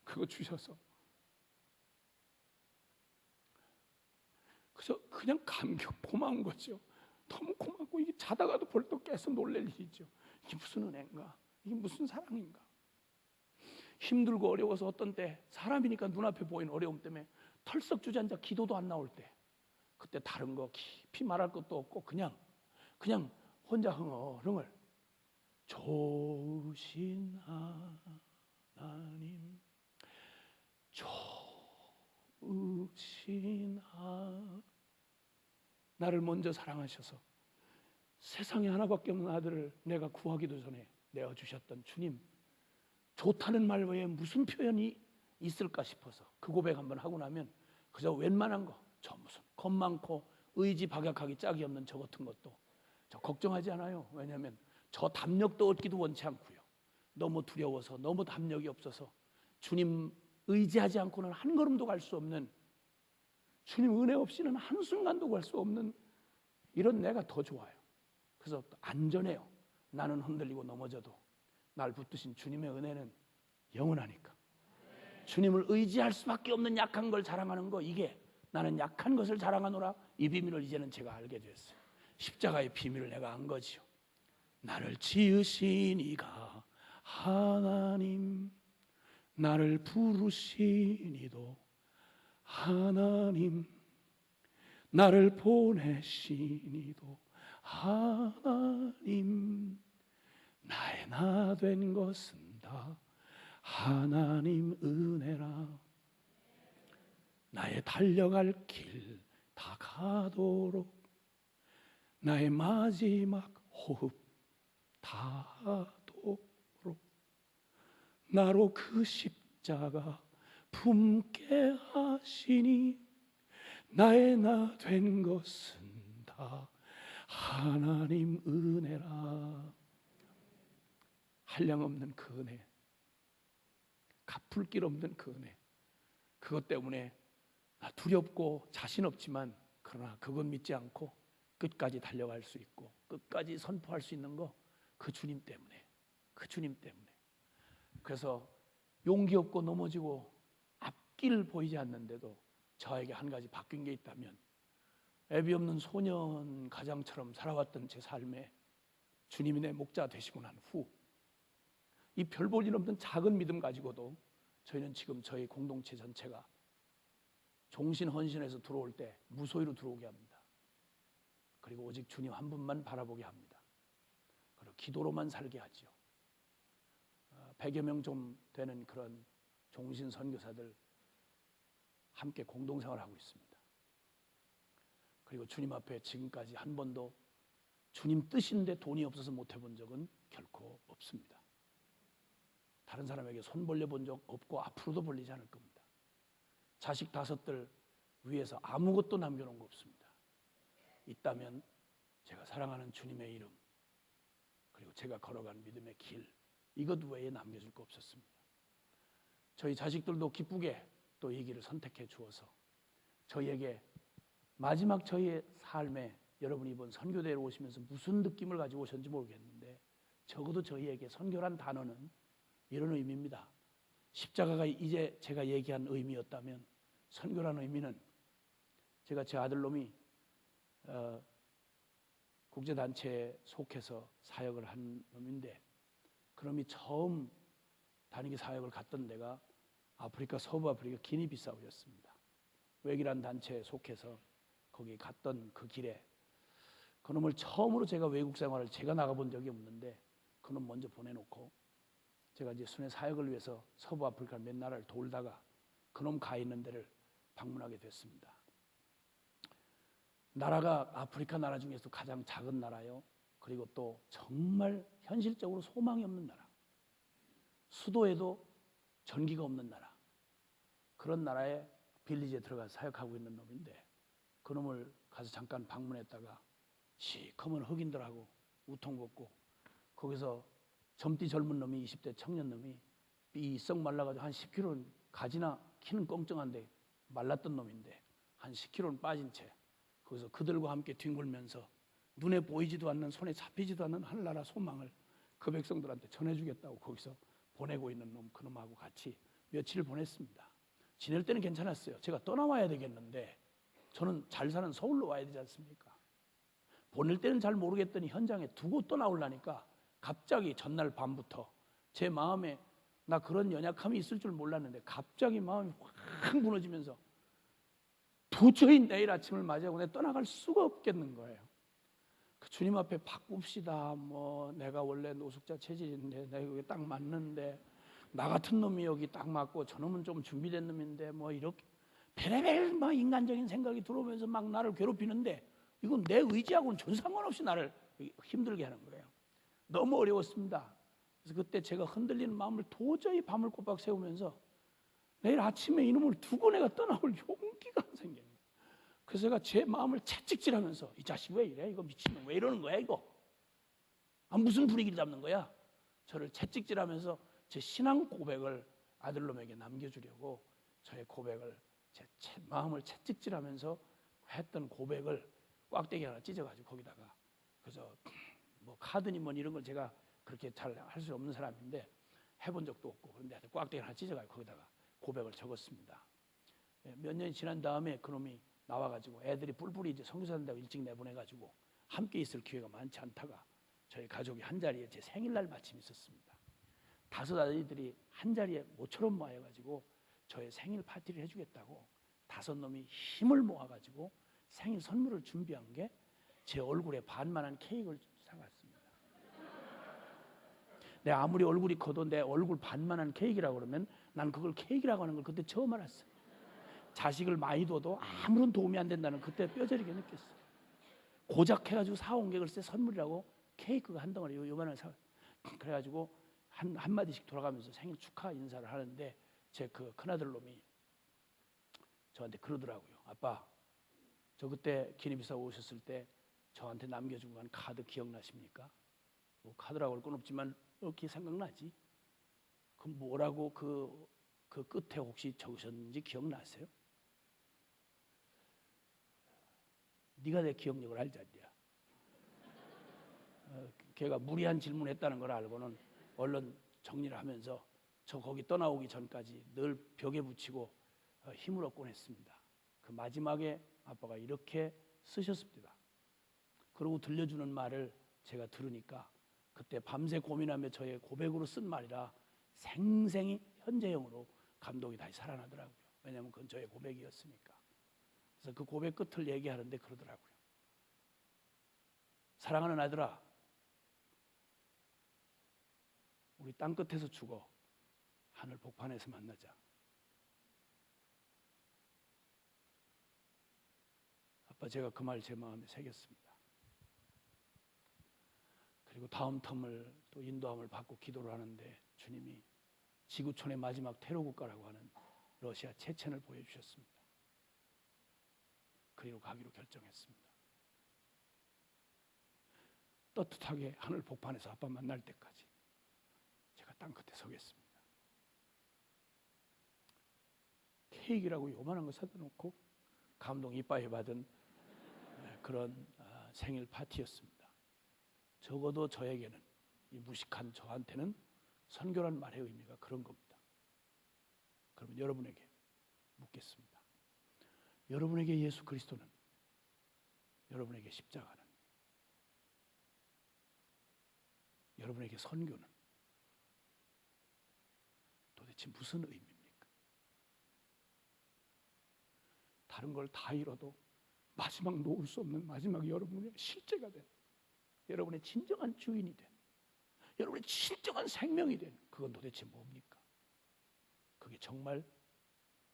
그거 주셔서 그래서 그냥 감격 고마운 거죠. 너무 고맙고 이게 자다가도 벌떡 깨서 놀랄 일이죠. 이게 무슨 은혜인가? 이게 무슨 사랑인가? 힘들고 어려워서 어떤 때 사람이니까 눈앞에 보이는 어려움 때문에 털썩 주저앉아 기도도 안 나올 때 그때 다른 거 깊이 말할 것도 없고 그냥 혼자 흥얼흥얼 좋으신 하나님 좋으신 나를 먼저 사랑하셔서 세상에 하나밖에 없는 아들을 내가 구하기도 전에 내어주셨던 주님 좋다는 말 외에 무슨 표현이 있을까 싶어서 그 고백 한번 하고 나면 그저 웬만한 거 저 무슨 겁 많고 의지 박약하기 짝이 없는 저 같은 것도 저 걱정하지 않아요. 왜냐하면 저 담력도 얻기도 원치 않고요. 너무 두려워서 너무 담력이 없어서 주님 의지하지 않고는 한 걸음도 갈 수 없는 주님 은혜 없이는 한순간도 갈 수 없는 이런 내가 더 좋아요. 그래서 안전해요. 나는 흔들리고 넘어져도 날 붙드신 주님의 은혜는 영원하니까. 주님을 의지할 수밖에 없는 약한 걸 자랑하는 거 이게 나는 약한 것을 자랑하노라 이 비밀을 이제는 제가 알게 됐어요. 십자가의 비밀을 내가 안 거지요. 나를 지으신 이가 하나님 나를 부르신 이도 하나님 나를 보내신 이도 하나님 나의 나 된 것은 다 하나님 은혜라 나의 달려갈 길 다 가도록 나의 마지막 호흡 닿도록 나로 그 십자가 품게 하시니 나의 나 된 것은 다 하나님 은혜라. 한량없는 그 은혜, 갚을 길 없는 그 은혜, 그것 때문에 나 두렵고 자신 없지만 그러나 그건 믿지 않고 끝까지 달려갈 수 있고 끝까지 선포할 수 있는 거 그 주님 때문에, 그 주님 때문에. 그래서 용기 없고 넘어지고 앞길 보이지 않는데도 저에게 한 가지 바뀐 게 있다면 애비 없는 소년 가장처럼 살아왔던 제 삶에 주님이 내 목자 되시고 난 후 이 별 볼 일 없는 작은 믿음 가지고도 저희는 지금 저희 공동체 전체가 종신 헌신에서 들어올 때 무소유로 들어오게 합니다. 그리고 오직 주님 한 분만 바라보게 합니다. 그리고 기도로만 살게 하지요. 100여 명 좀 되는 그런 종신 선교사들 함께 공동생활하고 있습니다. 그리고 주님 앞에 지금까지 한 번도 주님 뜻인데 돈이 없어서 못 해본 적은 결코 없습니다. 다른 사람에게 손 벌려본 적 없고 앞으로도 벌리지 않을 겁니다. 자식 5들 위해서 아무것도 남겨놓은 거 없습니다. 있다면 제가 사랑하는 주님의 이름 그리고 제가 걸어간 믿음의 길 이것 외에 남겨줄 거 없었습니다. 저희 자식들도 기쁘게 또 이 길을 선택해 주어서 저희에게 마지막 저희의 삶에 여러분이 이번 선교대회에 오시면서 무슨 느낌을 가지고 오셨는지 모르겠는데 적어도 저희에게 선교란 단어는 이런 의미입니다. 십자가가 이제 제가 얘기한 의미였다면 선교라는 의미는 제가 제 아들놈이 국제단체에 속해서 사역을 한 놈인데 그놈이 처음 단위기 사역을 갔던 데가 아프리카 서부 아프리카 기니비사우였습니다. 외기란 단체에 속해서 거기 갔던 그 길에 그놈을 처음으로 제가 외국 생활을 제가 나가본 적이 없는데 그놈 먼저 보내놓고 제가 이제 순회 사역을 위해서 서부 아프리카 몇 나라를 돌다가 그놈 가 있는 데를 방문하게 됐습니다. 나라가 아프리카 나라 중에서 가장 작은 나라요. 그리고 또 정말 현실적으로 소망이 없는 나라. 수도에도 전기가 없는 나라, 그런 나라에 빌리지에 들어가서 사역하고 있는 놈인데, 그 놈을 가서 잠깐 방문했다가 시커먼 흑인들하고 우통 걷고, 거기서 젊디 젊은 놈이, 20대 청년 놈이 삐썩 말라가지고 한 10kg는 가지나, 키는 껑쩡한데 말랐던 놈인데 한 10kg는 빠진 채 거기서 그들과 함께 뒹굴면서 눈에 보이지도 않는, 손에 잡히지도 않는 하늘나라 소망을 그 백성들한테 전해주겠다고 거기서 보내고 있는 놈, 그 놈하고 같이 며칠을 보냈습니다. 지낼 때는 괜찮았어요. 제가 떠나와야 되겠는데, 저는 잘 사는 서울로 와야 되지 않습니까? 보낼 때는 잘 모르겠더니 현장에 두고 떠나오려니까 갑자기 전날 밤부터 제 마음에, 나 그런 연약함이 있을 줄 몰랐는데 갑자기 마음이 확 무너지면서 도저히 내일 아침을 맞이하고 내가 떠나갈 수가 없겠는 거예요. 그 주님 앞에 바꿉시다. 뭐 내가 원래 노숙자 체질인데 내가 여기 딱 맞는데, 나 같은 놈이 여기 딱 맞고 저놈은 좀 준비된 놈인데, 뭐 이렇게 별의별 막 인간적인 생각이 들어오면서 막 나를 괴롭히는데, 이건 내 의지하고는 전 상관없이 나를 힘들게 하는 거예요. 너무 어려웠습니다. 그래서 그때 제가 흔들리는 마음을 도저히 밤을 꼬박 세우면서 내일 아침에 이놈을 두고 내가 떠나올 용기가 안 생겨요. 그래서 제가 제 마음을 채찍질하면서, 이 자식 왜 이래? 이거 미친놈 왜 이러는 거야 이거? 아, 무슨 분위기를 잡는 거야? 저를 채찍질하면서 제 신앙 고백을 아들놈에게 남겨주려고 저의 고백을, 제 마음을 채찍질하면서 했던 고백을 꽉대기 하나 찢어가지고 거기다가, 그래서 뭐 카드니 뭐 이런 걸 제가 그렇게 잘 할 수 없는 사람인데 해본 적도 없고, 그런데 꽉대기 하나 찢어가지고 거기다가 고백을 적었습니다. 몇 년이 지난 다음에 그놈이 나와가지고 애들이 뿔뿔이 이제 선교사 한다고 일찍 내보내가지고 함께 있을 기회가 많지 않다가 저희 가족이 한 자리에 제 생일날 마침 있었습니다. 5 아이들이 한 자리에 모처럼 모여가지고 저의 생일 파티를 해주겠다고 5 놈이 힘을 모아가지고 생일 선물을 준비한 게 제 얼굴에 반만한 케이크를 사갔습니다. 내가 아무리 얼굴이 커도 내 얼굴 반만한 케이크라고 그러면 난 그걸 케이크라고 하는 걸 그때 처음 알았어요. 자식을 많이 둬도 아무런 도움이 안 된다는 그때 뼈저리게 느꼈어요. 고작 해가지고 사온 게 글쎄 선물이라고 케이크가 한 덩어리 요만한 사. 그래가지고 한마디씩 돌아가면서 생일 축하 인사를 하는데, 제 그 큰아들 놈이 저한테 그러더라고요. 아빠, 저 그때 기내비서 오셨을 때 저한테 남겨주고 간 카드 기억나십니까? 뭐 카드라고 할 건 없지만 이렇게 생각나지? 그 뭐라고 그 끝에 혹시 적으셨는지 기억나세요? 네가 내 기억력을 알잖냐. 걔가 무리한 질문했다는 걸 알고는 얼른 정리를 하면서 저 거기 떠나오기 전까지 늘 벽에 붙이고 힘을 얻곤 했습니다. 그 마지막에 아빠가 이렇게 쓰셨습니다. 그러고 들려주는 말을 제가 들으니까 그때 밤새 고민하며 저의 고백으로 쓴 말이라 생생히 현재형으로 감동이 다시 살아나더라고요. 왜냐하면 그건 저의 고백이었으니까. 그래서 그 고백 끝을 얘기하는데 그러더라고요. 사랑하는 아들아, 우리 땅끝에서 죽어 하늘 복판에서 만나자. 아빠, 제가 그 말 제 마음에 새겼습니다. 그리고 다음 텀을 또 인도함을 받고 기도를 하는데 주님이 지구촌의 마지막 테러 국가라고 하는 러시아 체첸을 보여주셨습니다. 그리로 가기로 결정했습니다. 떳떳하게 하늘 복판에서 아빠 만날 때까지 제가 땅끝에 서겠습니다. 케이크라고 요만한 거 사다 놓고 감동 이빠이 받은 그런 생일 파티였습니다. 적어도 저에게는, 이 무식한 저한테는 선교란 말의 의미가 그런 겁니다. 그러면 여러분에게 묻겠습니다. 여러분에게 예수 그리스도는, 여러분에게 십자가는, 여러분에게 선교는 도대체 무슨 의미입니까? 다른 걸 다 잃어도 마지막 놓을 수 없는 마지막 여러분의 실제가 된, 여러분의 진정한 주인이 된, 여러분의 진정한 생명이 된, 그건 도대체 뭡니까? 그게 정말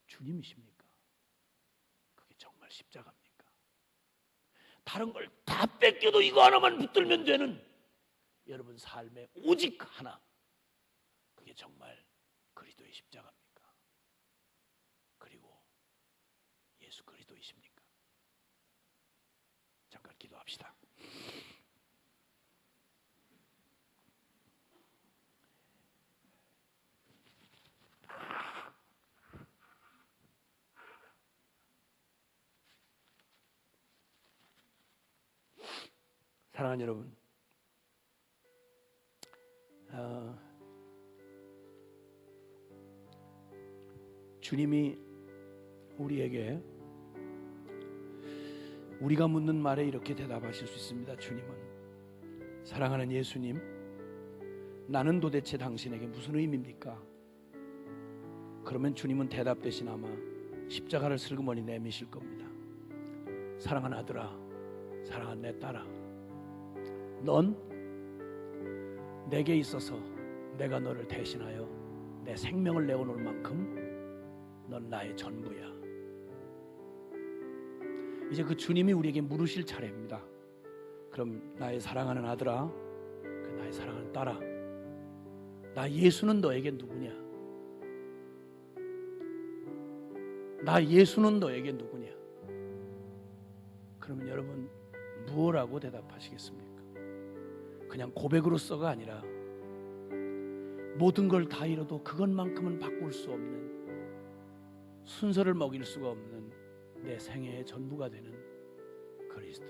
주님이십니까? 그게 정말 십자가입니까? 다른 걸 다 뺏겨도 이거 하나만 붙들면 되는 여러분 삶의 오직 하나, 그게 정말 그리스도의 십자가입니까? 그리고 예수 그리스도이십니까? 잠깐 기도합시다. 사랑하는 여러분, 주님이 우리에게 우리가 묻는 말에 이렇게 대답하실 수 있습니다. 주님은, 사랑하는 예수님, 나는 도대체 당신에게 무슨 의미입니까? 그러면 주님은 대답 대신 아마 십자가를 슬그머니 내미실 겁니다. 사랑하는 아들아, 사랑하는 내 딸아, 넌 내게 있어서 내가 너를 대신하여 내 생명을 내어놓을 만큼 넌 나의 전부야. 이제 그 주님이 우리에게 물으실 차례입니다. 그럼 나의 사랑하는 아들아, 나의 사랑하는 딸아, 나 예수는 너에게 누구냐? 나 예수는 너에게 누구냐? 그러면 여러분 무엇라고 대답하시겠습니까? 그냥 고백으로서가 아니라 모든 걸 다 잃어도 그것만큼은 바꿀 수 없는, 순서를 먹일 수가 없는 내 생애의 전부가 되는 그리스도,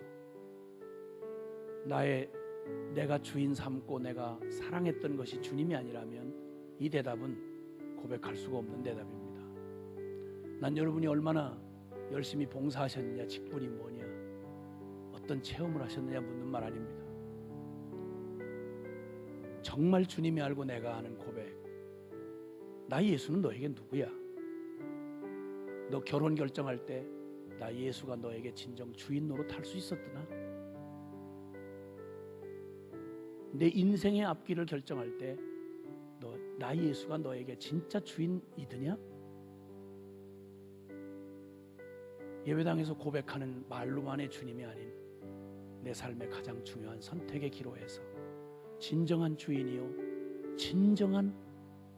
내가 주인 삼고 내가 사랑했던 것이 주님이 아니라면 이 대답은 고백할 수가 없는 대답입니다. 난 여러분이 얼마나 열심히 봉사하셨느냐, 직분이 뭐냐, 어떤 체험을 하셨느냐 묻는 말 아닙니다. 정말 주님이 알고 내가 아는 고백, 나 예수는 너에게 누구야? 너 결혼 결정할 때 나 예수가 너에게 진정 주인 노릇할 수 있었더나? 내 인생의 앞길을 결정할 때 나 예수가 너에게 진짜 주인이더냐? 예배당에서 고백하는 말로만의 주님이 아닌 내 삶의 가장 중요한 선택의 기로에서 진정한 주인이요, 진정한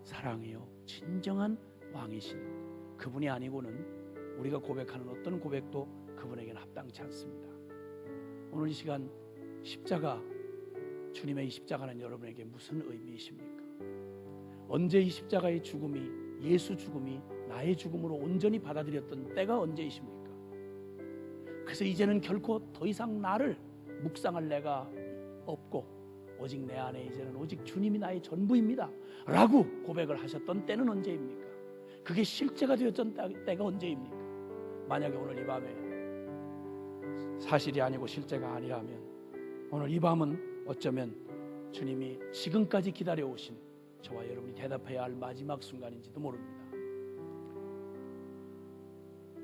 사랑이요, 진정한 왕이신 그분이 아니고는 우리가 고백하는 어떤 고백도 그분에게는 합당치 않습니다. 오늘 이 시간 십자가, 주님의 이 십자가는 여러분에게 무슨 의미이십니까? 언제 이 십자가의 죽음이, 예수 죽음이 나의 죽음으로 온전히 받아들였던 때가 언제이십니까? 그래서 이제는 결코 더 이상 나를 묵상할 내가 없고 오직 내 안에 이제는 오직 주님이 나의 전부입니다 라고 고백을 하셨던 때는 언제입니까? 그게 실제가 되었던 때가 언제입니까? 만약에 오늘 이 밤에 사실이 아니고 실제가 아니라면 오늘 이 밤은 어쩌면 주님이 지금까지 기다려오신 저와 여러분이 대답해야 할 마지막 순간인지도 모릅니다.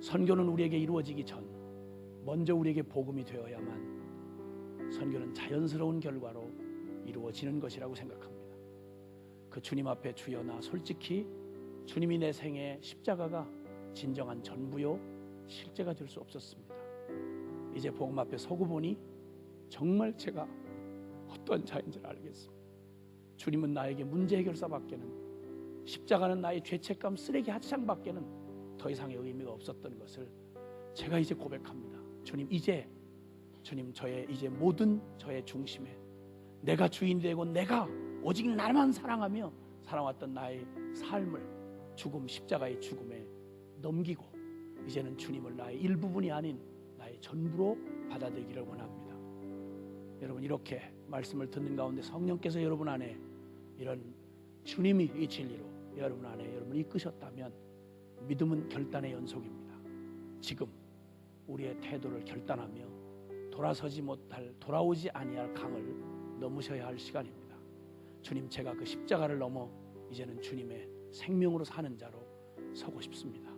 선교는 우리에게 이루어지기 전 먼저 우리에게 복음이 되어야만 선교는 자연스러운 결과로 이루어지는 것이라고 생각합니다. 그 주님 앞에 주여, 나 솔직히 주님이 내 생애 십자가가 진정한 전부요, 실제가 될 수 없었습니다. 이제 복음 앞에 서고 보니 정말 제가 어떤 자인지를 알겠습니다. 주님은 나에게 문제 해결사밖에는, 십자가는 나의 죄책감 쓰레기 하차장밖에는 더 이상의 의미가 없었던 것을 제가 이제 고백합니다. 주님, 주님 저의 이제 모든 저의 중심에 내가 주인이 되고 내가 오직 나만 사랑하며 살아왔던 나의 삶을 죽음, 십자가의 죽음에 넘기고 이제는 주님을 나의 일부분이 아닌 나의 전부로 받아들이기를 원합니다. 여러분, 이렇게 말씀을 듣는 가운데 성령께서 여러분 안에 이런 주님이 이 진리로 여러분 안에 여러분을 이끄셨다면 믿음은 결단의 연속입니다. 지금 우리의 태도를 결단하며 돌아오지 아니할 강을 넘으셔야 할 시간입니다. 주님, 제가 그 십자가를 넘어 이제는 주님의 생명으로 사는 자로 서고 싶습니다.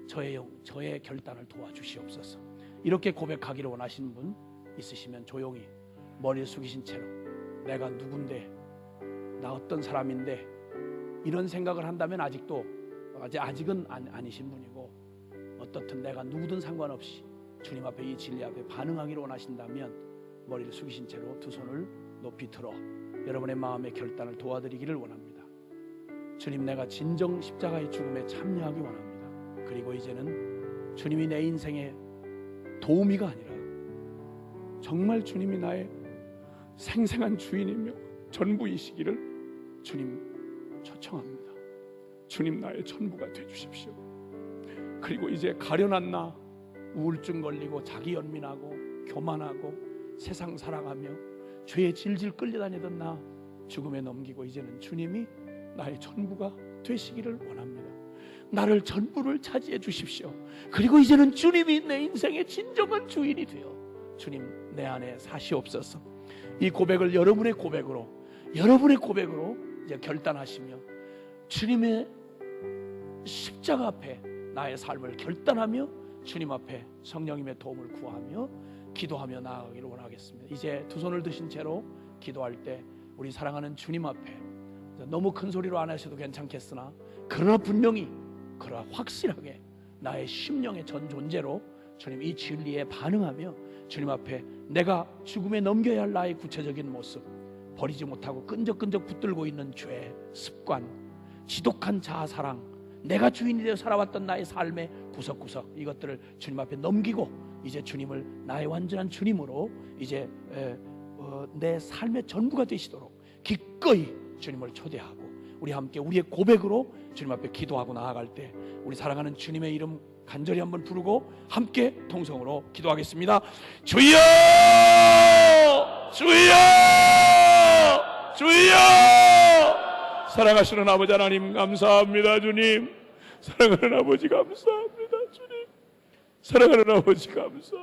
저의 결단을 도와주시옵소서. 이렇게 고백하기를 원하시는 분 있으시면 조용히 머리를 숙이신 채로 내가 누군데, 나 어떤 사람인데, 이런 생각을 한다면 아직은 아니신 분이고, 어떻든 내가 누구든 상관없이 주님 앞에 이 진리 앞에 반응하기를 원하신다면 머리를 숙이신 채로 두 손을 높이 들어 여러분의 마음의 결단을 도와드리기를 원합니다. 주님, 내가 진정 십자가의 죽음에 참여하기 원합니다. 그리고 이제는 주님이 내 인생의 도우미가 아니라 정말 주님이 나의 생생한 주인이며 전부이시기를 주님 초청합니다. 주님, 나의 전부가 되주십시오. 그리고 이제 가련한 나, 우울증 걸리고 자기 연민하고 교만하고 세상 사랑하며 죄에 질질 끌려다니던 나 죽음에 넘기고 이제는 주님이 나의 전부가 되시기를 원합니다. 나를 전부를 차지해 주십시오. 그리고 이제는 주님이 내 인생의 진정한 주인이 되어 주님, 내 안에 사시옵소서. 이 고백을 여러분의 고백으로 이제 결단하시며 주님의 십자가 앞에 나의 삶을 결단하며 주님 앞에 성령님의 도움을 구하며 기도하며 나아가기를 원하겠습니다. 이제 두 손을 드신 채로 기도할 때 우리 사랑하는 주님 앞에 너무 큰 소리로 안 하셔도 괜찮겠으나 그러나 분명히 그러나 확실하게 나의 심령의 전 존재로 주님 이 진리에 반응하며 주님 앞에 내가 죽음에 넘겨야 할 나의 구체적인 모습, 버리지 못하고 끈적끈적 붙들고 있는 죄, 습관, 지독한 자아사랑, 내가 주인이 되어 살아왔던 나의 삶의 구석구석, 이것들을 주님 앞에 넘기고 이제 주님을 나의 완전한 주님으로 이제 내 삶의 전부가 되시도록 기꺼이 주님을 초대하고 우리 함께 우리의 고백으로 주님 앞에 기도하고 나아갈 때 우리 사랑하는 주님의 이름 간절히 한번 부르고 함께 통성으로 기도하겠습니다. 주여! 주여! 주여! 사랑하시는 아버지 하나님 감사합니다. 주님, 사랑하는 아버지 감사합니다. 주님, 사랑하는 아버지 감사합니다.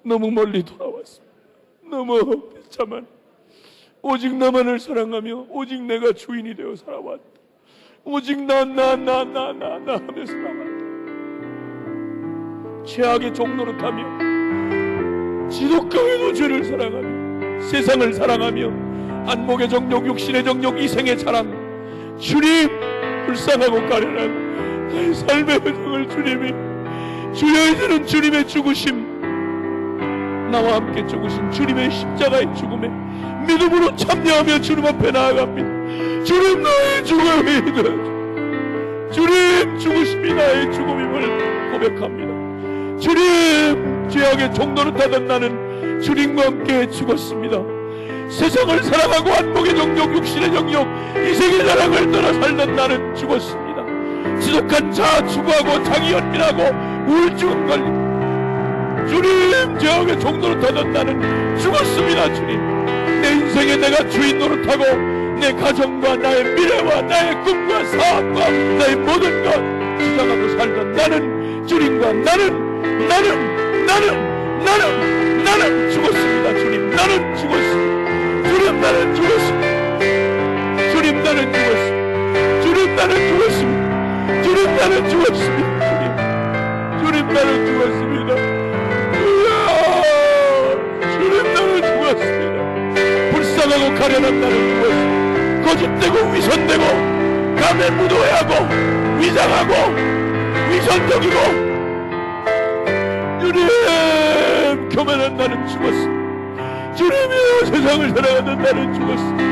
너무 멀리 돌아왔습니다. 너무 비참한, 오직 나만을 사랑하며 오직 내가 주인이 되어 살아왔다. 오직 나 하며 살아왔다. 죄악의 종노릇하며 지독하게도 죄를 사랑하며 세상을 사랑하며 안목의 정욕, 육신의 정욕, 이생의 자랑, 주님 불쌍하고 가련한 나의 삶의 흐름을 주님이 주여 이제는 주님의 죽으심, 나와 함께 죽으신 주님의 십자가의 죽음에 믿음으로 참여하며 주님 앞에 나아갑니다. 주님, 나의 죽음이다. 주님 죽으심이 나의 죽음임을 고백합니다. 주님, 죄악의 종노릇하던 나는 주님과 함께 죽었습니다. 세상을 사랑하고 안목의 정욕, 육신의 정욕, 이생의 자랑을 떠나 살던 나는 죽었습니다. 지독한 자아 추구하고 자기 연민하고 우울증 걸리고 주님, 죄악의 종노릇하던 나는 죽었습니다. 주님, 내 인생에 내가 주인 노릇하고 내 가정과 나의 미래와 나의 꿈과 사업과 나의 모든 것 주장하고 살던 나는 주님과 나는 죽었습니다. 주님, 나는 죽었습니다. 주님, 나는 죽었습니다. 주님, 나는 죽었습니다. 주님, 나는 죽었습니다. 주님, 나는 죽었습니다. 주님, 나는 죽었습니다. 주님, 나는 죽었습니다. 불쌍하고 가련한 나는 죽었습니다. 거짓되고 위선되고 감에 무도회하고 위장하고 위선적이고 주님, 교만한 나는 죽었습니다. 주님이여, 세상을 살아가는 나는 죽었습니다.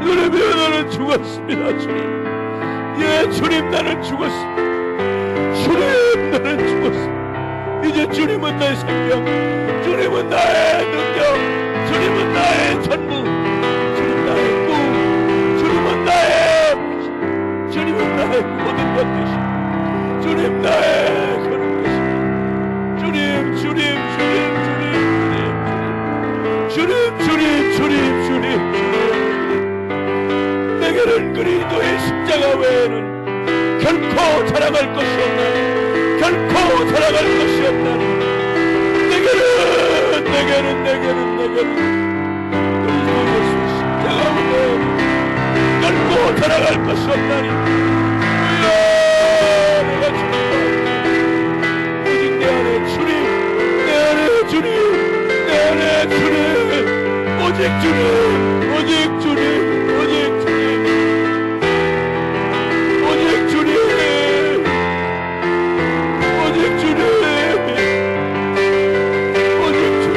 주님이여, 나는 죽었습니다. 주님, 예, 주님, 나는 죽었습니다. 주님, 나는 죽었습니다. 이제 주님은 나의 생명, 주님은 나의 능력, 주님은 나의 전부, 주님 나의 꿈, 주님은 나의 주님은 나의 모든 것 되시고 주님 나의 그런 것입니다. 주님, 내게는 그리스도의 십자가 외에는 결코 자랑할 것이 없나니, 결코 자랑할 것이 없나니, 내게는 그리스도 예수 십자가 외에는 결코 자랑할 것이 없나니, 내가 주님과 오직 내 안에 주님, 내 안에 주님, 내 안에 주님, 오직 주님, 오직 주님, 오직 주님, 오직 주님, 오직 주님, 오직 주님,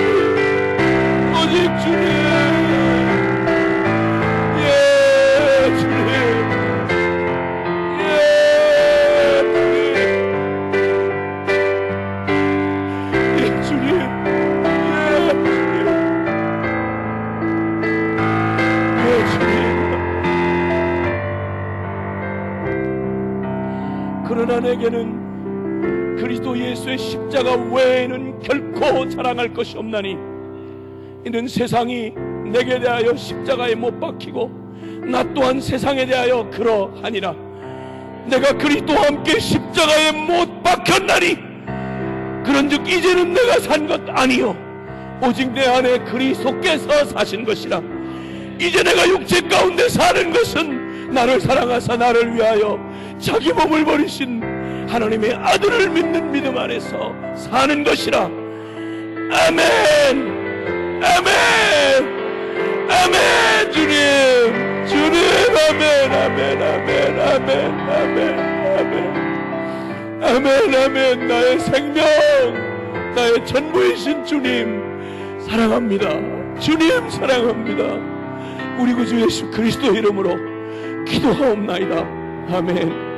오직 주님, 예, 주님, 내게는 그리스도 예수의 십자가 외에는 결코 자랑할 것이 없나니 이는 세상이 내게 대하여 십자가에 못 박히고 나 또한 세상에 대하여 그러하니라. 내가 그리스도와 함께 십자가에 못 박혔나니 그런즉 이제는 내가 산 것 아니요 오직 내 안에 그리스도께서 사신 것이라. 이제 내가 육체 가운데 사는 것은 나를 사랑하사 나를 위하여 자기 몸을 버리신 하나님의 아들을 믿는 믿음 안에서 사는 것이라. 아멘, 아멘, 아멘. 주님, 주님, 아멘, 아멘, 아멘, 아멘, 아멘, 아멘, 아멘, 아멘. 나의 생명, 나의 전부이신 주님 사랑합니다. 주님 사랑합니다. 우리 구주 예수 그리스도 이름으로 기도하옵나이다. 아멘.